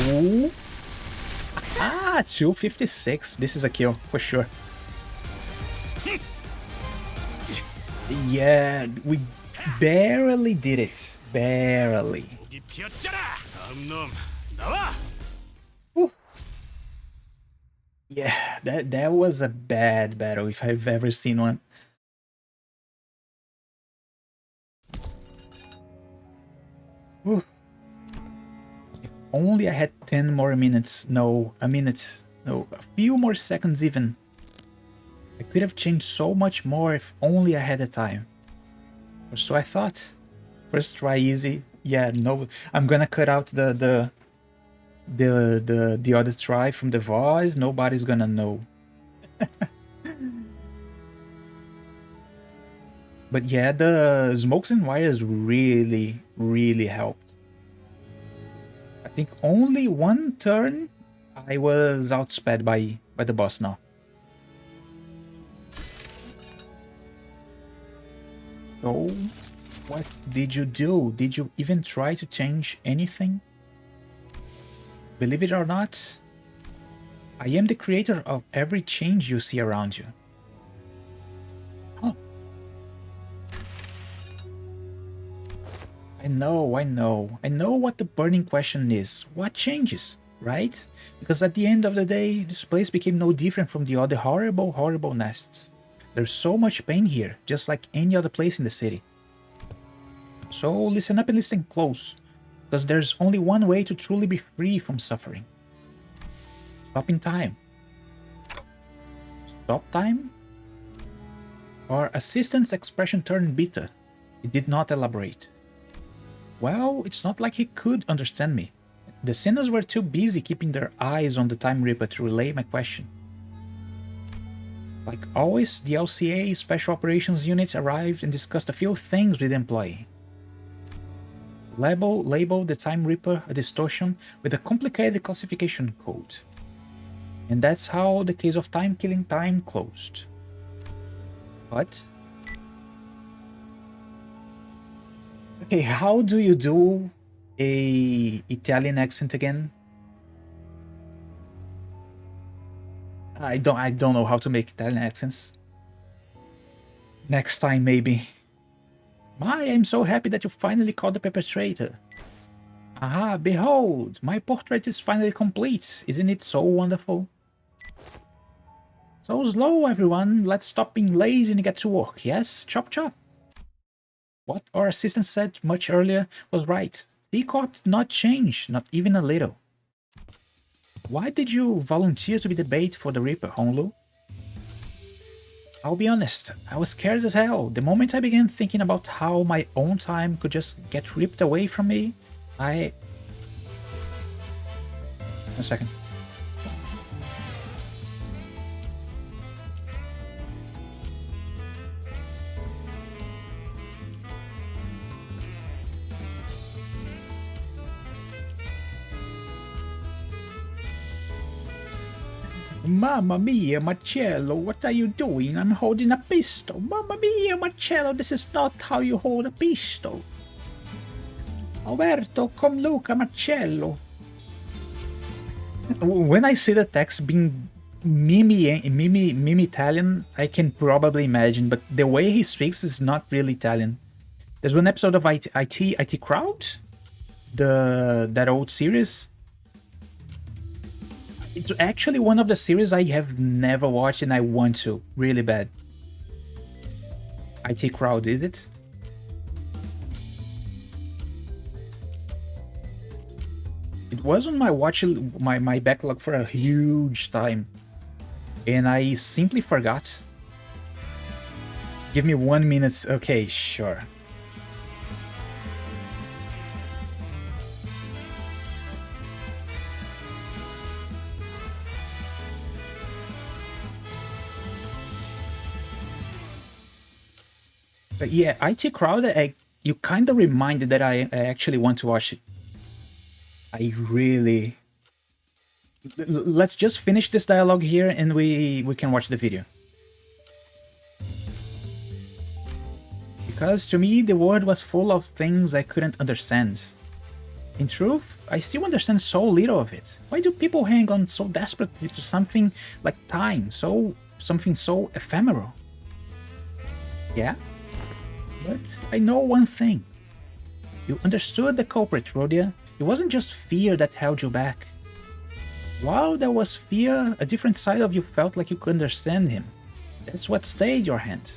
Ooh. Ah, 256. This is a kill for sure. Yeah, we barely did it. Barely. Whew. Yeah, that was a bad battle if I've ever seen one. Whew. If only I had 10 more minutes. No, a minute. No, a few more seconds even. I could have changed so much more if only I had the time. Or so I thought. First try easy. Yeah, no, I'm gonna cut out the other try from the voice. Nobody's gonna know. But yeah, the smokes and wires really helped. I think only one turn I was outsped by the boss now. So, what did you do? Did you even try to change anything? Believe it or not, I am the creator of every change you see around you. Huh. I know. I know what the burning question is. What changes, right? Because at the end of the day, this place became no different from the other horrible, horrible nests. There's so much pain here, just like any other place in the city. So listen up and listen close, because there's only one way to truly be free from suffering. Stop in time. Stop time? Our assistant's expression turned bitter. He did not elaborate. Well, it's not like he could understand me. The sinners were too busy keeping their eyes on the Time Reaper to relay my question. Like always, the LCA Special Operations Unit arrived and discussed a few things with the employee. Labeled the Time Reaper a distortion with a complicated classification code. And that's how the case of Time Killing Time closed. But... okay, how do you do a Italian accent again? I don't know how to make Italian accents. Next time, maybe. I'm so happy that you finally caught the perpetrator. Aha, behold, my portrait is finally complete. Isn't it so wonderful? So slow, everyone. Let's stop being lazy and get to work. Yes, chop chop. What our assistant said much earlier was right. T-Corp did not change, not even a little. Why did you volunteer to be the bait for the Reaper, Honlu? I'll be honest, I was scared as hell. The moment I began thinking about how my own time could just get ripped away from me, A second. Mamma mia, Marcello, what are you doing? I'm holding a pistol. Mamma mia, Marcello, this is not how you hold a pistol. Alberto, come look, Marcello. When I see the text being mimi Italian, I can probably imagine, but the way he speaks is not really Italian. There's one episode of IT Crowd, that old series. It's actually one of the series I have never watched and I want to, really bad. IT Crowd, is it? It was on my backlog for a huge time, and I simply forgot. Give me 1 minute. Okay, sure. But yeah, IT Crowd, you kind of reminded that I actually want to watch it. I really... Let's just finish this dialogue here and we can watch the video. Because to me, the world was full of things I couldn't understand. In truth, I still understand so little of it. Why do people hang on so desperately to something like time, something so ephemeral? Yeah? But I know one thing. You understood the culprit, Rhodia. It wasn't just fear that held you back. While there was fear, a different side of you felt like you could understand him. That's what stayed your hand.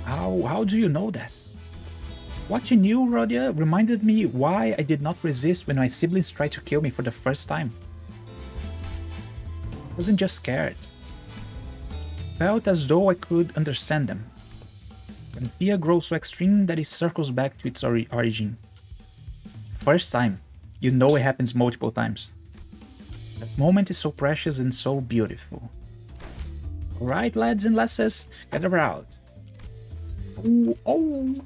How do you know that? What you knew, Rhodia, reminded me why I did not resist when my siblings tried to kill me for the first time. I wasn't just scared. I felt as though I could understand them. When fear grows so extreme that it circles back to its origin. First time, you know it happens multiple times. That moment is so precious and so beautiful. Alright, lads and lasses, gather out. Ooh, oh!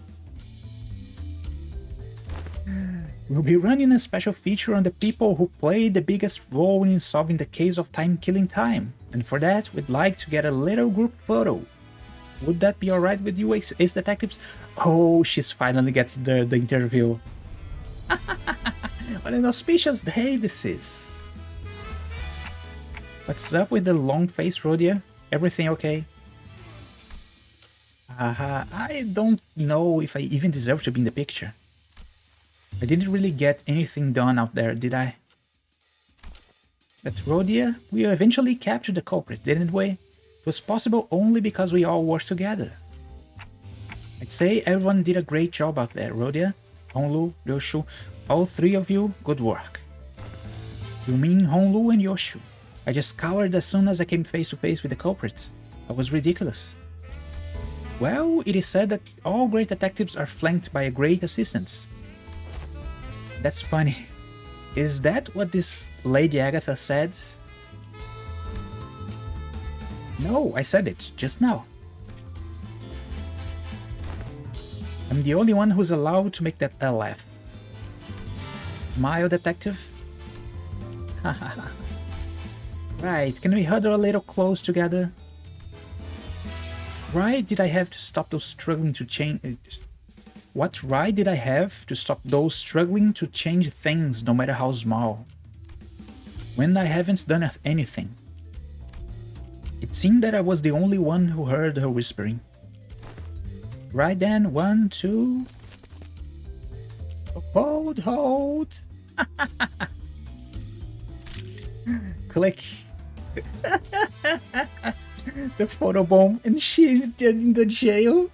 We'll be running a special feature on the people who played the biggest role in solving the case of time-killing time, and for that, we'd like to get a little group photo. Would that be alright with you, Ace Detectives? Oh, she's finally getting the interview. What an auspicious day this is. What's up with the long face, Rhodia? Everything okay? I don't know if I even deserve to be in the picture. I didn't really get anything done out there, did I? But Rhodia, we eventually captured the culprit, didn't we? It was possible only because we all worked together. I'd say everyone did a great job out there, Rhodia, Honglu, Ryoshu, all three of you, good work. You mean Honglu and Yoshu? I just cowered as soon as I came face to face with the culprit. That was ridiculous. Well, it is said that all great detectives are flanked by a great assistants. That's funny. Is that what this Lady Agatha said? No, I said it just now. I'm the only one who's allowed to make that laugh. Smile, detective? Right, can we huddle a little close together? Why did I have to stop those struggling to change... What right did I have to stop those struggling to change things, no matter how small? When I haven't done anything. It seemed that I was the only one who heard her whispering. Right then, 1, 2... Hold! Click. The photobomb, and she's in the jail.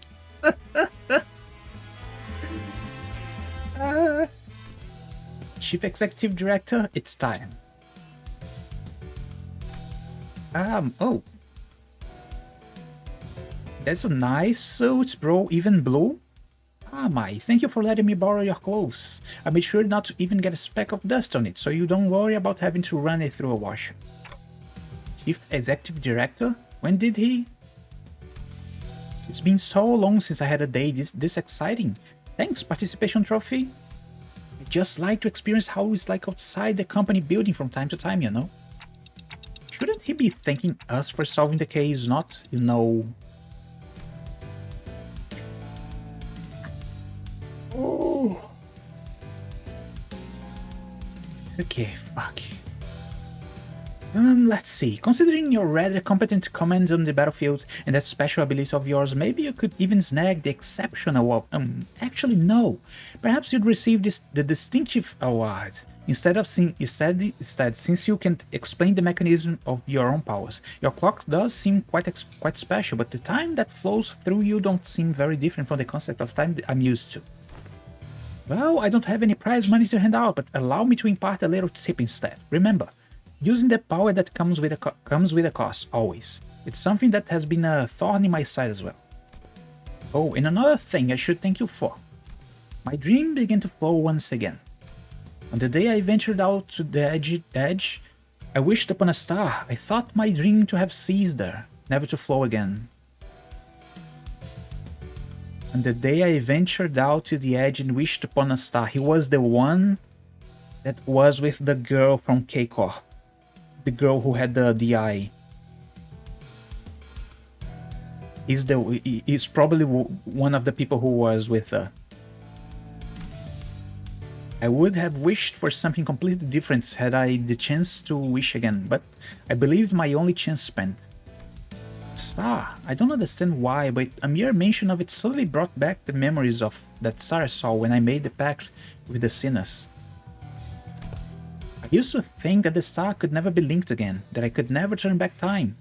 Chief Executive Director, it's time. Oh. That's a nice suit, bro, even blue. Ah, my, thank you for letting me borrow your clothes. I made sure not to even get a speck of dust on it, so you don't worry about having to run it through a washer. Chief Executive Director? When did he? It's been so long since I had a day this exciting. Thanks, participation trophy. I just like to experience how it's like outside the company building from time to time, you know? Shouldn't he be thanking us for solving the case, not, you know... Oh. Okay, fuck. Let's see. Considering your rather competent command on the battlefield and that special ability of yours, maybe you could even snag the exceptional actually no. Perhaps you'd receive the distinctive award instead since you can explain the mechanism of your own powers. Your clock does seem quite special, but the time that flows through you don't seem very different from the concept of time that I'm used to. Well, I don't have any prize money to hand out, but allow me to impart a little tip instead. Remember, using the power that comes with a cost, always. It's something that has been a thorn in my side as well. Oh, and another thing I should thank you for. My dream began to flow once again. On the day I ventured out to the edge, I wished upon a star. I thought my dream to have ceased there, never to flow again. On the day I ventured out to the edge and wished upon a star, he was the one that was with the girl from Keikor. The girl who had the eye. He's probably one of the people who was with her. I would have wished for something completely different had I the chance to wish again, but I believe my only chance spent. Star, I don't understand why, but a mere mention of it suddenly brought back the memories of that star I saw when I made the pact with the sinners. I used to think that the star could never be linked again, that I could never turn back time.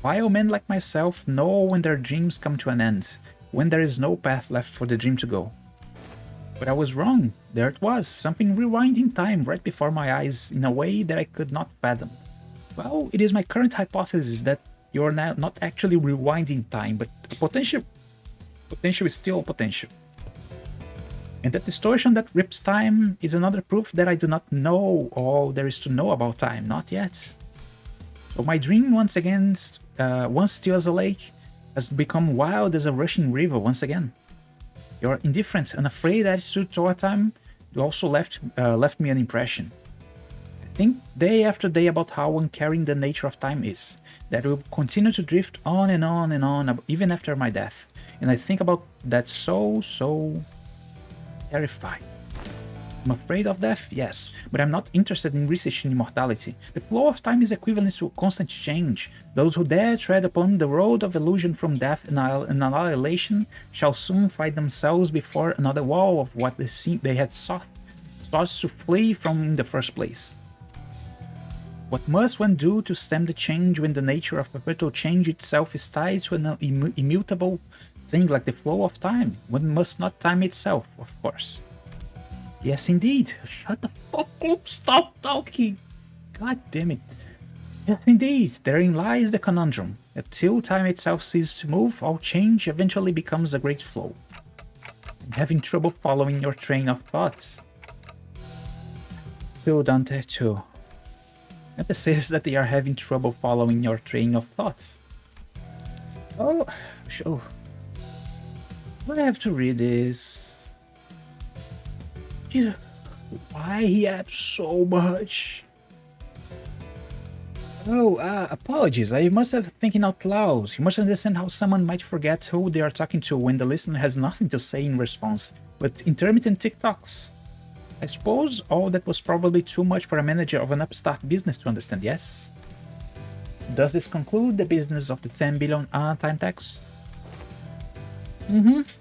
Vile men like myself know when their dreams come to an end, when there is no path left for the dream to go. But I was wrong. There it was, something rewinding time right before my eyes in a way that I could not fathom. Well, it is my current hypothesis that you're now not actually rewinding time, but potential is still potential. And that distortion that rips time is another proof that I do not know all there is to know about time, not yet. So my dream once still as a lake, has become wild as a rushing river once again. Your indifferent and afraid attitude toward time also left me an impression. I think day after day about how uncaring the nature of time is, that will continue to drift on and on and on even after my death. And I think about that so terrified. I'm afraid of death, yes, but I'm not interested in researching immortality. The flow of time is equivalent to constant change. Those who dare tread upon the road of illusion from death and annihilation shall soon find themselves before another wall of what they had sought thoughts to flee from in the first place. What must one do to stem the change when the nature of perpetual change itself is tied to an immutable thing like the flow of time? One must not time itself, of course. Yes, indeed. Shut the fuck up. Stop talking. God damn it. Yes, indeed. Therein lies the conundrum. Until time itself ceases to move, all change eventually becomes a great flow. I'm having trouble following your train of thoughts. Pt.2. It says that they are having trouble following your train of thoughts. Oh, sure. I have to read this. Why he yaps so much? Oh, apologies. I must have thinking out loud. You must understand how someone might forget who they are talking to when the listener has nothing to say in response, but intermittent TikToks. I suppose all that was probably too much for a manager of an upstart business to understand, yes? Does this conclude the business of the 10 billion time tax?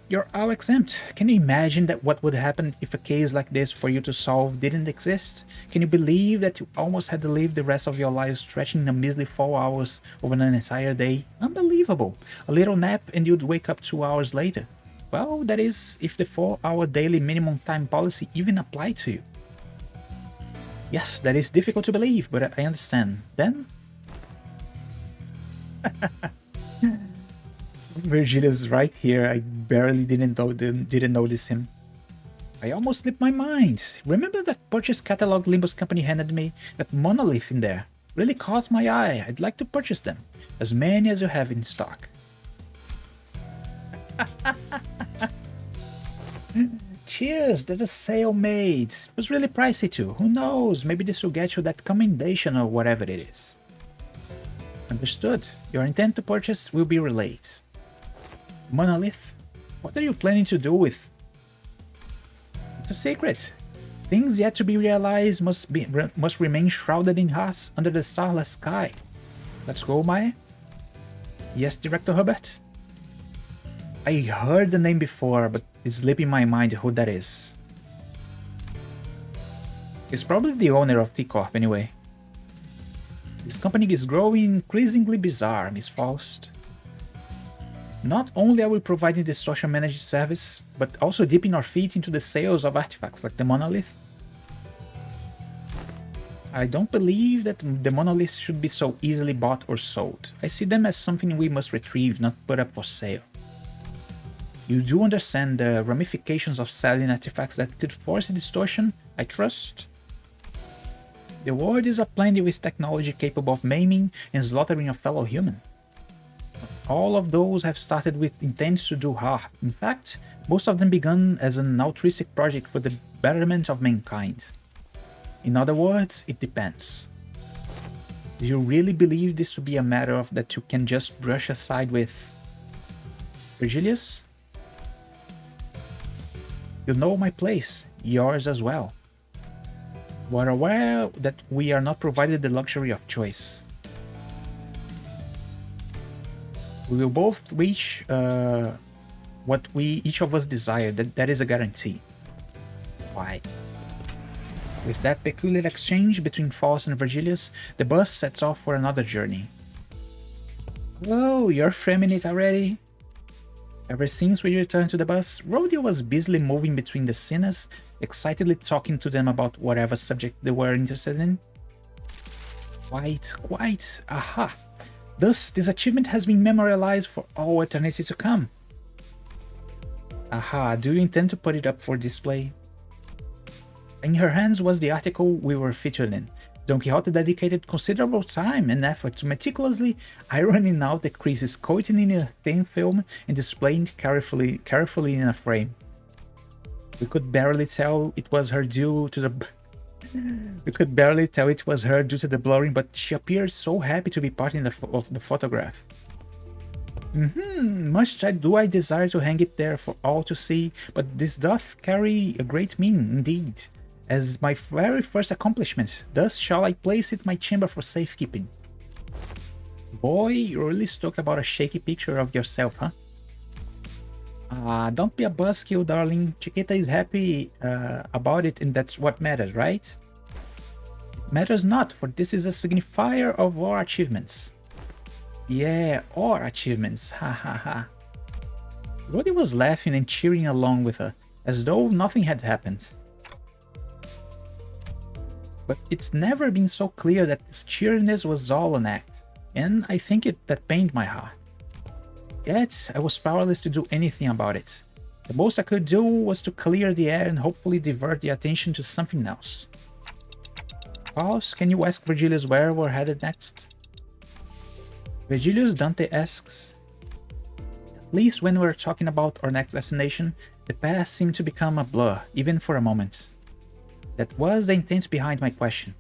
You're all exempt. Can you imagine that what would happen if a case like this for you to solve didn't exist? Can you believe that you almost had to live the rest of your life stretching a measly 4 hours over an entire day? Unbelievable. A little nap and you'd wake up 2 hours later. Well, that is, if the 4-hour daily minimum time policy even applied to you. Yes, that is difficult to believe, but I understand. Then? Virgilius right here. I barely didn't notice him. I almost slipped my mind. Remember that purchase catalog Limbus company handed me? That monolith in there. Really caught my eye. I'd like to purchase them. As many as you have in stock. Cheers, there's a sale made. It was really pricey too. Who knows, maybe this will get you that commendation or whatever it is. Understood. Your intent to purchase will be relayed. Monolith? What are you planning to do with? It's a secret. Things yet to be realized must remain shrouded in hush under the starless sky. Let's go, Maya. Yes, Director Herbert? I heard the name before, but it's slipping my mind who that is. He's probably the owner of T-Corp anyway. This company is growing increasingly bizarre, Miss Faust. Not only are we providing the social managed service, but also dipping our feet into the sales of artifacts like the monolith. I don't believe that the monoliths should be so easily bought or sold. I see them as something we must retrieve, not put up for sale. You do understand the ramifications of selling artifacts that could force a distortion, I trust? The world is aplenty with technology capable of maiming and slaughtering a fellow human. All of those have started with intents to do harm. In fact, most of them began as an altruistic project for the betterment of mankind. In other words, it depends. Do you really believe this to be a matter of that you can just brush aside with... Virgilius? You know my place, yours as well. We're aware that we are not provided the luxury of choice. We will both reach what each of us desire, that is a guarantee. Why? With that peculiar exchange between Faust and Virgilius, the bus sets off for another journey. Oh, you're framing it already? Ever since we returned to the bus, Rodeo was busily moving between the sinners, excitedly talking to them about whatever subject they were interested in. Quite, aha! Thus, this achievement has been memorialized for all eternity to come. Aha, do you intend to put it up for display? In her hands was the article we were featured in. Don Quixote dedicated considerable time and effort to meticulously ironing out the creases, coating in a thin film and displaying carefully in a frame. We could barely tell it was her due to the blurring, but she appeared so happy to be part of the photograph. Do I desire to hang it there for all to see, but this doth carry a great meaning indeed. As my very first accomplishment, thus shall I place it in my chamber for safekeeping. Boy, you're really stoked about a shaky picture of yourself, huh? Don't be a buzzkill, darling. Chiquita is happy about it, and that's what matters, right? It matters not, for this is a signifier of our achievements. Yeah, our achievements. Ha ha ha. Roddy was laughing and cheering along with her, as though nothing had happened. But it's never been so clear that this cheeriness was all an act, and I think that pained my heart. Yet, I was powerless to do anything about it. The most I could do was to clear the air and hopefully divert the attention to something else. Pause, can you ask Virgilius where we're headed next? Virgilius, Dante asks. At least when we're talking about our next destination, the past seemed to become a blur, even for a moment. That was the intent behind my question.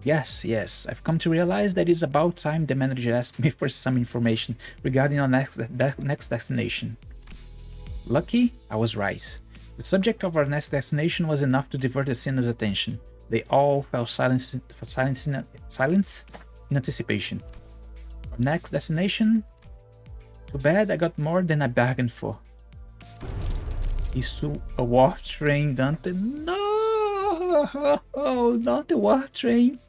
Yes, I've come to realize that it's about time the manager asked me for some information regarding our next destination. Lucky, I was right. The subject of our next destination was enough to divert the sinner's attention. They all fell silent in anticipation. Our next destination? Too bad I got more than I bargained for. Is to a warp train, Dante. No! Oh, not the warp train.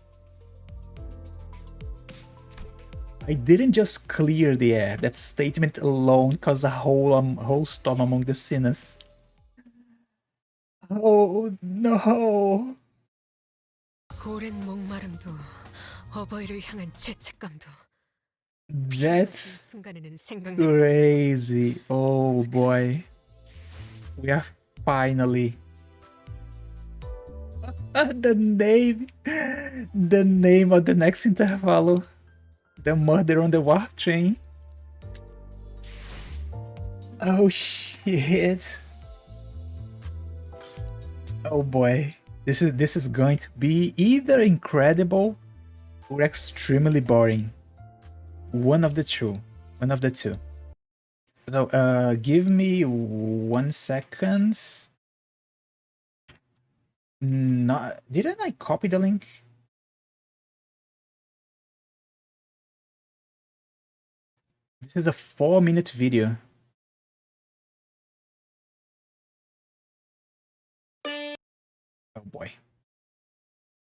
I didn't just clear the air. That statement alone caused a whole storm among the sinners. Oh no! 오랜 목마름도 어버이를 향한 죄책감도 That's 순간에는 생각나지. crazy. Oh boy. We are finally... the name of the next Intervallo. The murder on the warp train. Oh shit. Oh boy. This is going to be either incredible or extremely boring. One of the two. So give me 1 second. No, didn't I copy the link? This is a 4-minute video. Oh boy.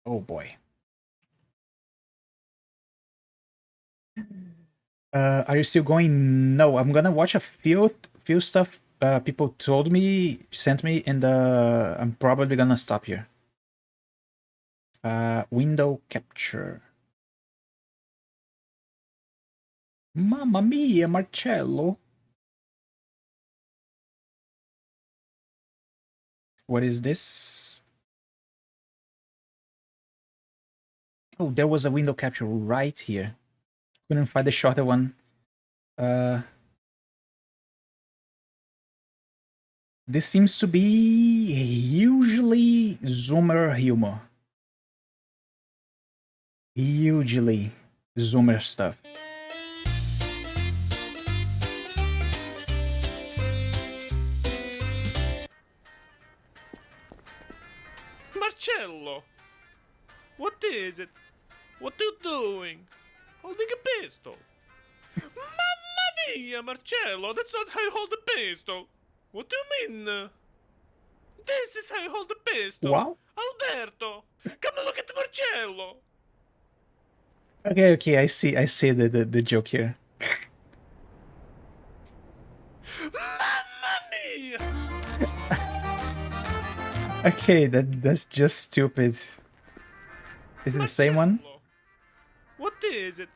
Oh boy. Are you still going? No, I'm gonna watch a few stuff people sent me, and I'm probably gonna stop here. Window capture. Mamma mia, Marcello. What is this? Oh, there was a window capture right here. Couldn't find the shorter one. This seems to be hugely Zoomer humor. Hugely Zoomer stuff. Marcello! What is it? What are you doing? Holding a pistol? Mamma mia, Marcello! That's not how you hold a pistol! What do you mean? This is how you hold a pistol! Wow. Alberto! Come look at Marcello! Okay, I see the joke here. Mamma mia! Okay, that's just stupid. Is it the same one? Marcello, what is it?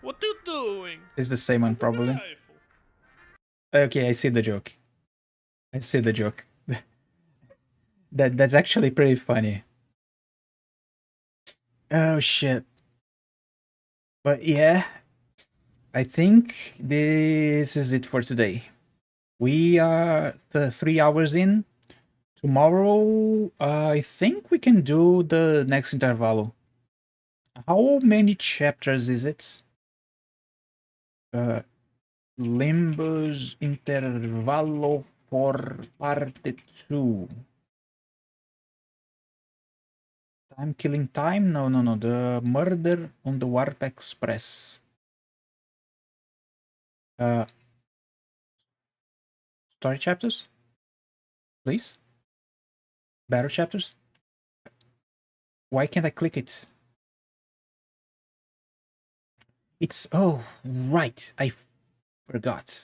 What are you doing? It's the same one, Holding a probably. rifle. Okay, I see the joke. That's actually pretty funny. Oh shit. But yeah, I think this is it for today. We are 3 hours in. Tomorrow, I think we can do the next Intervallo. How many chapters is it? Limbus Intervallo for Pt.2. Time killing time? No. The murder on the Warp Express. Story chapters? Please? Battle chapters? Why can't I click it? It's... oh, right. I forgot.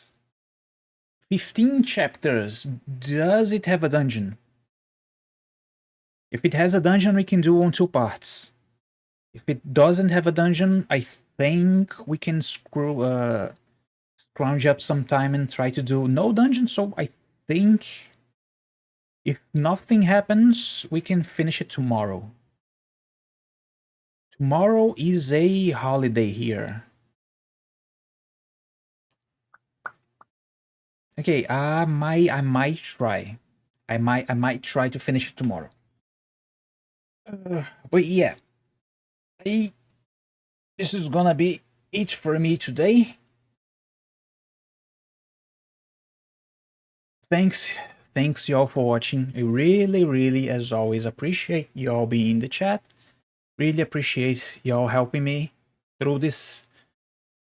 15 chapters. Does it have a dungeon? If it has a dungeon, we can do on 2 parts. If it doesn't have a dungeon, I think we can scrounge up some time and try to do no dungeon. So I think if nothing happens, we can finish it tomorrow. Tomorrow is a holiday here. Okay, I might try. I might try to finish it tomorrow. But yeah, this is gonna be it for me today. Thanks y'all for watching. I really, as always, appreciate y'all being in the chat. Really appreciate y'all helping me through this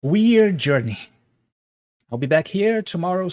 weird journey. I'll be back here tomorrow,